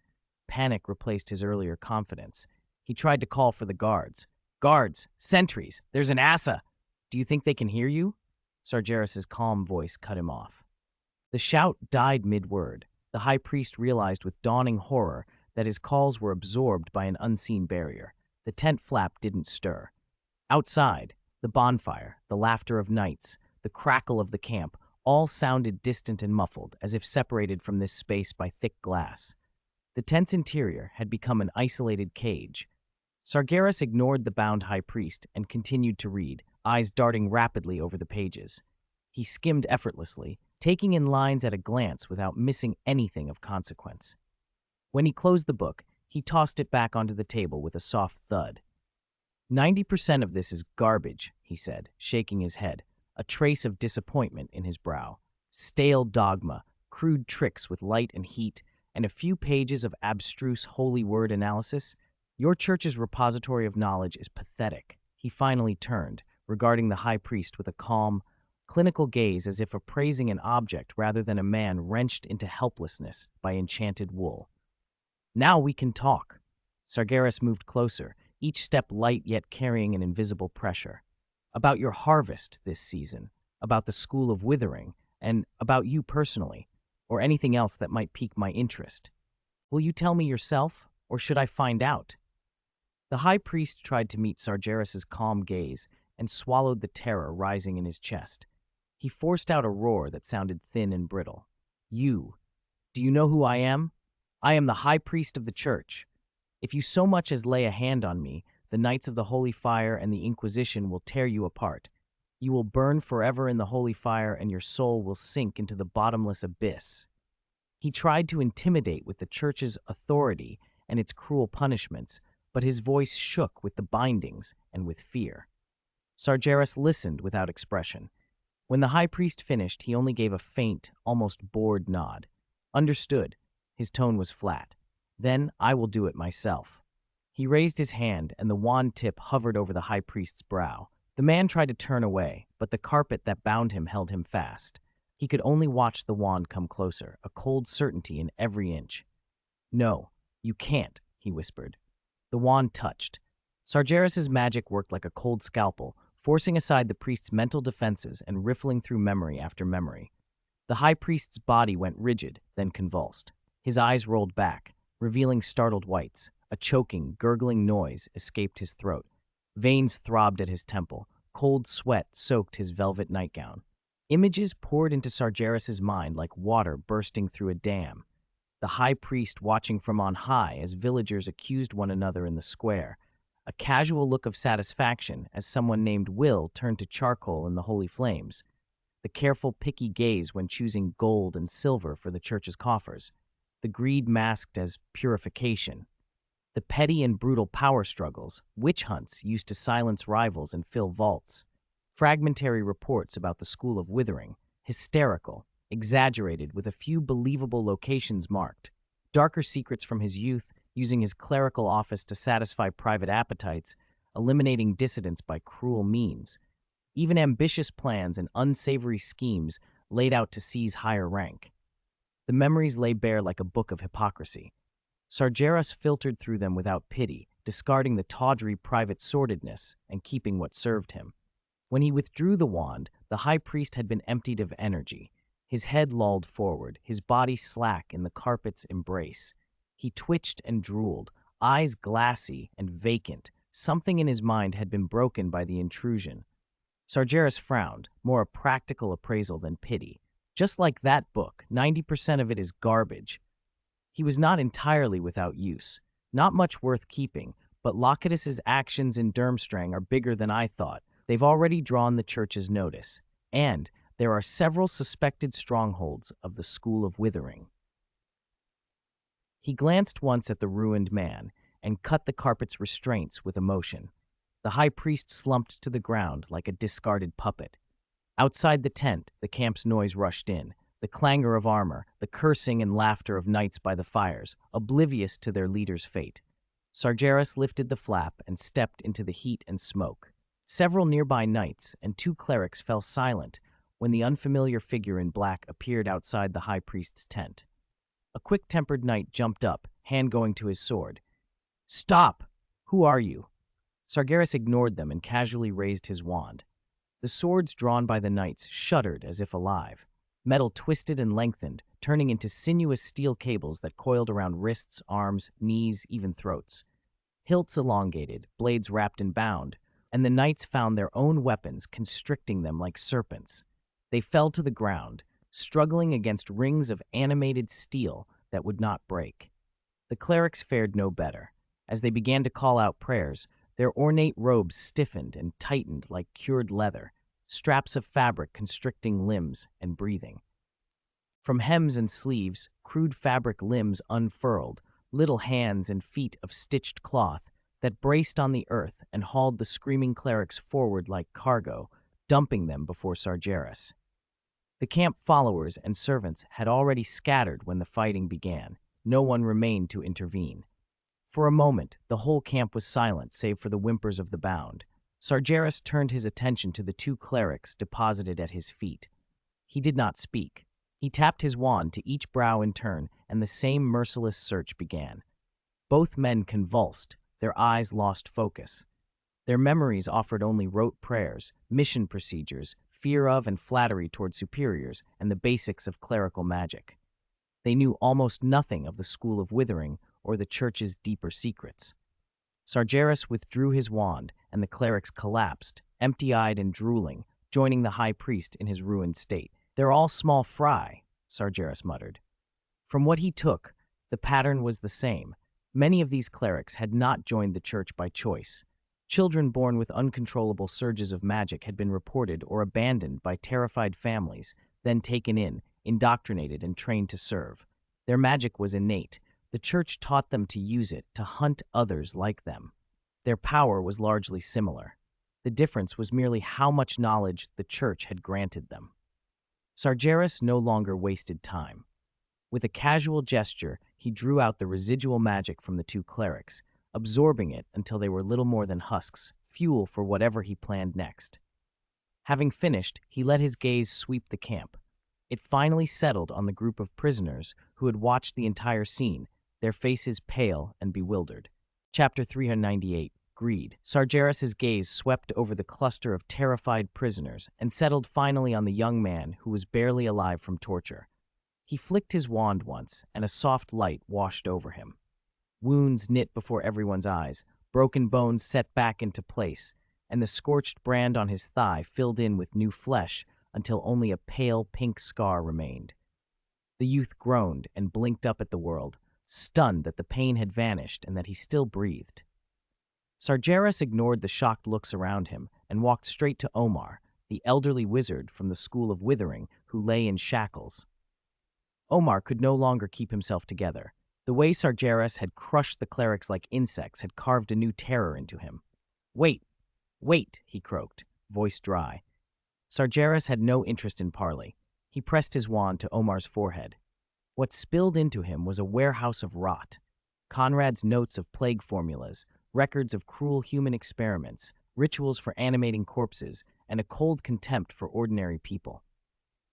Panic replaced his earlier confidence. He tried to call for the guards. "Guards! Sentries! There's an Assa! Do you think they can hear you?" Sargeras's calm voice cut him off. The shout died mid-word. The high priest realized with dawning horror that his calls were absorbed by an unseen barrier. The tent flap didn't stir. Outside, the bonfire, the laughter of knights, the crackle of the camp, all sounded distant and muffled, as if separated from this space by thick glass. The tent's interior had become an isolated cage. Sargeras ignored the bound high priest and continued to read, eyes darting rapidly over the pages. He skimmed effortlessly, taking in lines at a glance without missing anything of consequence. When he closed the book, he tossed it back onto the table with a soft thud. 90% of this is garbage, he said, shaking his head, a trace of disappointment in his brow. Stale dogma, crude tricks with light and heat, and a few pages of abstruse holy word analysis. Your church's repository of knowledge is pathetic. He finally turned, regarding the high priest with a calm, clinical gaze as if appraising an object rather than a man wrenched into helplessness by enchanted wool. "Now we can talk." Sargeras moved closer, each step light yet carrying an invisible pressure. "About your harvest this season, about the School of Withering, and about you personally, or anything else that might pique my interest. Will you tell me yourself, or should I find out?" The high priest tried to meet Sargeras's calm gaze and swallowed the terror rising in his chest. He forced out a roar that sounded thin and brittle. "You. Do you know who I am? I am the high priest of the church. If you so much as lay a hand on me, the Knights of the Holy Fire and the Inquisition will tear you apart. You will burn forever in the holy fire, and your soul will sink into the bottomless abyss." He tried to intimidate with the church's authority and its cruel punishments, but his voice shook with the bindings and with fear. Sargeras listened without expression. When the high priest finished, he only gave a faint, almost bored nod. "Understood." His tone was flat. "Then I will do it myself." He raised his hand, and the wand tip hovered over the high priest's brow. The man tried to turn away, but the carpet that bound him held him fast. He could only watch the wand come closer, a cold certainty in every inch. "No, you can't," he whispered. The wand touched. Sargeras's magic worked like a cold scalpel, forcing aside the priest's mental defenses and riffling through memory after memory. The high priest's body went rigid, then convulsed. His eyes rolled back, revealing startled whites. A choking, gurgling noise escaped his throat. Veins throbbed at his temple. Cold sweat soaked his velvet nightgown. Images poured into Sargeras's mind like water bursting through a dam. The high priest watching from on high as villagers accused one another in the square. A casual look of satisfaction as someone named Will turned to charcoal in the holy flames. The careful, picky gaze when choosing gold and silver for the church's coffers. The greed masked as purification. The petty and brutal power struggles, witch hunts used to silence rivals and fill vaults. Fragmentary reports about the School of Withering, hysterical, exaggerated with a few believable locations marked. Darker secrets from his youth, using his clerical office to satisfy private appetites, eliminating dissidents by cruel means. Even ambitious plans and unsavory schemes laid out to seize higher rank. The memories lay bare like a book of hypocrisy. Sargeras filtered through them without pity, discarding the tawdry private sordidness and keeping what served him. When he withdrew the wand, the high priest had been emptied of energy. His head lolled forward, his body slack in the carpet's embrace. He twitched and drooled, eyes glassy and vacant. Something in his mind had been broken by the intrusion. Sargeras frowned, more a practical appraisal than pity. "Just like that book, 90% of it is garbage." He was not entirely without use, not much worth keeping, but Locatus's actions in Durmstrang are bigger than I thought. They've already drawn the church's notice, and there are several suspected strongholds of the School of Withering. He glanced once at the ruined man and cut the carpet's restraints with emotion. The high priest slumped to the ground like a discarded puppet. Outside the tent, the camp's noise rushed in, the clangor of armor, the cursing and laughter of knights by the fires, oblivious to their leader's fate. Sargeras lifted the flap and stepped into the heat and smoke. Several nearby knights and 2 clerics fell silent when the unfamiliar figure in black appeared outside the high priest's tent. A quick-tempered knight jumped up, hand going to his sword. "Stop! Who are you?" Sargeras ignored them and casually raised his wand. The swords drawn by the knights shuddered as if alive. Metal twisted and lengthened, turning into sinuous steel cables that coiled around wrists, arms, knees, even throats. Hilts elongated, blades wrapped and bound, and the knights found their own weapons constricting them like serpents. They fell to the ground, struggling against rings of animated steel that would not break. The clerics fared no better. As they began to call out prayers, their ornate robes stiffened and tightened like cured leather, straps of fabric constricting limbs and breathing. From hems and sleeves, crude fabric limbs unfurled, little hands and feet of stitched cloth that braced on the earth and hauled the screaming clerics forward like cargo, dumping them before Sargeras. The camp followers and servants had already scattered when the fighting began. No one remained to intervene. For a moment, the whole camp was silent save for the whimpers of the bound. Sargeras turned his attention to the 2 clerics deposited at his feet. He did not speak. He tapped his wand to each brow in turn, and the same merciless search began. Both men convulsed, their eyes lost focus. Their memories offered only rote prayers, mission procedures, fear of and flattery toward superiors, and the basics of clerical magic. They knew almost nothing of the School of Withering or the Church's deeper secrets. Sargeras withdrew his wand, and the clerics collapsed, empty-eyed and drooling, joining the high priest in his ruined state. "They're all small fry," Sargeras muttered. From what he took, the pattern was the same. Many of these clerics had not joined the church by choice. Children born with uncontrollable surges of magic had been reported or abandoned by terrified families, then taken in, indoctrinated, and trained to serve. Their magic was innate. The church taught them to use it to hunt others like them. Their power was largely similar. The difference was merely how much knowledge the church had granted them. Sargeras no longer wasted time. With a casual gesture, he drew out the residual magic from the 2 clerics, absorbing it until they were little more than husks, fuel for whatever he planned next. Having finished, he let his gaze sweep the camp. It finally settled on the group of prisoners who had watched the entire scene, their faces pale and bewildered. Chapter 398, Greed. Sargeras's gaze swept over the cluster of terrified prisoners and settled finally on the young man who was barely alive from torture. He flicked his wand once, and a soft light washed over him. Wounds knit before everyone's eyes, broken bones set back into place, and the scorched brand on his thigh filled in with new flesh until only a pale pink scar remained. The youth groaned and blinked up at the world, stunned that the pain had vanished and that he still breathed. Sargeras ignored the shocked looks around him and walked straight to Omar, the elderly wizard from the School of Withering who lay in shackles. Omar could no longer keep himself together. The way Sargeras had crushed the clerics like insects had carved a new terror into him. "Wait, wait," he croaked, voice dry. Sargeras had no interest in parley. He pressed his wand to Omar's forehead. What spilled into him was a warehouse of rot. Conrad's notes of plague formulas, records of cruel human experiments, rituals for animating corpses, and a cold contempt for ordinary people.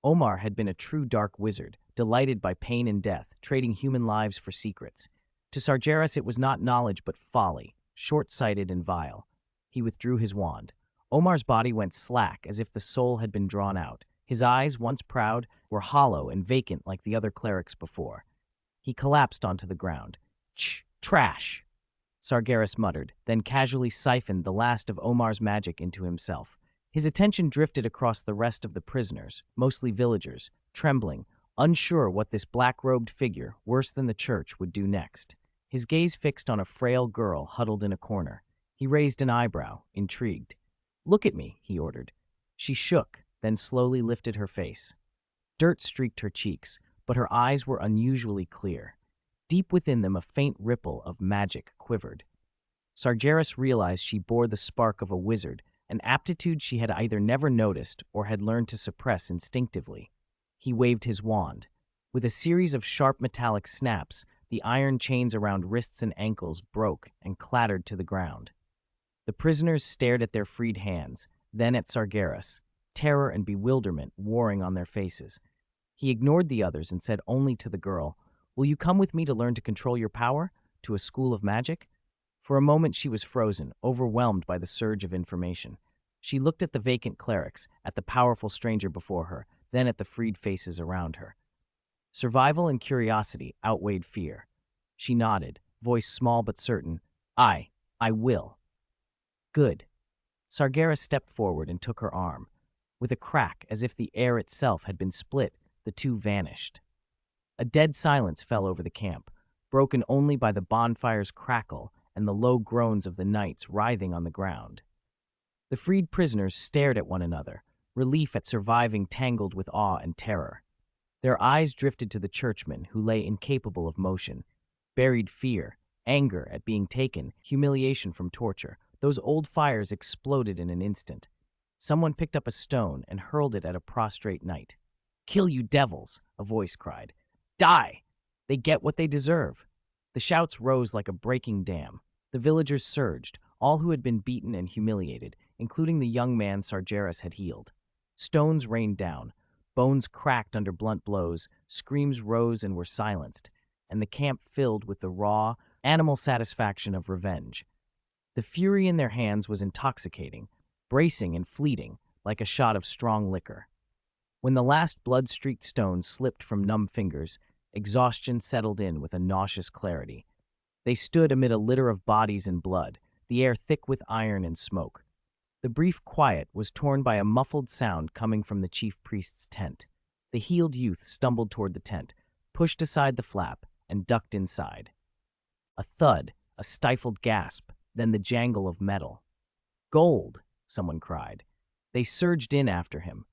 Omar had been a true dark wizard, delighted by pain and death, trading human lives for secrets. To Sargeras it was not knowledge but folly, short-sighted and vile. He withdrew his wand. Omar's body went slack as if the soul had been drawn out. His eyes, once proud, were hollow and vacant like the other clerics before. He collapsed onto the ground. Trash!" Sargeras muttered, then casually siphoned the last of Omar's magic into himself. His attention drifted across the rest of the prisoners, mostly villagers, trembling, unsure what this black-robed figure, worse than the church, would do next. His gaze fixed on a frail girl huddled in a corner. He raised an eyebrow, intrigued. "Look at me," he ordered. She shook, then slowly lifted her face. Dirt streaked her cheeks, but her eyes were unusually clear. Deep within them, a faint ripple of magic quivered. Sagres realized she bore the spark of a wizard, an aptitude she had either never noticed or had learned to suppress instinctively. He waved his wand. With a series of sharp metallic snaps, the iron chains around wrists and ankles broke and clattered to the ground. The prisoners stared at their freed hands, then at Sagres, terror and bewilderment warring on their faces. He ignored the others and said only to the girl, "Will you come with me to learn to control your power? To a school of magic?" For a moment she was frozen, overwhelmed by the surge of information. She looked at the vacant clerics, at the powerful stranger before her, then at the freed faces around her. Survival and curiosity outweighed fear. She nodded, voice small but certain, I will." "Good." Sagres stepped forward and took her arm. With a crack, as if the air itself had been split, the two vanished. A dead silence fell over the camp, broken only by the bonfire's crackle and the low groans of the knights writhing on the ground. The freed prisoners stared at one another, relief at surviving tangled with awe and terror. Their eyes drifted to the churchman, who lay incapable of motion. Buried fear, anger at being taken, humiliation from torture. Those old fires exploded in an instant. Someone picked up a stone and hurled it at a prostrate knight. "Kill, you devils!" a voice cried. "Die! They get what they deserve." The shouts rose like a breaking dam. The villagers surged, all who had been beaten and humiliated, including the young man Sagres had healed. Stones rained down. Bones cracked under blunt blows, screams rose and were silenced, and the camp filled with the raw, animal satisfaction of revenge. The fury in their hands was intoxicating, bracing and fleeting, like a shot of strong liquor. When the last blood-streaked stone slipped from numb fingers, exhaustion settled in with a nauseous clarity. They stood amid a litter of bodies and blood, the air thick with iron and smoke. The brief quiet was torn by a muffled sound coming from the chief priest's tent. The healed youth stumbled toward the tent, pushed aside the flap, and ducked inside. A thud, a stifled gasp, then the jangle of metal. "Gold!" someone cried. They surged in after him.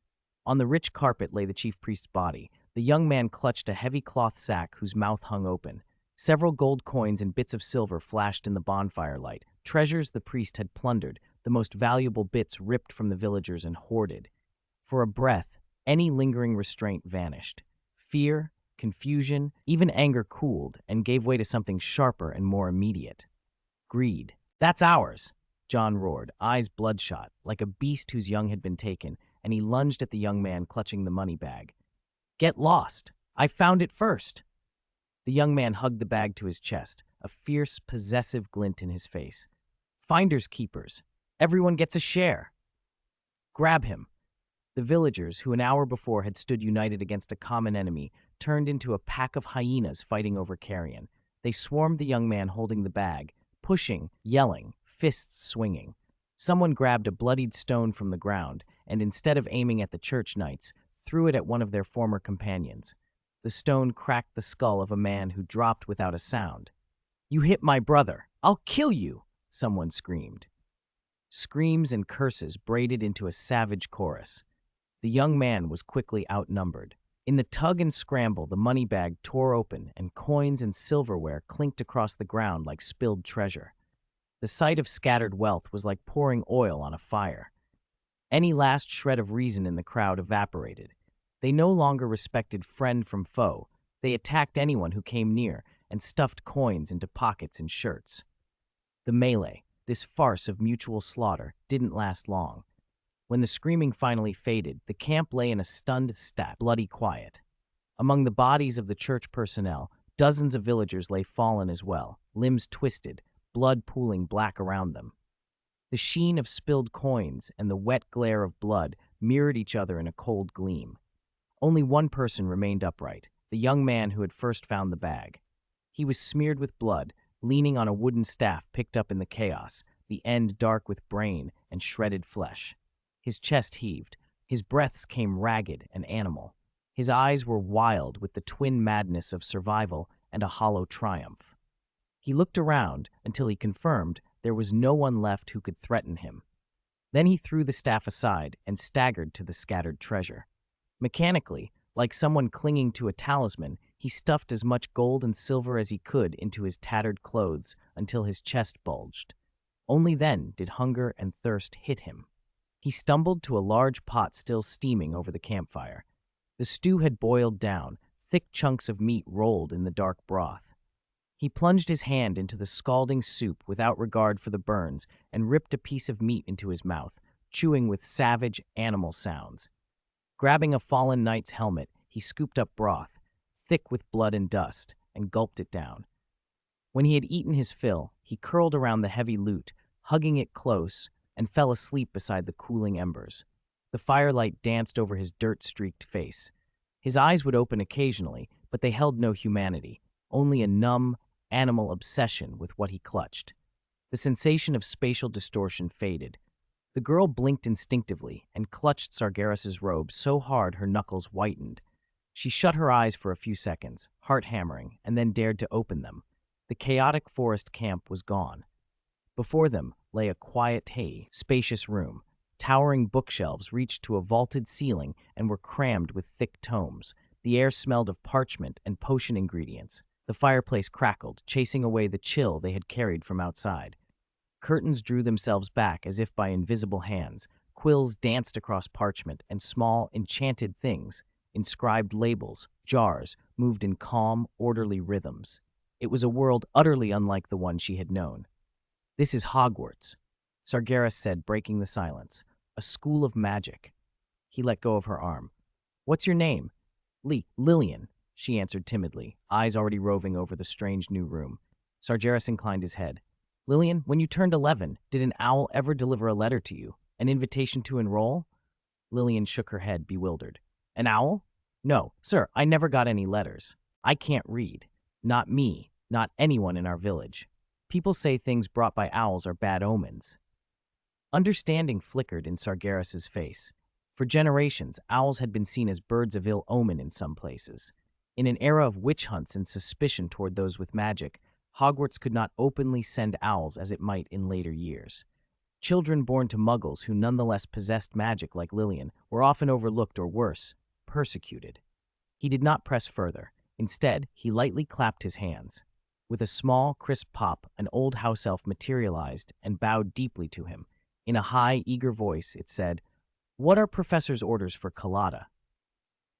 On the rich carpet lay the chief priest's body. The young man clutched a heavy cloth sack whose mouth hung open. Several gold coins and bits of silver flashed in the bonfire light, treasures the priest had plundered, the most valuable bits ripped from the villagers and hoarded. For a breath, any lingering restraint vanished. Fear, confusion, even anger cooled and gave way to something sharper and more immediate. Greed. "That's ours!" John roared, eyes bloodshot, like a beast whose young had been taken, and he lunged at the young man clutching the money bag. "Get lost! I found it first!" The young man hugged the bag to his chest, a fierce, possessive glint in his face. "Finders keepers. Everyone gets a share." "Grab him." The villagers, who an hour before had stood united against a common enemy, turned into a pack of hyenas fighting over carrion. They swarmed the young man holding the bag, pushing, yelling, fists swinging. Someone grabbed a bloodied stone from the ground and, instead of aiming at the church knights, threw it at one of their former companions. The stone cracked the skull of a man who dropped without a sound. "You hit my brother! I'll kill you!" someone screamed. Screams and curses braided into a savage chorus. The young man was quickly outnumbered. In the tug and scramble, the money bag tore open and coins and silverware clinked across the ground like spilled treasure. The sight of scattered wealth was like pouring oil on a fire. Any last shred of reason in the crowd evaporated. They no longer respected friend from foe. They attacked anyone who came near and stuffed coins into pockets and shirts. The melee, this farce of mutual slaughter, didn't last long. When the screaming finally faded, the camp lay in a stunned, bloody quiet. Among the bodies of the church personnel, dozens of villagers lay fallen as well, limbs twisted, blood pooling black around them. The sheen of spilled coins and the wet glare of blood mirrored each other in a cold gleam. Only one person remained upright, the young man who had first found the bag. He was smeared with blood, leaning on a wooden staff picked up in the chaos, the end dark with brain and shredded flesh. His chest heaved. His breaths came ragged and animal. His eyes were wild with the twin madness of survival and a hollow triumph. He looked around until he confirmed there was no one left who could threaten him. Then he threw the staff aside and staggered to the scattered treasure. Mechanically, like someone clinging to a talisman, he stuffed as much gold and silver as he could into his tattered clothes until his chest bulged. Only then did hunger and thirst hit him. He stumbled to a large pot still steaming over the campfire. The stew had boiled down, thick chunks of meat rolled in the dark broth. He plunged his hand into the scalding soup without regard for the burns and ripped a piece of meat into his mouth, chewing with savage animal sounds. Grabbing a fallen knight's helmet, he scooped up broth, thick with blood and dust, and gulped it down. When he had eaten his fill, he curled around the heavy loot, hugging it close, and fell asleep beside the cooling embers. The firelight danced over his dirt-streaked face. His eyes would open occasionally, but they held no humanity, only a numb, animal obsession with what he clutched. The sensation of spatial distortion faded. The girl blinked instinctively and clutched Sargeras's robe so hard her knuckles whitened. She shut her eyes for a few seconds, heart hammering, and then dared to open them. The chaotic forest camp was gone. Before them lay a quiet, spacious room. Towering bookshelves reached to a vaulted ceiling and were crammed with thick tomes. The air smelled of parchment and potion ingredients. The fireplace crackled, chasing away the chill they had carried from outside. Curtains drew themselves back as if by invisible hands. Quills danced across parchment, and small, enchanted things, inscribed labels, jars, moved in calm, orderly rhythms. It was a world utterly unlike the one she had known. "This is Hogwarts," Sargeras said, breaking the silence. "A school of magic." He let go of her arm. "What's your name?" Lillian," she answered timidly, eyes already roving over the strange new room. Sargeras inclined his head. "Lillian, when you turned 11, did an owl ever deliver a letter to you? An invitation to enroll?" Lillian shook her head, bewildered. "An owl? No, sir, I never got any letters. I can't read. Not me, not anyone in our village. People say things brought by owls are bad omens." Understanding flickered in Sargeras's face. For generations, owls had been seen as birds of ill omen in some places. In an era of witch hunts and suspicion toward those with magic, Hogwarts could not openly send owls as it might in later years. Children born to muggles who nonetheless possessed magic like Lillian were often overlooked or worse, persecuted. He did not press further. Instead, he lightly clapped his hands. With a small, crisp pop, an old house elf materialized and bowed deeply to him. In a high, eager voice, it said, "What are Professor's orders for Colada?"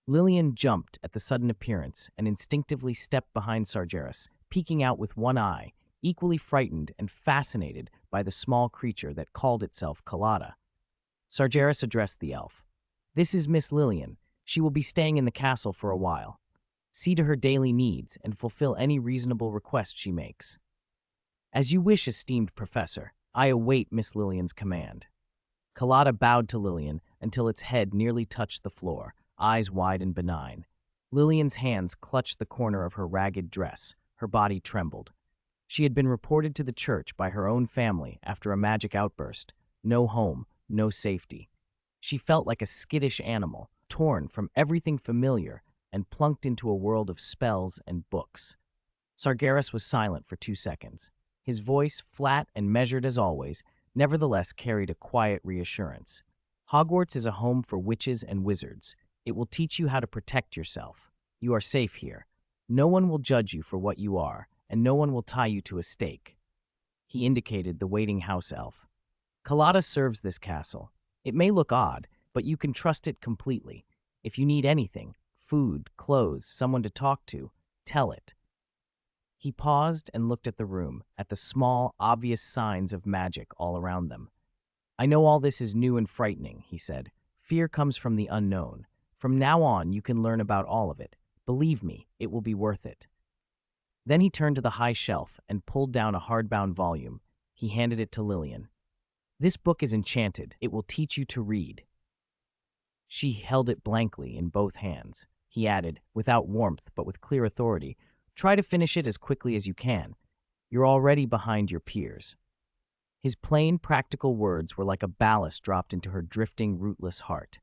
Lillian jumped at the sudden appearance and instinctively stepped behind Sargeras, peeking out with one eye, equally frightened and fascinated by the small creature that called itself Colada. Sargeras addressed the elf. "This is Miss Lillian. She will be staying in the castle for a while. See to her daily needs and fulfill any reasonable request she makes." "As you wish, esteemed Professor. I await Miss Lillian's command." Colada bowed to Lillian until its head nearly touched the floor, eyes wide and benign. Lillian's hands clutched the corner of her ragged dress. Her body trembled. She had been reported to the church by her own family after a magic outburst. No home, no safety. She felt like a skittish animal, torn from everything familiar and plunked into a world of spells and books. Sargeras was silent for 2 seconds. His voice, flat and measured as always, nevertheless carried a quiet reassurance. "Hogwarts is a home for witches and wizards. It will teach you how to protect yourself. You are safe here. No one will judge you for what you are, and no one will tie you to a stake." He indicated the waiting house elf. "Colada serves this castle. It may look odd, but you can trust it completely. If you need anything, food, clothes, someone to talk to, tell it." He paused and looked at the room, at the small, obvious signs of magic all around them. "I know all this is new and frightening," he said. "Fear comes from the unknown. From now on, you can learn about all of it. Believe me, it will be worth it." Then he turned to the high shelf and pulled down a hardbound volume. He handed it to Lillian. "This book is enchanted. It will teach you to read." She held it blankly in both hands. He added, without warmth but with clear authority, "Try to finish it as quickly as you can. You're already behind your peers." His plain, practical words were like a ballast dropped into her drifting, rootless heart.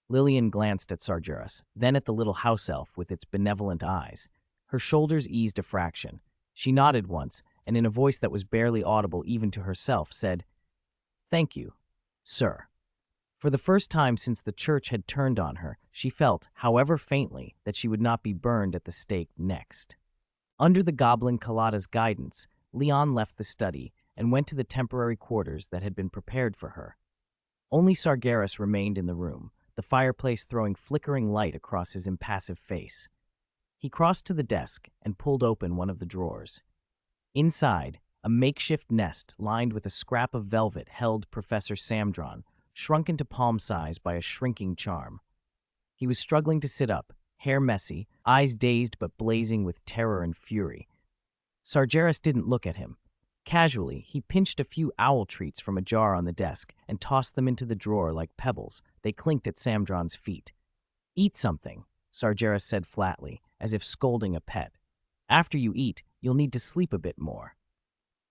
Lillian glanced at Sargeras, then at the little house elf with its benevolent eyes. Her shoulders eased a fraction. She nodded once, and in a voice that was barely audible even to herself, said, "Thank you, sir." For the first time since the church had turned on her, she felt, however faintly, that she would not be burned at the stake next. Under the goblin Kalada's guidance, Leon left the study and went to the temporary quarters that had been prepared for her. Only Sargeras remained in the room, the fireplace throwing flickering light across his impassive face. He crossed to the desk and pulled open one of the drawers. Inside, a makeshift nest lined with a scrap of velvet held Professor Samdron, shrunk into palm size by a shrinking charm. He was struggling to sit up, hair messy, eyes dazed but blazing with terror and fury. Sargeras didn't look at him. Casually, he pinched a few owl treats from a jar on the desk and tossed them into the drawer like pebbles. They clinked at Samdron's feet. "Eat something," Sargeras said flatly, as if scolding a pet. "After you eat, you'll need to sleep a bit more."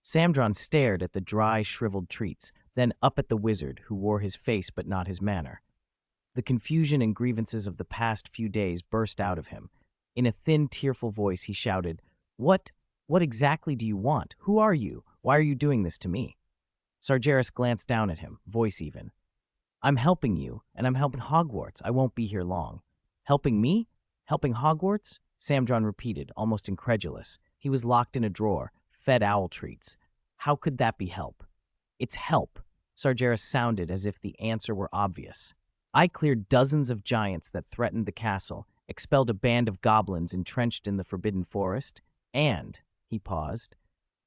Samdron stared at the dry, shriveled treats, then up at the wizard, who wore his face but not his manner. The confusion and grievances of the past few days burst out of him. In a thin, tearful voice, he shouted, What exactly do you want? Who are you? Why are you doing this to me?" Sargeras glanced down at him, voice even. "I'm helping you, and I'm helping Hogwarts. I won't be here long." "Helping me? Helping Hogwarts?" Samdron repeated, almost incredulous. He was locked in a drawer, fed owl treats. How could that be help? "It's help," Sargeras sounded as if the answer were obvious. "I cleared dozens of giants that threatened the castle, expelled a band of goblins entrenched in the Forbidden Forest, and," he paused,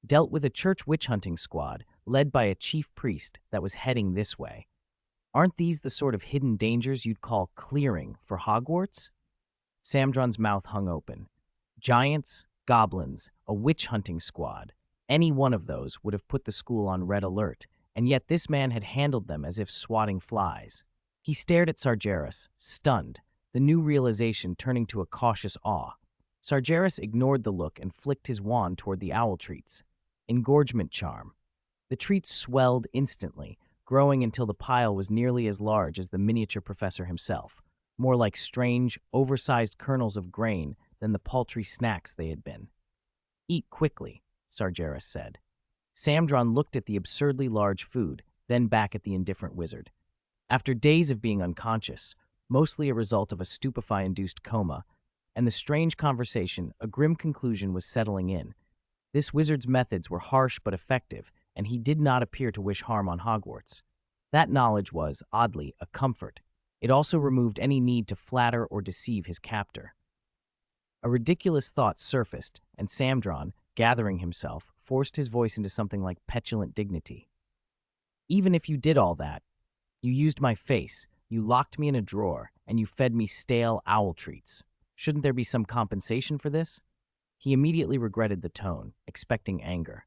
"dealt with a church witch-hunting squad led by a chief priest that was heading this way. Aren't these the sort of hidden dangers you'd call clearing for Hogwarts?" Samdron's mouth hung open. Giants, goblins, a witch-hunting squad. Any one of those would have put the school on red alert, and yet this man had handled them as if swatting flies. He stared at Sargeras, stunned, the new realization turning to a cautious awe. Sargeras ignored the look and flicked his wand toward the owl treats. Engorgement charm. The treats swelled instantly, growing until the pile was nearly as large as the miniature professor himself, more like strange, oversized kernels of grain than the paltry snacks they had been. "Eat quickly," Sargeras said. Samdron looked at the absurdly large food, then back at the indifferent wizard. After days of being unconscious, mostly a result of a stupefy-induced coma, and the strange conversation, a grim conclusion was settling in. This wizard's methods were harsh but effective, and he did not appear to wish harm on Hogwarts. That knowledge was, oddly, a comfort. It also removed any need to flatter or deceive his captor. A ridiculous thought surfaced, and Samdron, gathering himself, forced his voice into something like petulant dignity. "Even if you did all that, you used my face, you locked me in a drawer, and you fed me stale owl treats. Shouldn't there be some compensation for this?" He immediately regretted the tone, expecting anger.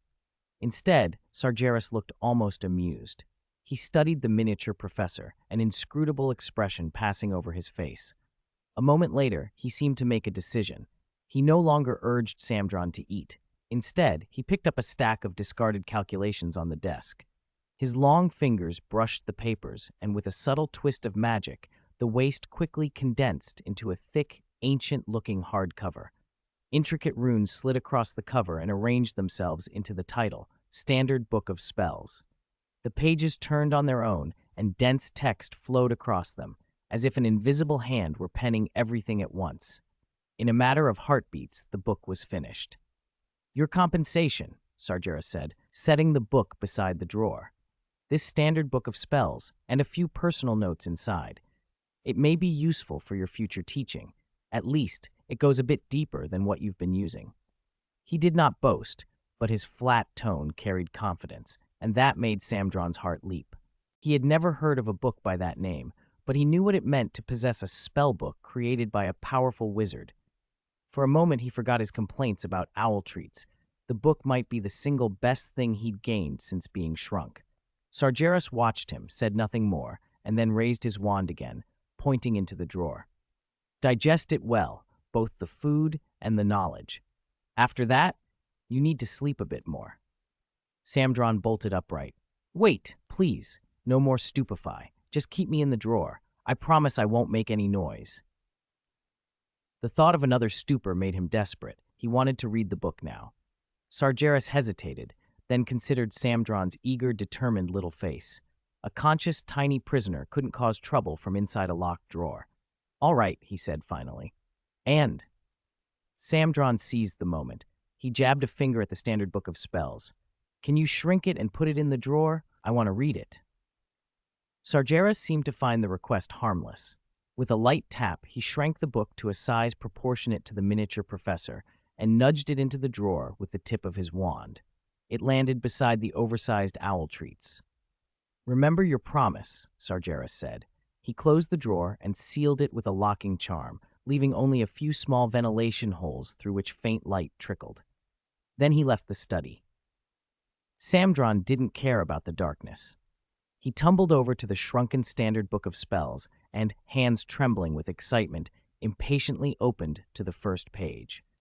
Instead, Sargeras looked almost amused. He studied the miniature professor, an inscrutable expression passing over his face. A moment later, he seemed to make a decision. He no longer urged Samdron to eat. Instead, he picked up a stack of discarded calculations on the desk. His long fingers brushed the papers, and with a subtle twist of magic, the waste quickly condensed into a thick, ancient-looking hardcover. Intricate runes slid across the cover and arranged themselves into the title, Standard Book of Spells. The pages turned on their own, and dense text flowed across them, as if an invisible hand were penning everything at once. In a matter of heartbeats, the book was finished. "Your compensation," Sargeras said, setting the book beside the drawer. "This Standard Book of Spells, and a few personal notes inside. It may be useful for your future teaching. At least, it goes a bit deeper than what you've been using." He did not boast, but his flat tone carried confidence, and that made Samdron's heart leap. He had never heard of a book by that name, but he knew what it meant to possess a spell book created by a powerful wizard. For a moment he forgot his complaints about owl treats. The book might be the single best thing he'd gained since being shrunk. Sargeras watched him, said nothing more, and then raised his wand again, pointing into the drawer. "Digest it well, both the food and the knowledge. After that, you need to sleep a bit more." Samdron bolted upright. "Wait, please. No more stupefy. Just keep me in the drawer. I promise I won't make any noise." The thought of another stupor made him desperate. He wanted to read the book now. Sargeras hesitated, then considered Samdron's eager, determined little face. A conscious, tiny prisoner couldn't cause trouble from inside a locked drawer. "All right," he said finally. "And?" Samdron seized the moment. He jabbed a finger at the standard book of spells. "Can you shrink it and put it in the drawer? I want to read it." Sargeras seemed to find the request harmless. With a light tap, he shrank the book to a size proportionate to the miniature professor and nudged it into the drawer with the tip of his wand. It landed beside the oversized owl treats. "Remember your promise," Sargeras said. He closed the drawer and sealed it with a locking charm, leaving only a few small ventilation holes through which faint light trickled. Then he left the study. Samdron didn't care about the darkness. He tumbled over to the shrunken standard book of spells and, hands trembling with excitement, impatiently opened to the first page.